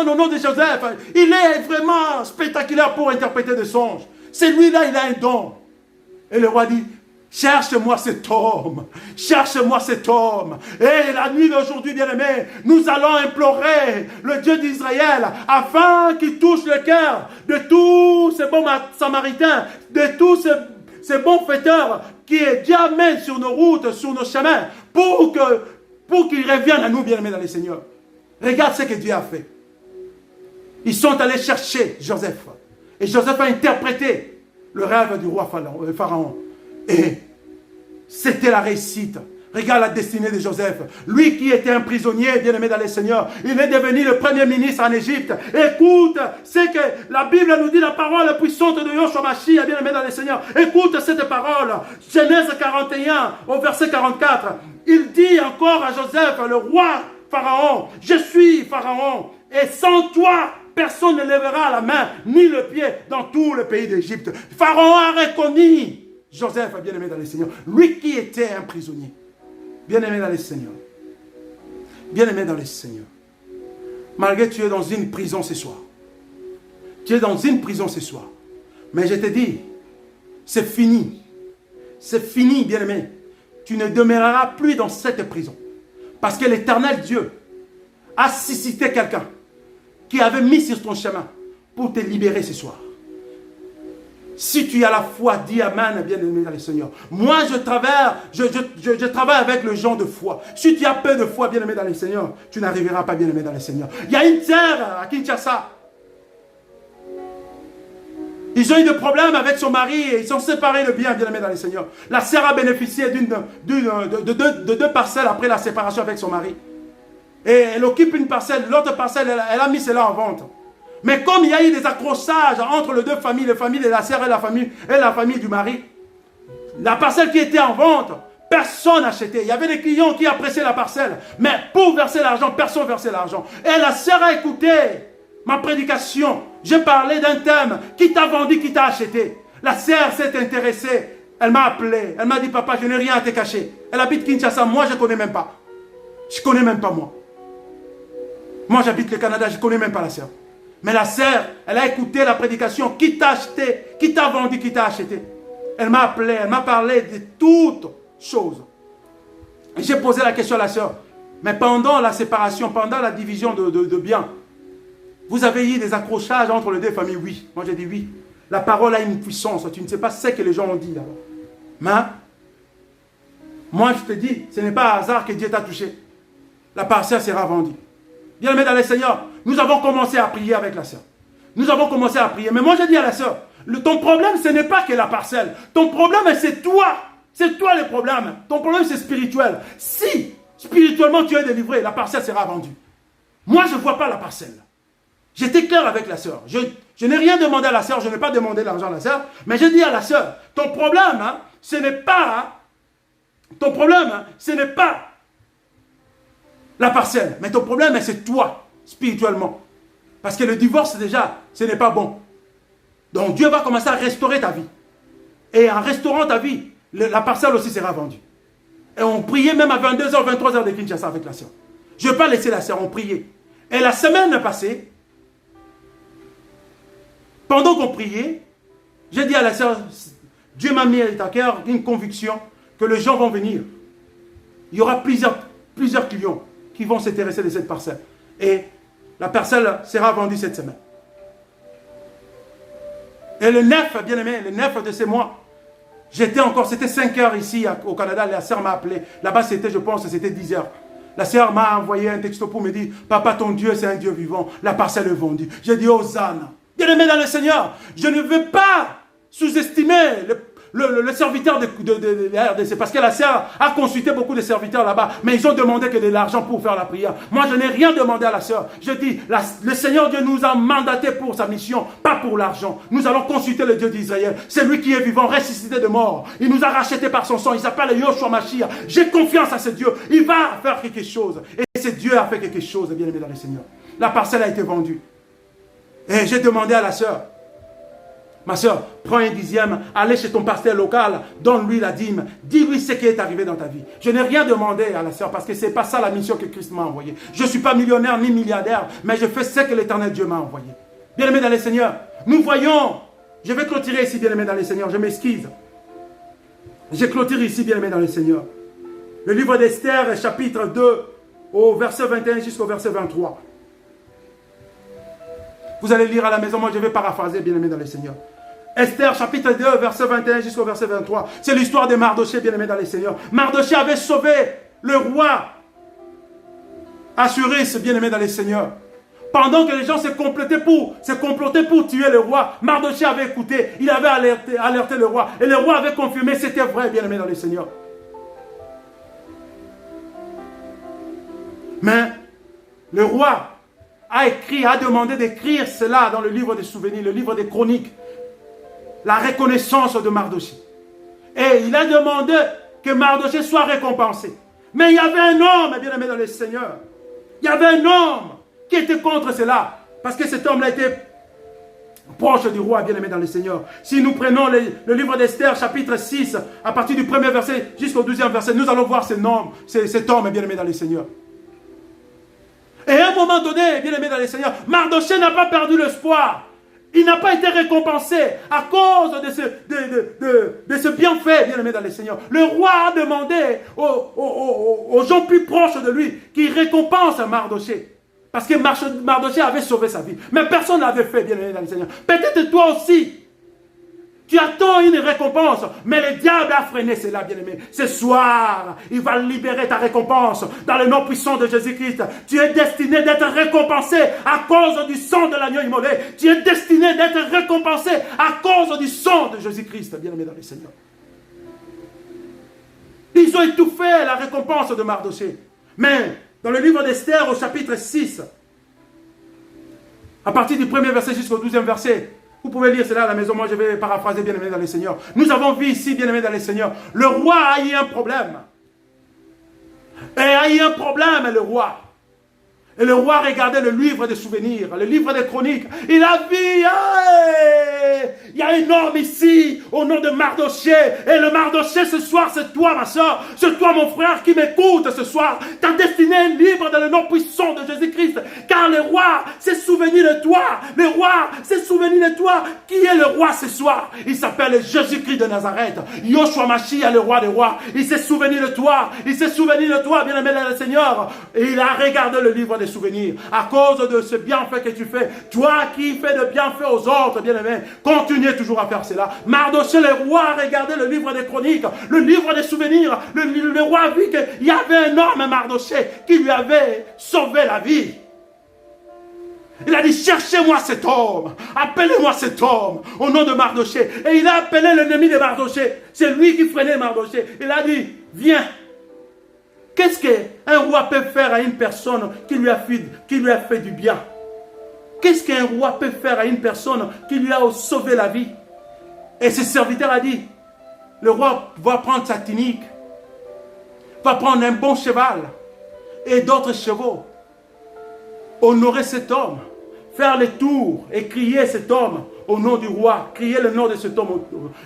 au nom de Joseph. Il est vraiment spectaculaire pour interpréter des songes. Celui-là, il a un don. Et le roi dit, cherche-moi cet homme. Cherche-moi cet homme. Et la nuit d'aujourd'hui, bien-aimé, nous allons implorer le Dieu d'Israël afin qu'il touche le cœur de tous ces bons samaritains, de tous ces bons fêteurs qui Dieu amène sur nos routes, sur nos chemins, pour qu'ils reviennent à nous, bien-aimés dans les Seigneurs. Regarde ce que Dieu a fait. Ils sont allés chercher Joseph. Et Joseph a interprété le rêve du roi Pharaon. Et c'était la réussite. Regarde la destinée de Joseph. Lui qui était un prisonnier, bien-aimé dans les Seigneurs, il est devenu le premier ministre en Égypte. Écoute, c'est que la Bible nous dit la parole puissante de Yoshua Mashiach, bien-aimé dans les Seigneurs. Écoute cette parole. Genèse 41, au verset 44. Il dit encore à Joseph, le roi Pharaon, je suis Pharaon, et sans toi, personne ne lèvera la main ni le pied dans tout le pays d'Égypte. Pharaon a reconnu Joseph, bien-aimé dans les Seigneurs, lui qui était un prisonnier. Bien-aimé dans les Seigneurs. Bien-aimé dans les Seigneurs. Malgré que tu es dans une prison ce soir. Tu es dans une prison ce soir. Mais je te dis, c'est fini. C'est fini, bien-aimé. Tu ne demeureras plus dans cette prison. Parce que l'Éternel Dieu a suscité quelqu'un qui avait mis sur ton chemin pour te libérer ce soir. Si tu as la foi, dis Amen, bien-aimé dans le Seigneur. Moi, je travaille avec le genre de foi. Si tu as peu de foi, bien-aimé dans le Seigneur, tu n'arriveras pas, bien-aimé dans le Seigneur. Il y a une terre à Kinshasa. Ils ont eu des problèmes avec son mari et ils sont séparés de bien aimé dans le Seigneur. La sœur a bénéficié de deux parcelles après la séparation avec son mari. Et elle occupe une parcelle, l'autre parcelle, elle a mis cela en vente. Mais comme il y a eu des accrochages entre les deux familles, la famille de la sœur et la famille du mari, la parcelle qui était en vente, personne n'achetait. Il y avait des clients qui appréciaient la parcelle. Mais pour verser l'argent, personne ne versait l'argent. Et la sœur a écouté ma prédication. J'ai parlé d'un thème. Qui t'a vendu, qui t'a acheté? La sœur s'est intéressée. Elle m'a appelé. Elle m'a dit, papa, je n'ai rien à te cacher. Elle habite Kinshasa. Moi, je ne connais même pas. Je ne connais même pas moi. Moi, j'habite le Canada. Je ne connais même pas la sœur. Mais la sœur, elle a écouté la prédication. Qui t'a acheté? Qui t'a vendu, qui t'a acheté? Elle m'a appelé. Elle m'a parlé de toutes choses. J'ai posé la question à la sœur. Mais pendant la séparation, pendant la division de biens, vous avez eu des accrochages entre les deux familles? Oui. Moi, j'ai dit oui. La parole a une puissance. Tu ne sais pas ce que les gens ont dit là-bas. Mais, moi, je te dis, ce n'est pas un hasard que Dieu t'a touché. La parcelle sera vendue. Bien aimé dans le Seigneur, nous avons commencé à prier avec la sœur. Nous avons commencé à prier. Mais moi, je dis à la sœur, ton problème, ce n'est pas que la parcelle. Ton problème, c'est toi. C'est toi le problème. Ton problème, c'est spirituel. Si, spirituellement, tu es délivré, la parcelle sera vendue. Moi, je ne vois pas la parcelle. J'étais clair avec la sœur. Je n'ai rien demandé à la sœur, je n'ai pas demandé l'argent à la sœur, mais je dis à la sœur, ton problème, ce n'est pas, la parcelle, mais ton problème, c'est toi, spirituellement. Parce que le divorce, déjà, ce n'est pas bon. Donc Dieu va commencer à restaurer ta vie. Et en restaurant ta vie, la parcelle aussi sera vendue. Et on priait même à 22h, 23h de Kinshasa avec la sœur. Je ne vais pas laisser la sœur, on priait. Et la semaine passée, pendant qu'on priait, j'ai dit à la sœur, Dieu m'a mis à cœur une conviction que les gens vont venir. Il y aura plusieurs clients qui vont s'intéresser de cette parcelle. Et la parcelle sera vendue cette semaine. Et le 9, bien aimé, le 9 de ce mois, c'était 5 heures ici au Canada, la sœur m'a appelé. Là-bas, je pense, c'était 10 heures. La sœur m'a envoyé un texto pour me dire, papa, ton Dieu, c'est un Dieu vivant. La parcelle est vendue. J'ai dit, Hosanna. Bien-aimé dans le Seigneur, je ne veux pas sous-estimer le serviteur de RDC, parce que la sœur a consulté beaucoup de serviteurs là-bas, mais ils ont demandé que de l'argent pour faire la prière. Moi, je n'ai rien demandé à la sœur. Je dis, le Seigneur Dieu nous a mandaté pour sa mission, pas pour l'argent. Nous allons consulter le Dieu d'Israël. C'est lui qui est vivant, ressuscité de mort. Il nous a rachetés par son sang. Il s'appelle Yoshua Mashiach. J'ai confiance à ce Dieu. Il va faire quelque chose. Et ce Dieu a fait quelque chose, bien-aimé dans le Seigneur. La parcelle a été vendue. Et j'ai demandé à la sœur, ma sœur, prends un dixième, allez chez ton pasteur local, donne-lui la dîme, dis-lui ce qui est arrivé dans ta vie. Je n'ai rien demandé à la sœur parce que ce n'est pas ça la mission que Christ m'a envoyée. Je ne suis pas millionnaire ni milliardaire, mais je fais ce que l'Éternel Dieu m'a envoyé. Bien-aimé dans le Seigneur, nous voyons, je vais clôturer ici, bien-aimé dans le Seigneur, je m'excuse. Je clôture ici, bien-aimé dans le Seigneur. Le livre d'Esther, chapitre 2, au verset 21 jusqu'au verset 23. Vous allez lire à la maison, moi je vais paraphraser, bien-aimé dans le Seigneur. Esther, chapitre 2, verset 21 jusqu'au verset 23. C'est l'histoire de Mardoché, bien-aimé dans le Seigneur. Mardoché avait sauvé le roi Assuérus, bien-aimé dans le Seigneur. Pendant que les gens se complotaient pour tuer le roi, Mardoché avait écouté, il avait alerté le roi. Et le roi avait confirmé, c'était vrai, bien-aimé dans le Seigneur. Mais le roi a demandé d'écrire cela dans le livre des souvenirs, le livre des chroniques, la reconnaissance de Mardoché. Et il a demandé que Mardoché soit récompensé. Mais il y avait un homme, bien aimé dans le Seigneur, il y avait un homme qui était contre cela, parce que cet homme-là était proche du roi, bien aimé dans le Seigneur. Si nous prenons le livre d'Esther, chapitre 6, à partir du 1er verset jusqu'au 12e verset, nous allons voir cet homme, bien aimé dans le Seigneur. Et à un moment donné, bien aimé dans le Seigneur, Mardoché n'a pas perdu l'espoir. Il n'a pas été récompensé à cause de ce bienfait, bien aimé dans le Seigneur. Le roi a demandé aux gens plus proches de lui qu'ils récompensent Mardoché. Parce que Mardoché avait sauvé sa vie. Mais personne ne l'avait fait, bien aimé dans le Seigneur. Peut-être toi aussi, Tu attends une récompense, mais le diable a freiné cela, bien-aimé. Ce soir, il va libérer ta récompense dans le nom puissant de Jésus-Christ. Tu es destiné d'être récompensé à cause du sang de l'agneau immolé. Tu es destiné d'être récompensé à cause du sang de Jésus-Christ, bien-aimé dans le Seigneur. Ils ont étouffé la récompense de Mardoché. Mais, dans le livre d'Esther, au chapitre 6, à partir du 1er verset jusqu'au 12e verset, vous pouvez lire cela à la maison, moi je vais paraphraser, bien-aimé dans le Seigneur. Nous avons vu ici, bien-aimé dans le Seigneur, le roi a eu un problème. Et a eu un problème, le roi. Et le roi regardait le livre des souvenirs, le livre des chroniques. Il a vu, il y a un homme ici, au nom de Mardoché. Et le Mardoché, ce soir, c'est toi, ma soeur. C'est toi, mon frère, qui m'écoute ce soir. Ta destinée est libre dans le nom puissant de Jésus-Christ. Car le roi s'est souvenu de toi. Le roi s'est souvenu de toi. Qui est le roi ce soir? Il s'appelle Jésus-Christ de Nazareth. Yoshua Mashiach, le roi des rois. Il s'est souvenu de toi. Il s'est souvenu de toi, bien-aimé dans le Seigneur. Et il a regardé le livre des souvenirs à cause de ce bienfait que tu fais. Toi qui fais de bienfaits aux autres, bien-aimé, continuez toujours à faire cela. Mardoché, le roi, a regardé le livre des chroniques, le livre des souvenirs. Le roi a vu qu'il y avait un homme, Mardoché, qui lui avait sauvé la vie. Il a dit, cherchez-moi cet homme, appelez-moi cet homme, au nom de Mardoché. Et il a appelé l'ennemi de Mardoché. C'est lui qui freinait Mardoché. Il a dit, viens. Qu'est-ce qu'un roi peut faire à une personne qui lui a fait du bien? Qu'est-ce qu'un roi peut faire à une personne qui lui a sauvé la vie? Et ce serviteur a dit, le roi va prendre sa tunique, va prendre un bon cheval et d'autres chevaux, honorer cet homme, faire le tour et crier cet homme au nom du roi, crier le nom de cet homme.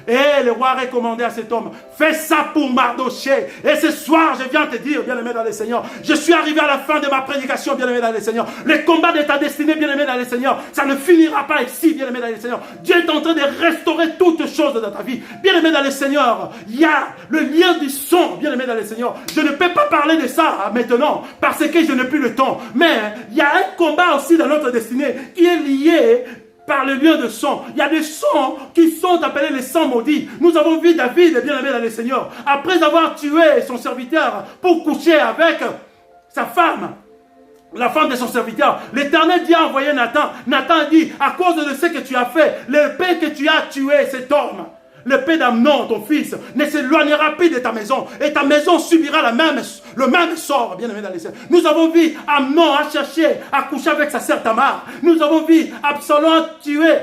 Et le roi a recommandé à cet homme, fais ça pour Mardoché. Et ce soir, je viens te dire, bien-aimé dans le Seigneur, je suis arrivé à la fin de ma prédication, bien-aimé dans le Seigneur. Le combat de ta destinée, bien-aimé dans le Seigneur, ça ne finira pas ici, bien-aimé dans le Seigneur. Dieu est en train de restaurer toutes choses dans ta vie. Bien-aimé dans le Seigneur, il y a le lien du sang, bien-aimé dans le Seigneur. Je ne peux pas parler de ça maintenant, parce que je n'ai plus le temps. Mais il y a un combat aussi dans notre destinée qui est lié par le lieu de sang. Il y a des sangs qui sont appelés les sangs maudits. Nous avons vu David, bien-aimé dans le Seigneur, après avoir tué son serviteur pour coucher avec sa femme, la femme de son serviteur, l'Éternel Dieu a envoyé Nathan. Nathan a dit, à cause de ce que tu as fait, l'épée que tu as tué cet homme, l'épée d'Amnon, ton fils, ne s'éloignera plus de ta maison. Et ta maison subira le même sort, bien-aimé dans les cieux. Nous avons vu Amnon a cherché à coucher avec sa sœur Tamar. Nous avons vu Absalom a tué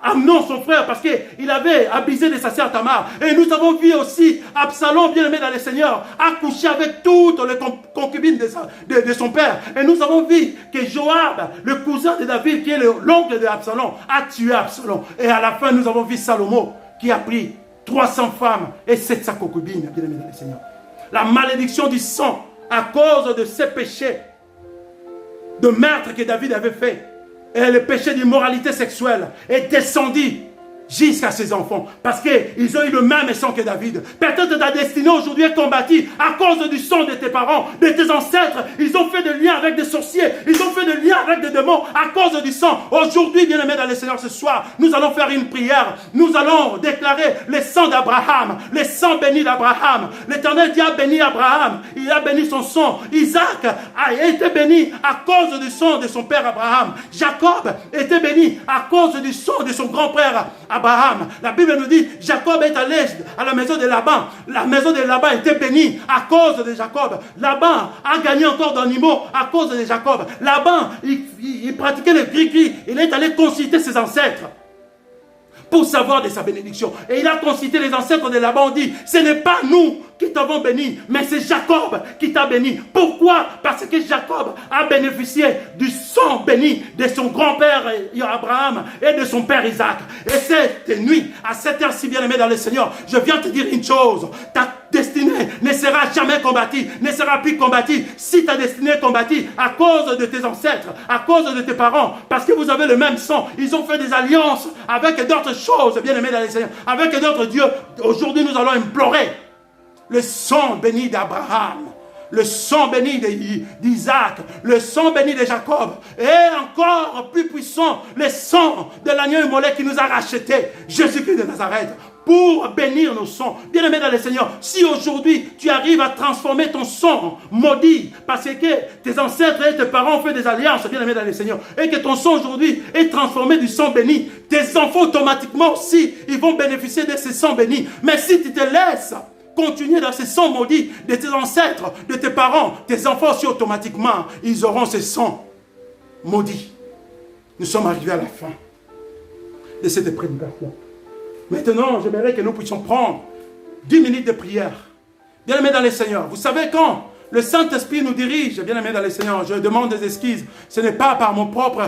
Amnon, son frère, parce qu'il avait abusé de sa sœur Tamar. Et nous avons vu aussi Absalom, bien-aimé dans le Seigneur, a couché avec toutes les concubines de son père. Et nous avons vu que Joab, le cousin de David, qui est l'oncle de Absalom, a tué Absalom. Et à la fin, nous avons vu Salomon, qui a pris 300 femmes et 700 concubines, bien-aimé dans le Seigneur. La malédiction du sang, à cause de ces péchés de meurtre que David avait fait, et le péché d'immoralité sexuelle est descendu jusqu'à ses enfants, parce qu'ils ont eu le même sang que David. Peut-être ta destinée aujourd'hui est combattue à cause du sang de tes parents, de tes ancêtres. Ils ont fait des liens avec des sorciers, ils ont fait des liens avec des démons à cause du sang. Aujourd'hui, bien-aimés dans le Seigneur, ce soir, nous allons faire une prière. Nous allons déclarer le sang d'Abraham, le sang béni d'Abraham. L'Éternel Dieu a béni Abraham, il a béni son sang. Isaac a été béni à cause du sang de son père Abraham. Jacob était béni à cause du sang de son grand-père Abraham. La Bible nous dit, Jacob est allé à la maison de Laban. La maison de Laban était bénie à cause de Jacob. Laban a gagné encore d'animaux à cause de Jacob. Laban, il pratiquait le gris-gris. Il est allé consulter ses ancêtres pour savoir de sa bénédiction. Et il a consulté les ancêtres de Laban. On dit, ce n'est pas nous qui t'avons béni, mais c'est Jacob qui t'a béni. Pourquoi? Parce que Jacob a bénéficié du sang béni de son grand-père Abraham et de son père Isaac. Et cette nuit, à cette heure-ci, bien-aimé dans le Seigneur, je viens te dire une chose. Ta destinée ne sera jamais combattue, ne sera plus combattue. Si ta destinée est combattue à cause de tes ancêtres, à cause de tes parents, parce que vous avez le même sang, ils ont fait des alliances avec d'autres choses, bien-aimé dans le Seigneur, avec d'autres dieux. Aujourd'hui, nous allons implorer le sang béni d'Abraham, le sang béni d'Isaac, le sang béni de Jacob, et encore plus puissant, le sang de l'agneau immolé qui nous a rachetés, Jésus-Christ de Nazareth, pour bénir nos sons. Bien-aimé dans le Seigneur, si aujourd'hui tu arrives à transformer ton son maudit, parce que tes ancêtres et tes parents ont fait des alliances, bien-aimé dans le Seigneur, et que ton son aujourd'hui est transformé du sang béni, tes enfants automatiquement aussi, ils vont bénéficier de ces sons bénis. Mais si tu te laisses continuer dans ces sons maudits de tes ancêtres, de tes parents, tes enfants aussi automatiquement, ils auront ces sons maudits. Nous sommes arrivés à la fin de cette prédication. Maintenant, j'aimerais que nous puissions prendre 10 minutes de prière. Bien-aimés dans le Seigneur, vous savez quand le Saint-Esprit nous dirige, bien-aimés dans le Seigneur, je demande des excuses, ce n'est pas par mon propre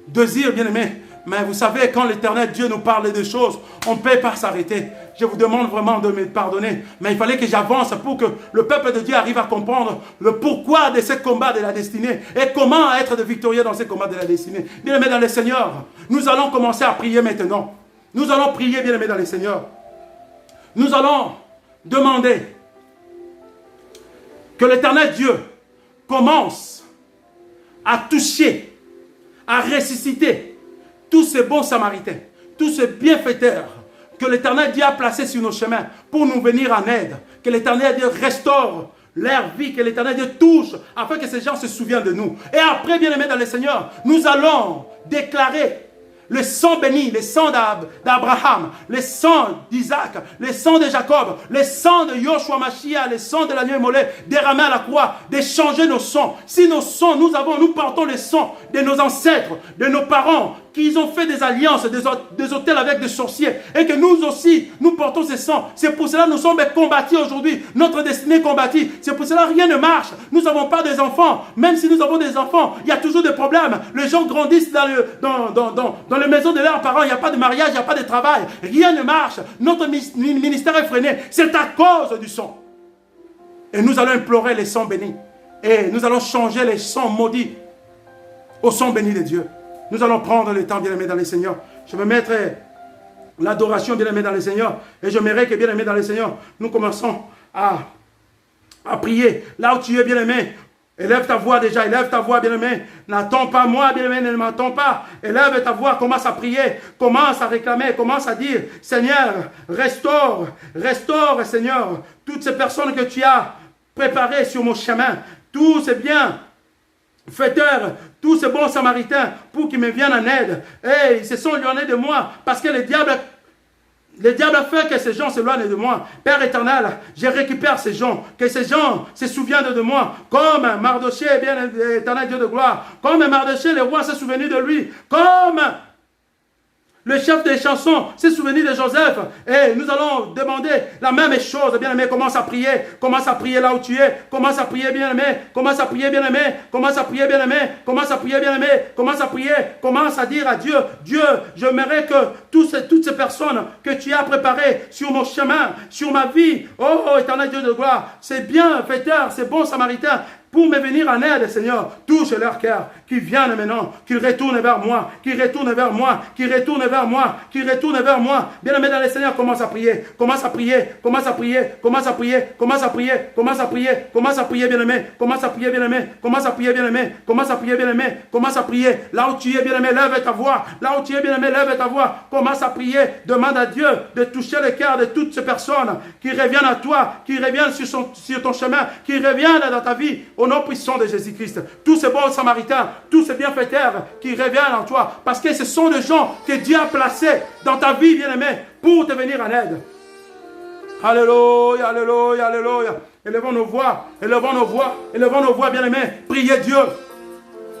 désir, bien-aimés, mais vous savez, quand l'Éternel Dieu nous parle de choses, on ne peut pas s'arrêter. Je vous demande vraiment de me pardonner, mais il fallait que j'avance pour que le peuple de Dieu arrive à comprendre le pourquoi de ce combat de la destinée et comment être de victorieux dans ce combat de la destinée. Bien-aimés dans le Seigneur, nous allons commencer à prier maintenant. Nous allons prier, bien-aimés dans le Seigneur. Nous allons demander que l'Éternel Dieu commence à toucher, à ressusciter tous ces bons samaritains, tous ces bienfaiteurs que l'Éternel Dieu a placés sur nos chemins pour nous venir en aide. Que l'Éternel Dieu restaure leur vie, que l'Éternel Dieu touche afin que ces gens se souviennent de nous. Et après, bien-aimés dans le Seigneur, nous allons déclarer le sang béni, le sang d'Abraham, le sang d'Isaac, le sang de Jacob, le sang de Yoshua Mashiach, le sang de l'agneau immolé, déramé à la croix, d'échanger nos sangs. Si nos sangs, nous portons le sang de nos ancêtres, de nos parents, qu'ils ont fait des alliances, des hôtels avec des sorciers, et que nous aussi, nous portons ces sangs. C'est pour cela que nous sommes combattus aujourd'hui. Notre destinée est combattue. C'est pour cela que rien ne marche. Nous n'avons pas des enfants. Même si nous avons des enfants, il y a toujours des problèmes. Les gens grandissent dans les maisons de leurs parents. Il n'y a pas de mariage, il n'y a pas de travail. Rien ne marche. Notre ministère est freiné. C'est à cause du sang. Et nous allons implorer les sangs bénis. Et nous allons changer les sangs maudits au sang béni de Dieu. Nous allons prendre le temps, bien-aimés dans le Seigneur. Je vais mettre l'adoration, bien-aimés dans le Seigneur. Et j'aimerais que, bien-aimés dans le Seigneur, nous commençons à prier. Là où tu es, bien-aimé, élève ta voix déjà, élève ta voix, bien-aimé. N'attends pas moi, bien-aimé, ne m'attends pas. Élève ta voix, commence à prier, commence à réclamer, commence à dire, Seigneur, restaure, Seigneur, toutes ces personnes que tu as préparées sur mon chemin, tous ces biens, faiteurs, tous ces bons samaritains, pour qu'ils me viennent en aide. Et ils se sont éloignés de moi, parce que le diable a fait que ces gens s'éloignent de moi. Père éternel, je récupère ces gens, que ces gens se souviennent de moi, comme Mardochée, bien éternel Dieu de gloire, comme Mardochée, le roi s'est souvenu de lui, comme le chef des chansons s'est souvenu de Joseph. Et nous allons demander la même chose. Bien-aimé, commence à prier. Commence à prier là où tu es. Commence à prier, bien-aimé. Commence à prier, bien-aimé. Commence à prier, bien-aimé. Commence à prier, bien-aimé. Commence à prier. Commence à dire à Dieu, Dieu, j'aimerais que toutes ces personnes que tu as préparées sur mon chemin, sur ma vie, oh, éternel Dieu de gloire, ces bienfaiteurs, ces bons samaritains, pour me venir en aide, Seigneur, touche leur cœur, qu'ils viennent maintenant, qu'ils retournent vers moi, qu'ils retournent vers moi, qu'ils retournent vers moi, qu'ils retournent vers moi. Bien-aimé dans le Seigneur, commence à prier, commence à prier, commence à prier, commence à prier, commence à prier, commence à prier, commence à prier, bien-aimé, commence à prier, bien-aimé, commence à prier, bien-aimé, commence à prier, bien-aimé, commence à prier. Là où tu es, bien-aimé, lève ta voix. Là où tu es, bien-aimé, lève ta voix. Commence à prier, demande à Dieu de toucher le cœur de toutes ces personnes qui reviennent à toi, qui reviennent sur ton chemin, qui reviennent dans ta vie. Au nom puissant de Jésus-Christ, tous ces bons samaritains, tous ces bienfaiteurs qui reviennent en toi, parce que ce sont des gens que Dieu a placés dans ta vie, bien-aimé, pour te venir en aide. Alléluia, alléluia, alléluia. Élevons nos voix, élevons nos voix, élevons nos voix, bien-aimé. Priez Dieu.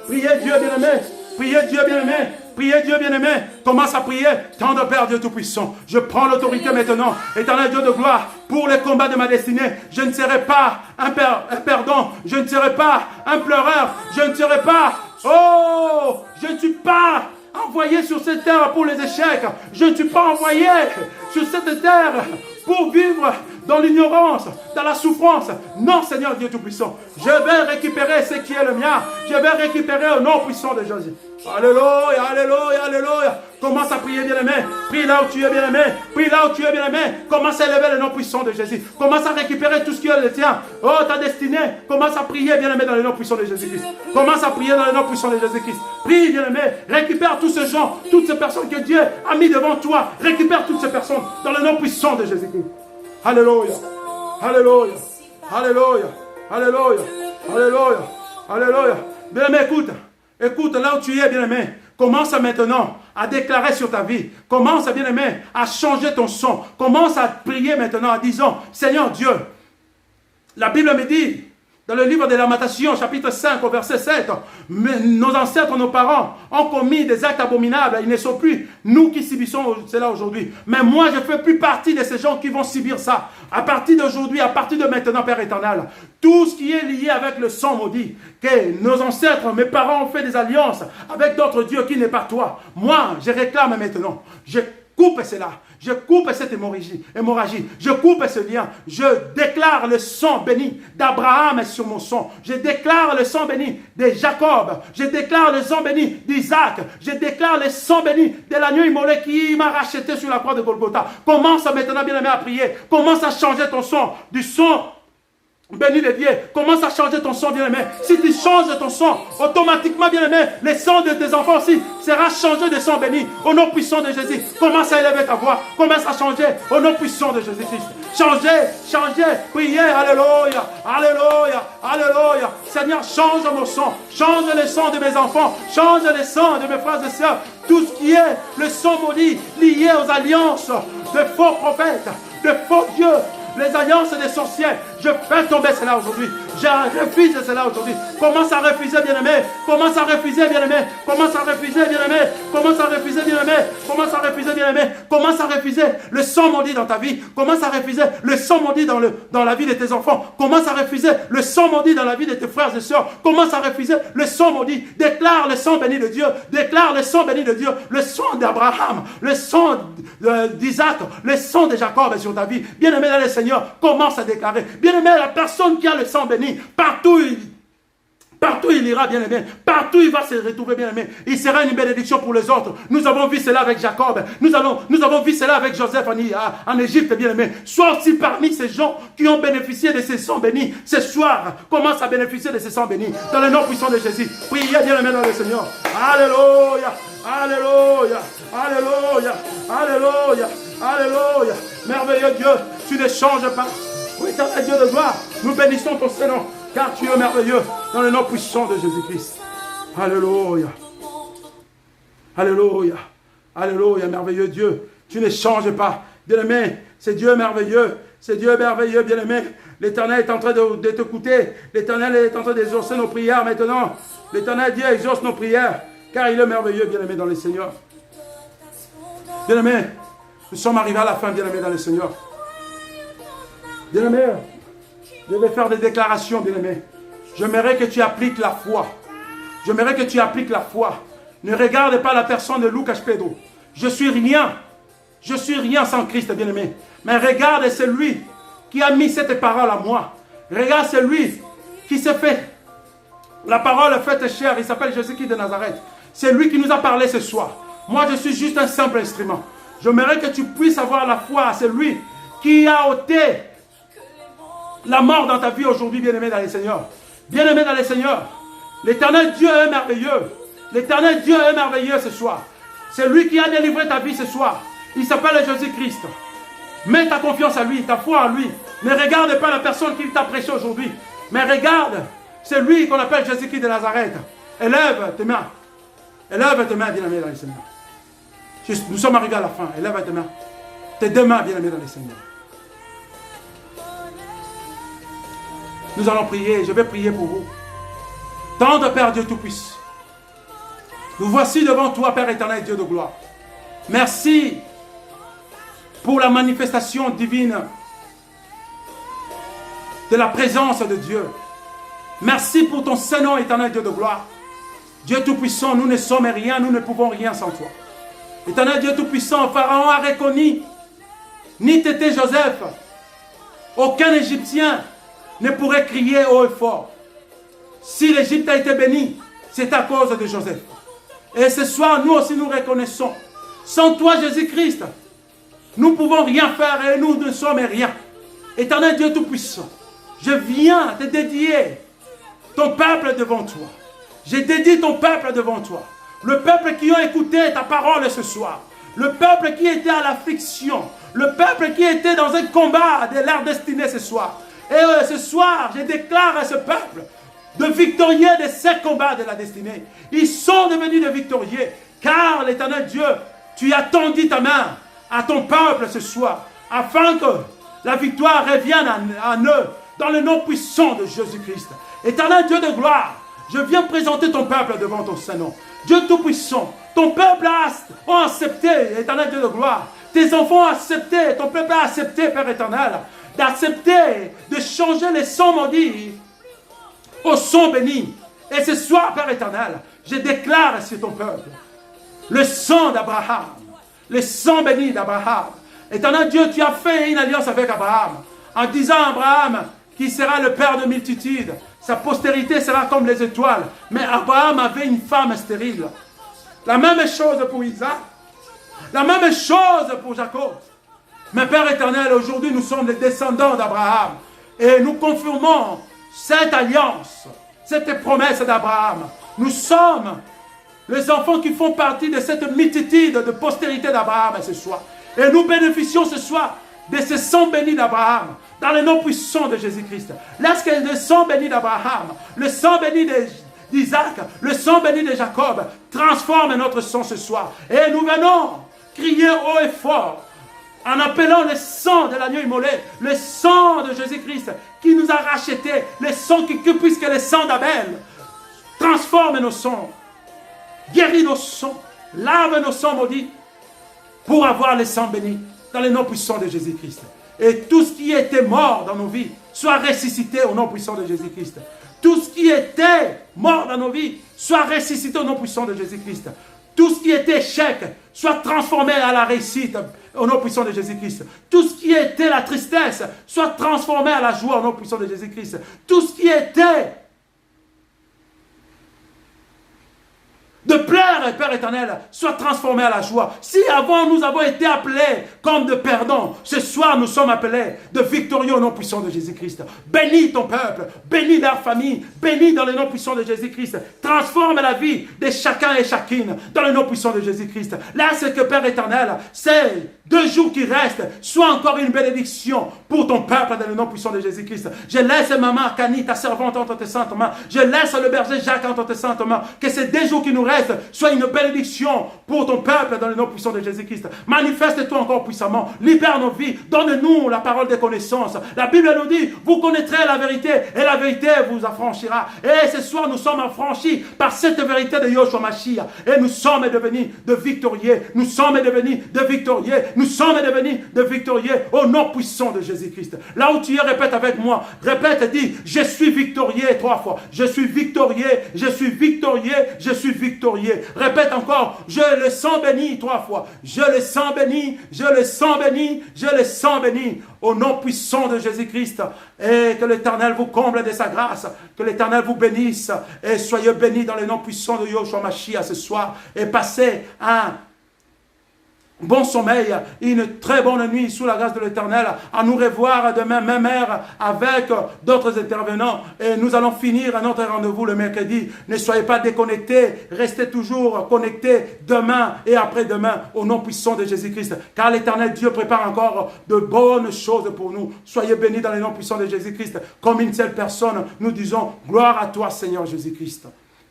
Priez Dieu, bien-aimé. Priez Dieu, bien-aimé. Priez Dieu, bien-aimé. Commence à prier. Tendre Père Dieu Tout-Puissant. Je prends l'autorité maintenant. Éternel Dieu de gloire, pour les combats de ma destinée, je ne serai pas un perdant. Je ne serai pas un pleureur. Je ne serai pas, oh, je ne suis pas envoyé sur cette terre pour les échecs. Je ne suis pas envoyé sur cette terre pour vivre dans l'ignorance, dans la souffrance. Non, Seigneur Dieu Tout-Puissant, je vais récupérer ce qui est le mien. Je vais récupérer au nom puissant de Jésus. Alléluia, alléluia, alléluia. Commence à prier, bien-aimé. Prie là où tu es, bien-aimé. Prie là où tu es, bien-aimé. Commence à élever le nom puissant de Jésus. Commence à récupérer tout ce qui est le tien. Oh, ta destinée. Commence à prier, bien-aimé, dans le nom puissant de Jésus-Christ. Commence à prier dans le nom puissant de Jésus-Christ. Prie, bien-aimé. Récupère tous ces gens, toutes ces personnes que Dieu a mis devant toi. Récupère toutes ces personnes dans le nom puissant de Jésus-Christ. Alléluia. Alléluia. Alléluia. Alléluia. Alléluia. Alléluia. Bien-aimé, écoute. Écoute, là où tu es, bien-aimé, commence maintenant à déclarer sur ta vie. Commence, bien-aimé, à changer ton son. Commence à prier maintenant en disant, Seigneur Dieu, la Bible me dit, dans le livre des Lamentations, chapitre 5, au verset 7, nos ancêtres, nos parents ont commis des actes abominables. Ils ne sont plus nous qui subissons cela aujourd'hui. Mais moi, je ne fais plus partie de ces gens qui vont subir ça. À partir d'aujourd'hui, à partir de maintenant, Père éternel, tout ce qui est lié avec le sang maudit, que nos ancêtres, mes parents ont fait des alliances avec d'autres dieux qui n'est pas toi. Moi, je réclame maintenant. Je coupe cela. Je coupe cette hémorragie. Je coupe ce lien. Je déclare le sang béni d'Abraham sur mon sang. Je déclare le sang béni de Jacob. Je déclare le sang béni d'Isaac. Je déclare le sang béni de l'agneau immolé qui m'a racheté sur la croix de Golgotha. Commence maintenant, bien-aimé, à prier. Commence à changer ton sang du sang béni de Dieu. Commence à changer ton sang, bien-aimé. Si tu changes ton sang, automatiquement, bien-aimé, le sang de tes enfants aussi sera changé de sang béni. Au nom puissant de Jésus. Commence à élever ta voix. Commence à changer au nom puissant de Jésus-Christ. Changez, priez. Alléluia, alléluia, alléluia. Seigneur, change mon sang. Change le sang de mes enfants. Change le sang de mes frères et sœurs. Tout ce qui est le sang maudit lié aux alliances de faux prophètes, de faux dieux, les alliances des sorciers, je fais tomber cela aujourd'hui. Je refuse cela aujourd'hui. Commence à refuser, bien-aimé. Commence à refuser, bien-aimé. Commence à refuser, bien-aimé. Commence à refuser, bien-aimé. Commence à refuser, bien-aimé. Commence à refuser le sang maudit dans ta vie. Commence à refuser le sang maudit dans la vie de tes enfants. Commence à refuser le sang maudit dans la vie de tes frères et sœurs. Commence à refuser le sang maudit. Déclare le sang béni de Dieu. Déclare le sang béni de Dieu. Le sang d'Abraham. Le sang d'Isaac. Le sang de Jacob sur ta vie. Bien-aimé dans le Seigneur, commence à déclarer. Bien-aimé, la personne qui a le sang béni, partout il ira, bien-aimé. Partout il va se retrouver, bien-aimé. Il sera une bénédiction pour les autres. Nous avons vu cela avec Jacob. Nous avons vu cela avec Joseph en Égypte, bien-aimé. Sois aussi parmi ces gens qui ont bénéficié de ces sangs bénis. Ce soir, commence à bénéficier de ces sangs bénis. Dans le nom puissant de Jésus. Priez, bien-aimé, dans le Seigneur. Alléluia. Alléluia. Alléluia. Alléluia. Alléluia. Merveilleux Dieu, tu ne changes pas. Oui, éternel Dieu de gloire, nous bénissons ton Seigneur, car tu es merveilleux dans le nom puissant de Jésus-Christ. Alléluia. Alléluia. Alléluia, merveilleux Dieu. Tu ne changes pas. Bien-aimé, c'est Dieu merveilleux. C'est Dieu merveilleux, bien-aimé. L'Éternel est en train de t'écouter. L'Éternel est en train d'exaucer nos prières maintenant. L'Éternel Dieu exauce nos prières, car il est merveilleux, bien-aimé, dans le Seigneur. Bien-aimé, nous sommes arrivés à la fin, bien-aimé, dans le Seigneur. Bien-aimé, je vais faire des déclarations, bien-aimé. J'aimerais que tu appliques la foi. J'aimerais que tu appliques la foi. Ne regarde pas la personne de Lucas Pedro. Je suis rien. Je suis rien sans Christ, bien-aimé. Mais regarde celui qui a mis cette parole à moi. Regarde celui qui s'est fait. La parole faite chère, il s'appelle Jésus-Christ de Nazareth. C'est lui qui nous a parlé ce soir. Moi, je suis juste un simple instrument. J'aimerais que tu puisses avoir la foi à celui qui a ôté la mort dans ta vie aujourd'hui, bien-aimé dans les Seigneurs. Bien-aimé dans les Seigneurs, l'Éternel Dieu est merveilleux. L'Éternel Dieu est merveilleux ce soir. C'est lui qui a délivré ta vie ce soir. Il s'appelle Jésus-Christ. Mets ta confiance à lui, ta foi en lui. Ne regarde pas la personne qui t'a prêché aujourd'hui. Mais regarde, c'est lui qu'on appelle Jésus-Christ de Nazareth. Élève tes mains. Élève tes mains, bien-aimé dans les Seigneurs. Nous sommes arrivés à la fin. Élève tes mains. Tes deux mains, bien-aimé dans les Seigneurs. Nous allons prier, je vais prier pour vous. Tendre Père Dieu Tout-Puissant. Nous voici devant toi, Père éternel, Dieu de gloire. Merci pour la manifestation divine de la présence de Dieu. Merci pour ton Saint-Nom éternel, Dieu de gloire. Dieu Tout-Puissant, nous ne sommes rien, nous ne pouvons rien sans toi. Éternel Dieu Tout-Puissant, Pharaon a reconnu ni Tété Joseph, Aucun Égyptien ne pourrait crier haut et fort. Si l'Égypte a été bénie, c'est à cause de Joseph. Et ce soir, nous aussi nous reconnaissons. Sans toi, Jésus-Christ, nous ne pouvons rien faire et nous ne sommes rien. Éternel Dieu Tout-Puissant, je viens te dédier ton peuple devant toi. Je dédie ton peuple devant toi. Le peuple qui a écouté ta parole ce soir. Le peuple qui était à l'affliction. Le peuple qui était dans un combat de leur destinée ce soir. Et ce soir, je déclare à ce peuple de victorieux de ces combats de la destinée. Ils sont devenus de victorieux. Car l'Éternel Dieu, tu as tendu ta main à ton peuple ce soir. Afin que la victoire revienne en eux. Dans le nom puissant de Jésus-Christ. Éternel Dieu de gloire, je viens présenter ton peuple devant ton Saint-Nom. Dieu Tout-Puissant, ton peuple a accepté, Éternel Dieu de gloire. Tes enfants ont accepté, ton peuple a accepté, Père éternel, d'accepter, de changer les sons maudits au son béni. Et ce soir, Père éternel, je déclare sur ton peuple le sang d'Abraham, le sang béni d'Abraham. Éternel Dieu, tu as fait une alliance avec Abraham, en disant à Abraham qui sera le père de multitudes. Sa postérité sera comme les étoiles. Mais Abraham avait une femme stérile. La même chose pour Isaac. La même chose pour Jacob. Mais Père éternel, aujourd'hui nous sommes les descendants d'Abraham. Et nous confirmons cette alliance, cette promesse d'Abraham. Nous sommes les enfants qui font partie de cette multitude de postérité d'Abraham ce soir. Et nous bénéficions ce soir de ce sang béni d'Abraham, dans le nom puissant de Jésus-Christ. Lorsque le sang béni d'Abraham, le sang béni d'Isaac, le sang béni de Jacob transforme notre sang ce soir. Et nous venons crier haut et fort, en appelant le sang de l'agneau immolé, le sang de Jésus-Christ qui nous a rachetés, le sang puisque le sang d'Abel transforme nos sangs, guérit nos sangs, lave nos sangs maudits, pour avoir le sang béni dans le nom puissant de Jésus-Christ. Et tout ce qui était mort dans nos vies soit ressuscité au nom puissant de Jésus-Christ. Tout ce qui était mort dans nos vies soit ressuscité au nom puissant de Jésus-Christ. Tout ce qui était échec soit transformé à la réussite au nom puissant de Jésus-Christ. Tout ce qui était la tristesse soit transformé à la joie au nom puissant de Jésus-Christ. Tout ce qui était de pleurer, Père éternel, soit transformé à la joie. Si avant nous avons été appelés comme de perdants, ce soir nous sommes appelés de victorieux au nom puissant de Jésus-Christ. Bénis ton peuple, bénis leur famille, bénis dans le nom puissant de Jésus-Christ. Transforme la vie de chacun et chacune dans le nom puissant de Jésus-Christ. Là, c'est que Père éternel, ces 2 jours qui restent, soit encore une bénédiction pour ton peuple dans le nom puissant de Jésus-Christ. Je laisse maman Kani, ta servante, entre tes saintes mains. Je laisse le berger Jacques entre tes saintes mains. Que ces 2 jours qui nous restent soit une bénédiction pour ton peuple dans le nom puissant de Jésus-Christ. Manifeste-toi encore puissamment. Libère nos vies. Donne-nous la parole de connaissance. La Bible nous dit, vous connaîtrez la vérité et la vérité vous affranchira. Et ce soir, nous sommes affranchis par cette vérité de Yoshua Mashiach. Et nous sommes devenus de victorieux. Nous sommes devenus de victorieux. Nous sommes devenus de victorieux au nom puissant de Jésus-Christ. Là où tu es, répète avec moi. Répète, dis, je suis victorieux 3 fois. Je suis victorieux, je suis victorieux, je suis victorieux. Répète encore, je le sens béni 3 fois. Je le sens béni, je le sens béni, je le sens béni. Au nom puissant de Jésus-Christ. Et que l'Éternel vous comble de sa grâce. Que l'Éternel vous bénisse. Et soyez bénis dans le nom puissant de Yoshua Mashiach ce soir. Et passez un bon sommeil, une très bonne nuit sous la grâce de l'Éternel. À nous revoir demain, même heure, avec d'autres intervenants. Et nous allons finir notre rendez-vous le mercredi. Ne soyez pas déconnectés. Restez toujours connectés demain et après-demain au nom puissant de Jésus-Christ. Car l'Éternel Dieu prépare encore de bonnes choses pour nous. Soyez bénis dans le nom puissant de Jésus-Christ. Comme une seule personne, nous disons gloire à toi, Seigneur Jésus-Christ.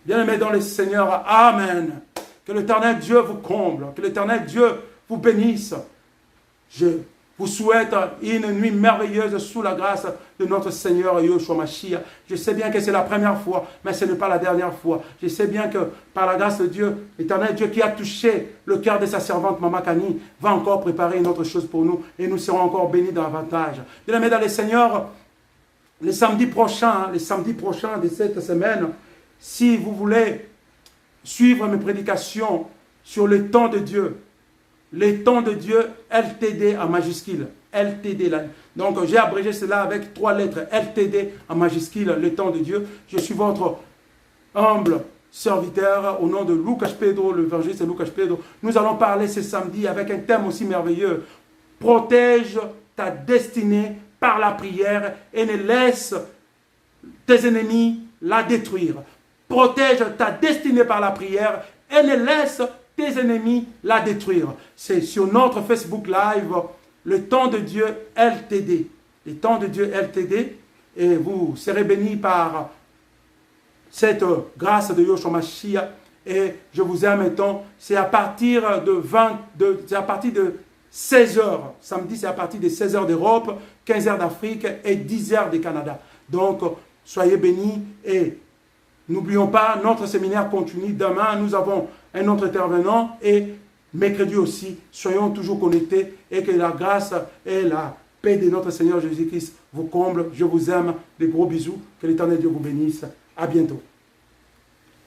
Bien-aimés dans le Seigneur, Amen. Que l'Éternel Dieu vous comble. Que l'Éternel Dieu vous bénisse. Je vous souhaite une nuit merveilleuse sous la grâce de notre Seigneur Yoshua Mashiach. Je sais bien que c'est la première fois, mais ce n'est pas la dernière fois. Je sais bien que par la grâce de Dieu, l'Éternel Dieu qui a touché le cœur de sa servante Maman Kani va encore préparer une autre chose pour nous et nous serons encore bénis davantage. Bien-aimés dans le Seigneur, les samedis prochains de cette semaine, si vous voulez suivre mes prédications sur le temps de Dieu, le temps de Dieu, LTD en majuscule. LTD. Donc j'ai abrégé cela avec 3 lettres, LTD en majuscule, le temps de Dieu. Je suis votre humble serviteur au nom de Lucas Pedro, l'évangéliste Lucas Pedro. Nous allons parler ce samedi avec un thème aussi merveilleux. Protège ta destinée par la prière et ne laisse tes ennemis la détruire. Protège ta destinée par la prière et ne laisse tes ennemis la détruire. C'est sur notre Facebook Live, le temps de Dieu LTD. Le temps de Dieu LTD. Et vous serez bénis par cette grâce de Yoshua Mashiach. Et je vous aime maintenant. C'est à partir de 16h. Samedi, c'est à partir de 16h d'Europe, 15h d'Afrique et 10h du Canada. Donc, soyez bénis et n'oublions pas, notre séminaire continue. Demain, nous avons un autre intervenant et mercredi aussi. Soyons toujours connectés et que la grâce et la paix de notre Seigneur Jésus-Christ vous comble. Je vous aime. Des gros bisous. Que l'Éternel Dieu vous bénisse. À bientôt.